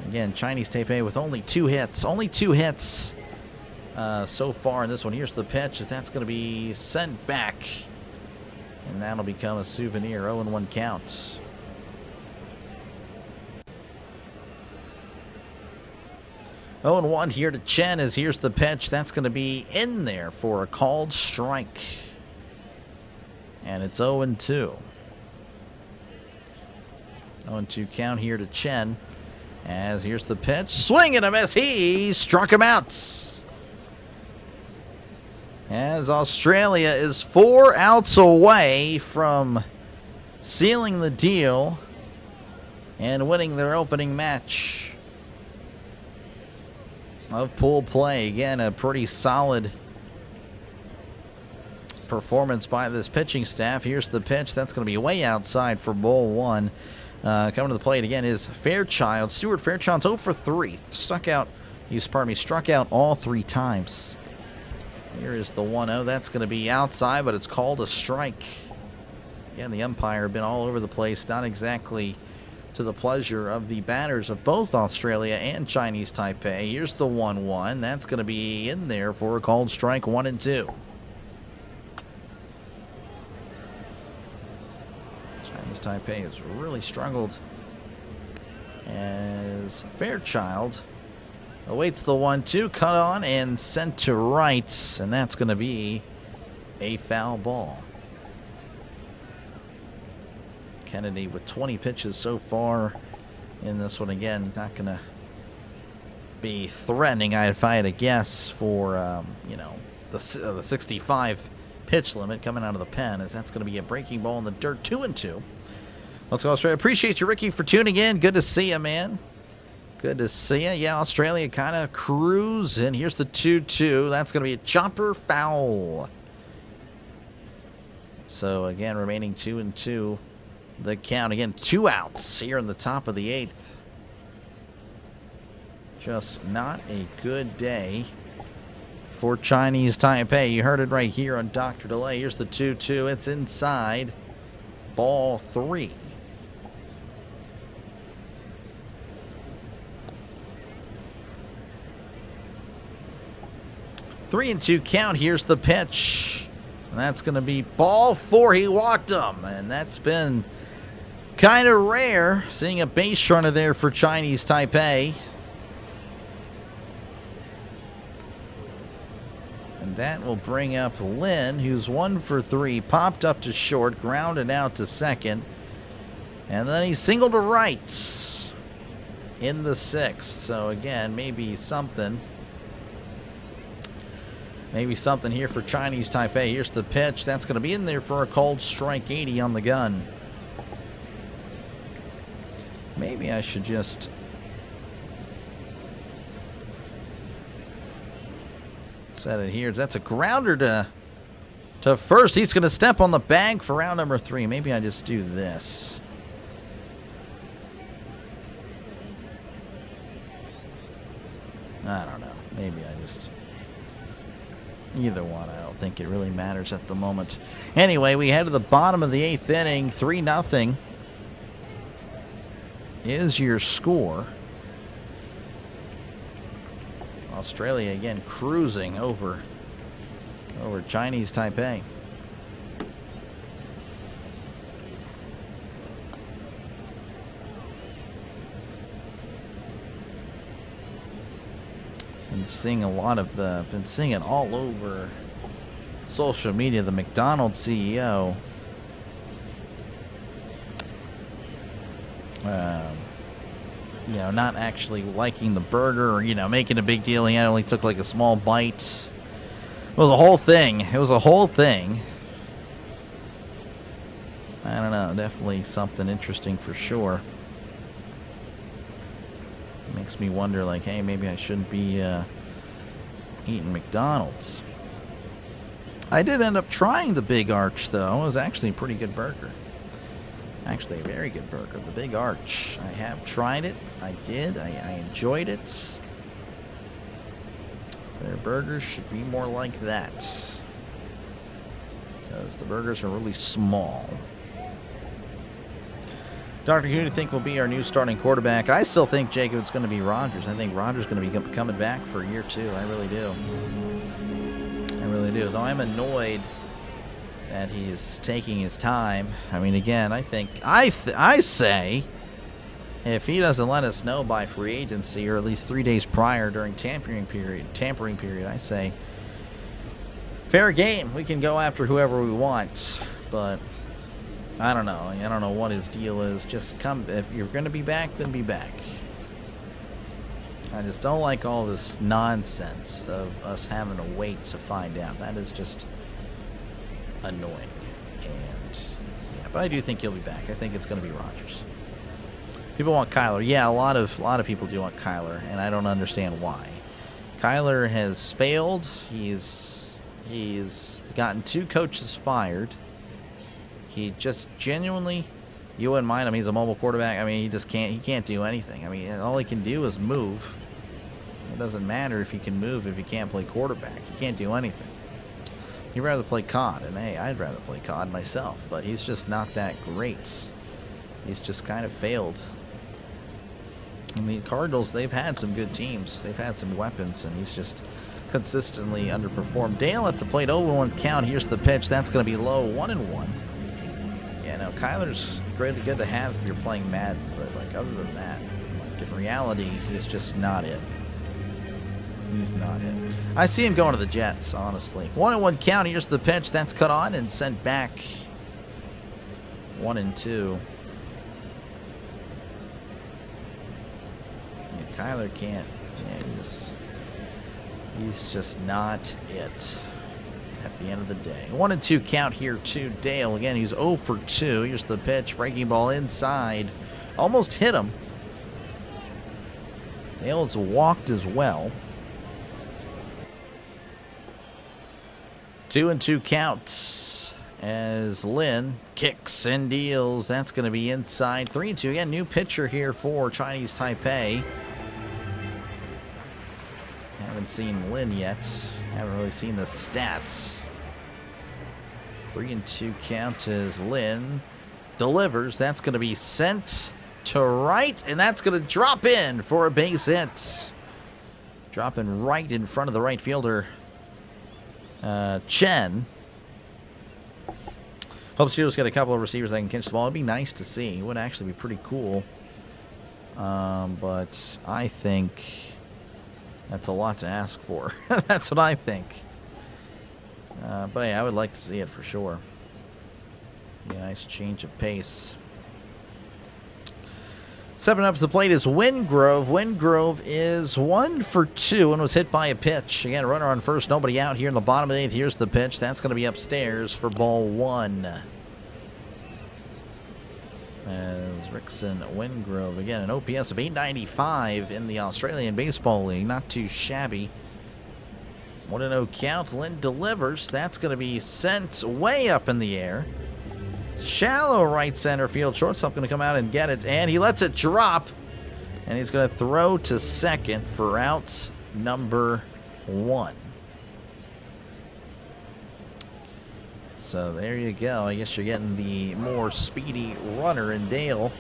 A: Again, Chinese Taipei with only 2 hits. Only 2 hits so far in this one. Here's the pitch. That's going to be sent back. And that'll become a souvenir. 0-1 count. Oh, and 1 here to Chen as here's the pitch. That's going to be in there for a called strike. And it's 0-2. 0-2 count here to Chen. As here's the pitch. Swing and a miss. He struck him out. As Australia is 4 outs away from sealing the deal and winning their opening match of pool play. Again, a pretty solid performance by this pitching staff. Here's the pitch. That's going to be way outside for ball 1. Coming to the plate again is Fairchild. Stuart Fairchild's 0 for 3. Struck out all 3 times. Here is the 1-0. That's going to be outside, but it's called a strike. Again, the umpire been all over the place, not exactly to the pleasure of the batters of both Australia and Chinese Taipei. Here's the 1-1. That's going to be in there for a called strike. 1-2. Chinese Taipei has really struggled as Fairchild awaits the 1-2, cut on and sent to right, and that's going to be a foul ball. Kennedy with 20 pitches so far in this one. Again, not going to be threatening, if I had to guess, for the 65 pitch limit coming out of the pen, as that's going to be a breaking ball in the dirt. 2-2. Let's go, Australia. Appreciate you, Ricky, for tuning in. Good to see you, man. Good to see you. Yeah, Australia kind of cruising. Here's the 2-2. That's going to be a chopper foul. So, again, remaining 2-2. The count. Again, 2 outs here in the top of the 8th. Just not a good day for Chinese Taipei. You heard it right here on Dr. Delay. Here's the 2-2. It's inside. Ball 3. Three and 2 count. Here's the pitch. And that's going to be ball 4. He walked him. And that's been kind of rare, seeing a base runner there for Chinese Taipei. And that will bring up Lin, who's 1 for 3. Popped up to short, grounded out to second. And then he singled to right in the 6th. So again, maybe something here for Chinese Taipei. Here's the pitch. That's going to be in there for a called strike. 80 on the gun. Maybe I should just set it here. That's a grounder to first. He's going to step on the bag for round number 3. Maybe I just do this. I don't know. Maybe I just... Either one. I don't think it really matters at the moment. Anyway, we head to the bottom of the 8th inning. 3-0 is your score. Australia again cruising over Chinese Taipei. Been seeing it all over social media. The McDonald's CEO not actually liking the burger, or making a big deal. He only took like a small bite. It was a whole thing. I don't know. Definitely something interesting for sure. Makes me wonder, like, hey, maybe I shouldn't be eating McDonald's. I did end up trying the Big Arch, though. It was actually a pretty good burger. Actually, a very good burger. The Big Arch. I have tried it. I did. I enjoyed it. Their burgers should be more like that, because the burgers are really small. Doctor, who do you think will be our new starting quarterback? I still think, Jacob, it's going to be Rodgers. I think Rodgers is going to be coming back for year 2. I really do. do, though I'm annoyed that he's taking his time. I mean, again, I think I say if he doesn't let us know by free agency or at least 3 days prior during tampering period, I say fair game. We can go after whoever we want, but I don't know. I don't know what his deal is. Just come. If you're going to be back, then be back. I just don't like all this nonsense of us having to wait to find out. That is just annoying. And yeah, but I do think he'll be back. I think it's going to be Rodgers. People want Kyler. Yeah, a lot of people do want Kyler, and I don't understand why. Kyler has failed. He's gotten 2 coaches fired. He just genuinely, you wouldn't mind him. He's a mobile quarterback. I mean, he can't do anything. I mean, all he can do is move. It doesn't matter if he can move if he can't play quarterback. He can't do anything. He'd rather play COD, and hey, I'd rather play COD myself, but he's just not that great. He's just kind of failed. I mean, Cardinals, they've had some good teams. They've had some weapons, and he's just consistently underperformed. Dale at the plate, 0-1 count. Here's the pitch. That's going to be low, 1-1. Yeah, no, Kyler's really good to have if you're playing Madden, but like other than that, like in reality, he's just not it. He's not it. I see him going to the Jets, honestly. 1-1 count. Here's the pitch. That's cut on and sent back. 1-2. Yeah, Kyler can't. Yeah, he's just not it at the end of the day. 1-2 count here to Dale. Again, he's 0 for 2. Here's the pitch. Breaking ball inside. Almost hit him. Dale has walked as well. 2-2 counts as Lin kicks and deals. That's going to be inside. 3-2. Again, new pitcher here for Chinese Taipei. Haven't seen Lin yet. Haven't really seen the stats. 3-2 count as Lin delivers. That's going to be sent to right, and that's going to drop in for a base hit. Dropping right in front of the right fielder, Chen. Hope Steelers get a couple of receivers that can catch the ball. It'd be nice to see. It would actually be pretty cool. But I think that's a lot to ask for. That's what I think. But yeah, I would like to see it for sure. Yeah, nice change of pace. 7 up to the plate is Wingrove. Wingrove is 1 for 2 and was hit by a pitch. Again, runner on first, nobody out here in the bottom of the 8th. Here's the pitch. That's going to be upstairs for ball 1. As Rickson Wingrove, again, an OPS of 895 in the Australian Baseball League. Not too shabby. 1-0 count. Lin delivers. That's going to be sent way up in the air. Shallow right center field. Shortstop going to come out and get it, and he lets it drop, and he's going to throw to second for out number 1. So there you go. I guess you're getting the more speedy runner in Dale,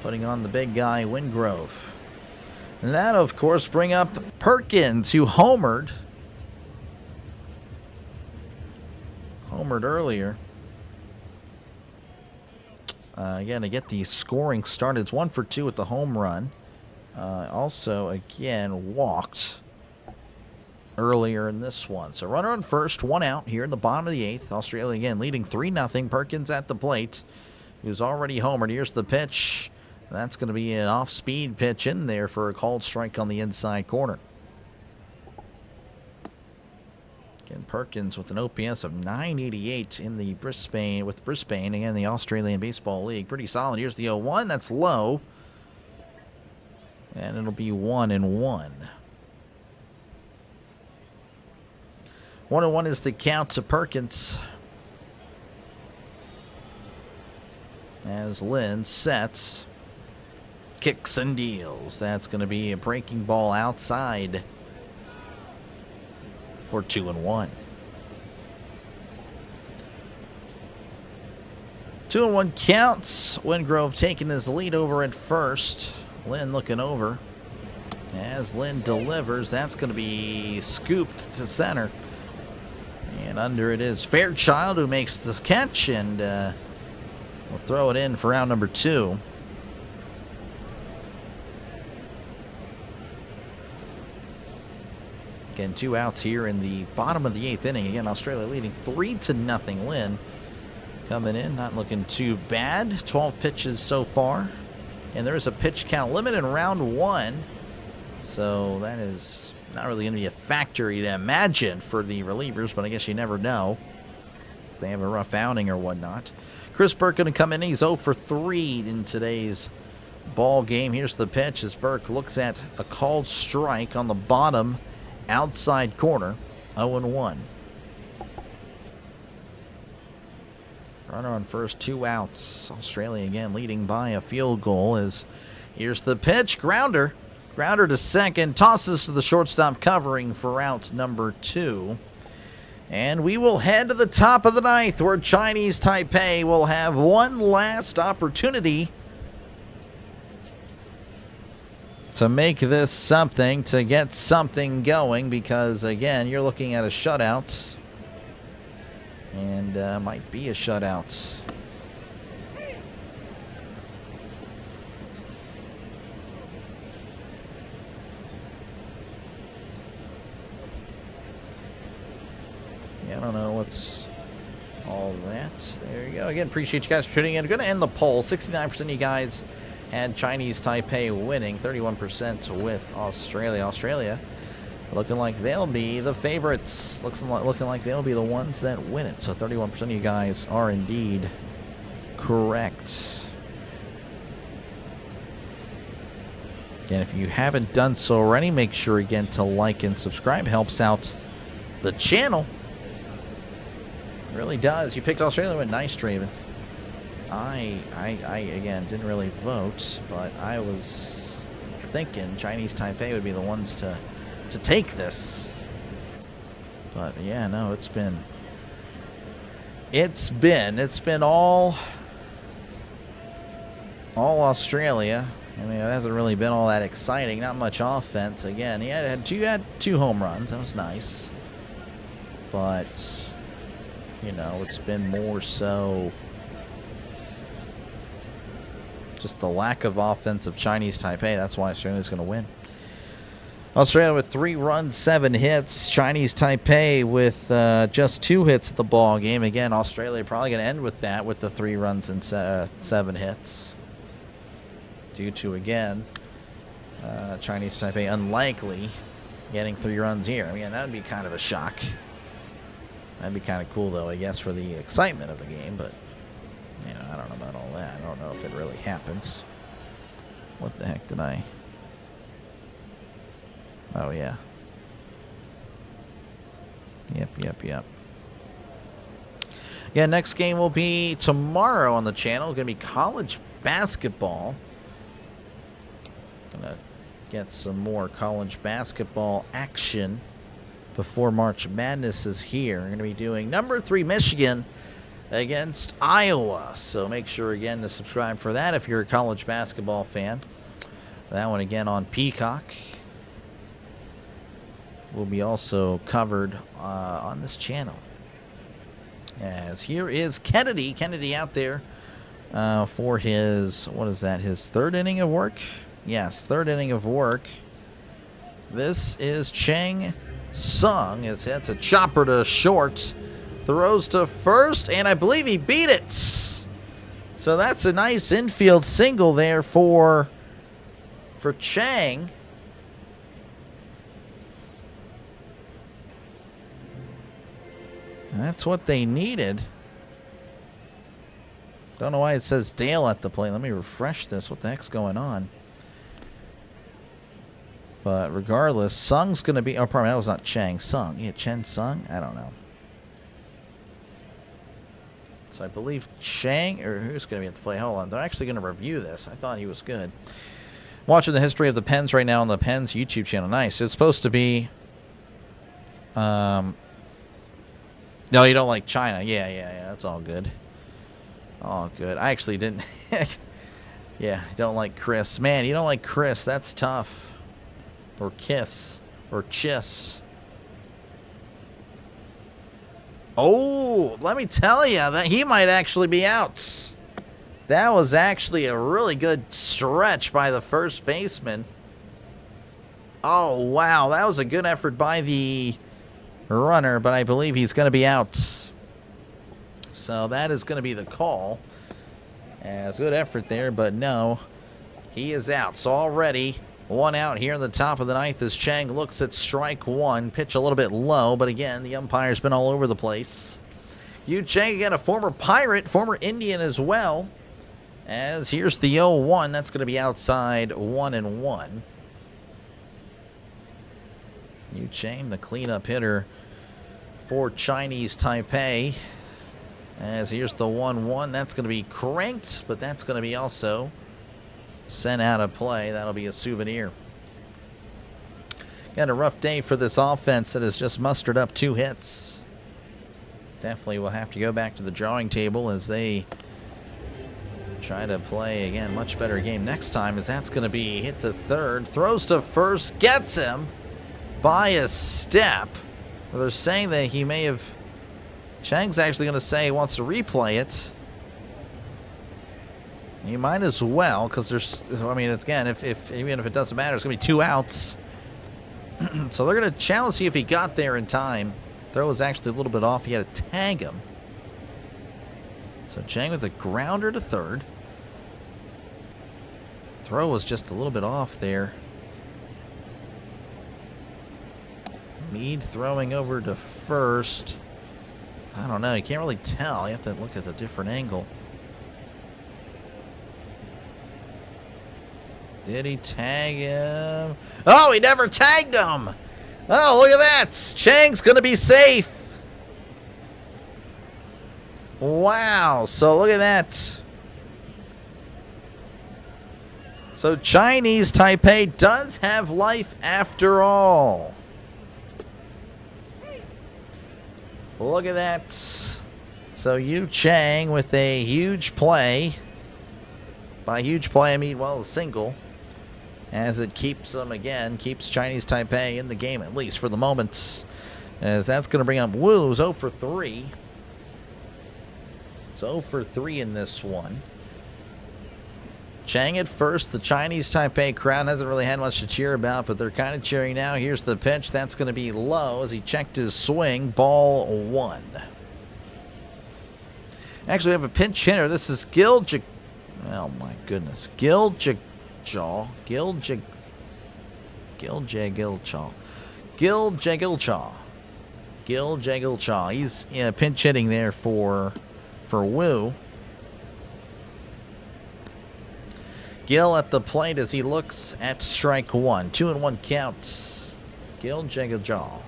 A: putting on the big guy Wingrove. And that, of course, bring up Perkins, who homered earlier. Again, to get the scoring started, it's 1 for 2 with the home run. Also, again, walked earlier in this one. So runner on first, 1 out here in the bottom of the 8th. Australia, again, leading 3-0. Perkins at the plate, who's already homered. Here's the pitch. That's going to be an off-speed pitch in there for a called strike on the inside corner. Again, Perkins with an OPS of 988 in the Brisbane, again, the Australian Baseball League. Pretty solid. Here's the 0-1. That's low. And it'll be 1-1. 1-1 is the count to Perkins. As Lin sets, kicks and deals. That's going to be a breaking ball outside for 2-1. 2-1 counts. Wingrove taking his lead over at first. Lin looking over. As Lin delivers, that's going to be scooped to center. And And under it is Fairchild, who makes this catch, and we'll throw it in for round number 2. Again, 2 outs here in the bottom of the 8th inning. Again, Australia leading 3-0. Lynn coming in, not looking too bad. 12 pitches so far. And there is a pitch count limit in round 1. So that is not really going to be a factor, you'd imagine, for the relievers, but I guess you never know. If they have a rough outing or whatnot. Chris Burke going to come in. He's 0 for 3 in today's ball game. Here's the pitch as Burke looks at a called strike on the bottom outside corner. 0-1. Runner on first, 2 outs. Australia again leading by a field goal as here's the pitch. Grounder to second. Tosses to the shortstop covering for out number 2. And we will head to the top of the 9th where Chinese Taipei will have one last opportunity to make this something, to get something going, because again, you're looking at a shutout. And might be a shutout. Yeah, I don't know what's all that. There you go. Again, appreciate you guys for tuning in. I'm going to end the poll. 69% of you guys had Chinese Taipei winning. 31% with Australia. Australia looking like they'll be the favorites. Looking like they'll be the ones that win it. So 31% of you guys are indeed correct. Again, if you haven't done so already, make sure again to like and subscribe. Helps out the channel. It really does. You picked Australia with nice, Draven. I again didn't really vote, but I was thinking Chinese Taipei would be the ones to take this. But yeah, no, it's been all Australia. I mean, it hasn't really been all that exciting. Not much offense. Again, he had two home runs. That was nice. But you know, it's been more so just the lack of offense of Chinese Taipei. That's why Australia's going to win. Australia with 3 runs, 7 hits. Chinese Taipei with just 2 hits at the ball game. Again, Australia probably going to end with that, with the 3 runs and 7 hits. Due to, again, Chinese Taipei unlikely getting 3 runs here. I mean, that would be kind of a shock. That'd be kind of cool, though, I guess, for the excitement of the game. But, you know, I don't know about all that. I don't know if it really happens. What the heck did I... Oh, yeah. Yep. Yeah, next game will be tomorrow on the channel. Going to be college basketball. Going to get some more college basketball action before March Madness is here. We're going to be doing number 3 Michigan against Iowa. So make sure, again, to subscribe for that if you're a college basketball fan. That one, again, on Peacock. Will be also covered on this channel. As here is Kennedy out there for his, what is that, his 3rd inning of work? Yes, 3rd inning of work. This is Chang Sung. It's a chopper to short, throws to first, and I believe he beat it. So that's a nice infield single there for Chang. That's what they needed. Don't know why it says Dale at the plate. Let me refresh this. What the heck's going on? But regardless, Sung's going to be... Oh, probably that was not Chang. Sung. Yeah, Chen Sung? I don't know. So I believe Chang... Or who's going to be at the plate? Hold on. They're actually going to review this. I thought he was good. Watching the history of the Pens right now on the Pens YouTube channel. Nice. It's supposed to be... No, you don't like China. Yeah. That's all good. All good. I actually didn't. Yeah, I don't like Chris. Man, you don't like Chris. That's tough. Or Kiss. Or Chiss. Oh, let me tell you that he might actually be out. That was actually a really good stretch by the first baseman. Oh, wow. That was a good effort by the runner, but I believe he's going to be out. So that is going to be the call. As good effort there, but no, he is out. So already one out here in the top of the ninth as Chang looks at strike one. Pitch a little bit low, but again, the umpire's been all over the place. Yu Chang, again, a former Pirate, former Indian as well. As here's the 0-1. That's going to be outside 1-1. Yu Chang, the cleanup hitter for Chinese Taipei. As here's the 1-1. That's going to be cranked, but that's going to be also sent out of play. That'll be a souvenir. Got a rough day for this offense that has just mustered up 2 hits. Definitely will have to go back to the drawing table as they try to play, again, much better game next time, as that's going to be hit to third. Throws to first, gets him by a step. Well, they're saying that he may have... Chang's actually going to say he wants to replay it. He might as well, because there's... I mean, it's, again, even if it doesn't matter, it's going to be 2 outs. So they're going to challenge, see if he got there in time. Throw was actually a little bit off. He had to tag him. So Chang with a grounder to third. Throw was just a little bit off there. Mead throwing over to first. I don't know. You can't really tell. You have to look at a different angle. Did he tag him? Oh, he never tagged him. Oh, look at that. Chang's going to be safe. Wow. So look at that. So Chinese Taipei does have life after all. Look at that. So Yu Chang with a huge play. By huge play, I mean, well, a single. As it keeps them, again, keeps Chinese Taipei in the game, at least for the moment. As that's going to bring up Wu, who's 0 for 3. It's 0 for 3 in this one. Chang at first. The Chinese Taipei crowd hasn't really had much to cheer about, but they're kind of cheering now. Here's the pitch. That's going to be low as he checked his swing. Ball 1. Actually, we have a pinch hitter. This is oh, my goodness. Giljaw. He's pinch hitting there for Wu. Gil at the plate as he looks at strike 1. 2-1 counts. Giljaw.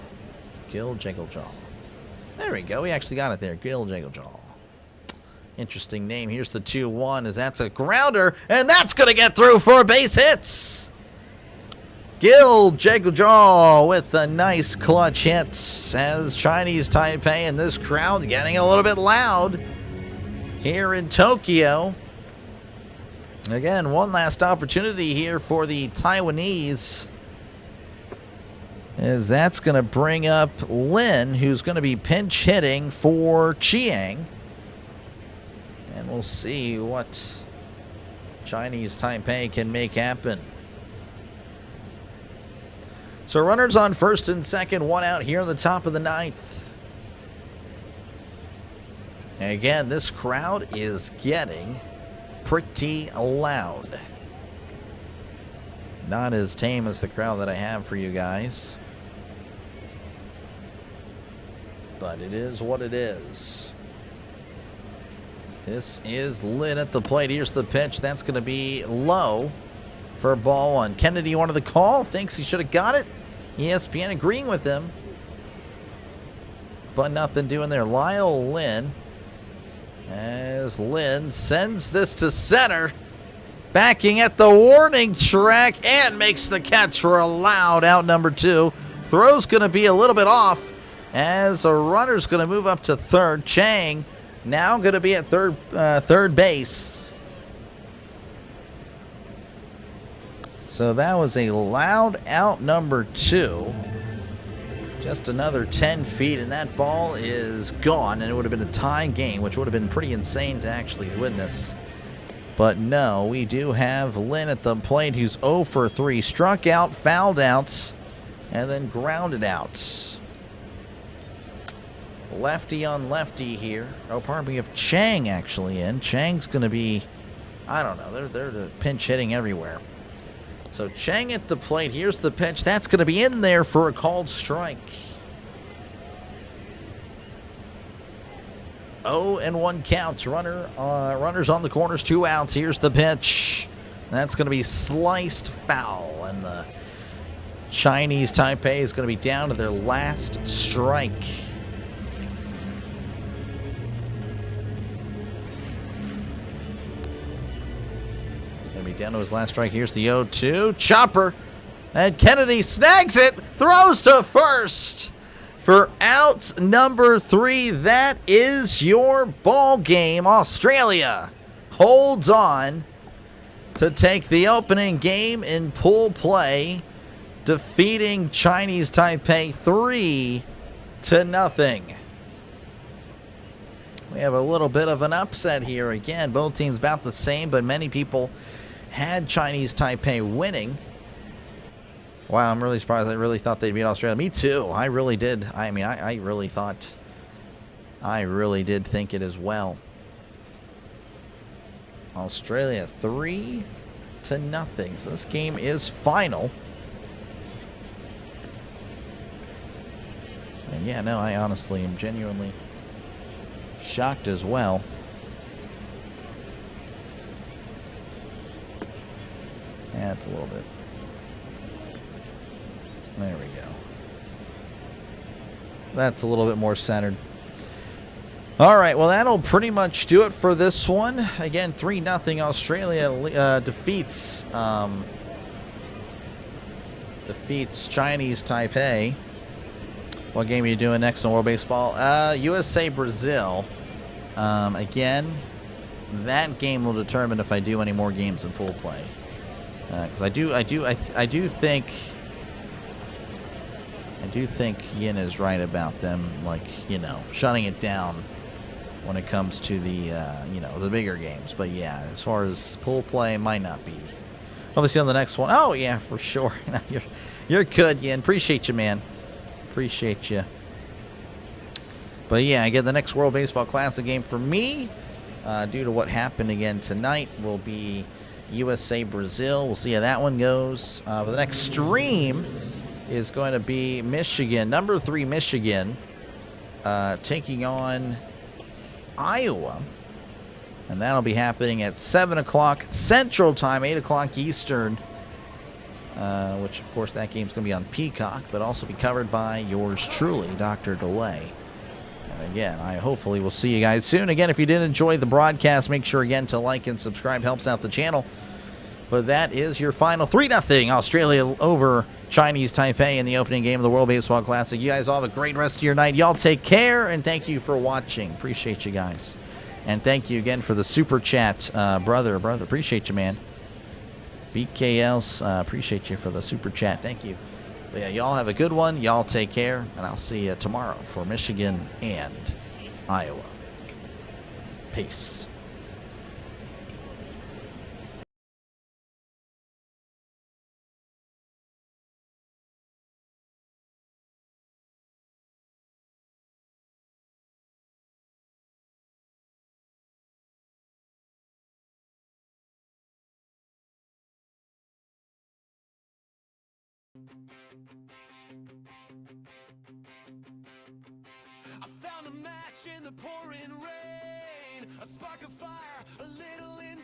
A: There we go. We actually got it there. Giljaw. Interesting name. Here's the 2-1 as that's a grounder, and that's going to get through for base hits. Giljaw with the nice clutch hits as Chinese Taipei and this crowd getting a little bit loud here in Tokyo. Again, one last opportunity here for the Taiwanese, as that's going to bring up Lin, who's going to be pinch hitting for Chiang. And we'll see what Chinese Taipei can make happen. So runners on first and second, 1 out here in the top of the ninth. And again, this crowd is getting pretty loud. Not as tame as the crowd that I have for you guys, but it is what it is. This is Lin at the plate. Here's the pitch. That's going to be low for ball 1. Kennedy wanted the call. Thinks he should have got it. ESPN agreeing with him, but nothing doing there. Lyle Lin, as Lin sends this to center, backing at the warning track and makes the catch for a loud out number 2. Throw's going to be a little bit off as a runner's going to move up to third. Chang now going to be at third base. So that was a loud out number 2. Just another 10 feet, and that ball is gone, and it would have been a tie game, which would have been pretty insane to actually witness. But no, we do have Lin at the plate, who's 0 for 3. Struck out, fouled out, and then grounded out. Lefty on lefty here. Oh, pardon me, we have Chang actually in. Chang's going to be, I don't know, they're pinch hitting everywhere. So Chang at the plate. Here's the pitch. That's going to be in there for a called strike. 0-1 counts. Runners on the corners, 2 outs. Here's the pitch. That's going to be sliced foul, and the Chinese Taipei is going to be down to their last strike. Down to his last strike. Here's the 0-2. Chopper. And Kennedy snags it. Throws to first for out number 3. That is your ball game. Australia holds on to take the opening game in pool play, defeating Chinese Taipei 3-0. We have a little bit of an upset here. Again, both teams about the same, but many people had Chinese Taipei winning. Wow, I'm really surprised. I really thought they'd beat Australia. Me too. I really did. I mean, I really did think it as well. Australia 3-0. So this game is final. And yeah, no, I honestly am genuinely shocked as well. That's a little bit. There we go. That's a little bit more centered. All right, well, that'll pretty much do it for this one. Again, 3-0. Australia defeats Chinese Taipei. What game are you doing next in World Baseball? USA Brazil. Again, that game will determine if I do any more games in pool play. Because I do think Yin is right about them, like, you know, shutting it down when it comes to the the bigger games. But yeah, as far as pool play, might not be. Obviously on the next one. Oh yeah, for sure. You're good, Yin. Appreciate you, man. Appreciate you. But yeah, again, the next World Baseball Classic game for me, due to what happened again tonight, will be USA Brazil. We'll see how that one goes. But the next stream is going to be Michigan, number 3 Michigan, taking on Iowa, and that'll be happening at 7 o'clock Central Time, 8 o'clock Eastern. Which of course that game's going to be on Peacock, but also be covered by yours truly, Dr. Delay. And again, I hopefully will see you guys soon. Again, if you did enjoy the broadcast, make sure again to like and subscribe. Helps out the channel. But that is your final 3-0 Australia over Chinese Taipei in the opening game of the World Baseball Classic. You guys all have a great rest of your night. Y'all take care, and thank you for watching. Appreciate you guys. And thank you again for the super chat, brother. Appreciate you, man. BKLs, appreciate you for the super chat. Thank you. But yeah, y'all have a good one. Y'all take care, and I'll see you tomorrow for Michigan and Iowa. Peace.
B: I found a match in the pouring rain, a spark of fire, a little in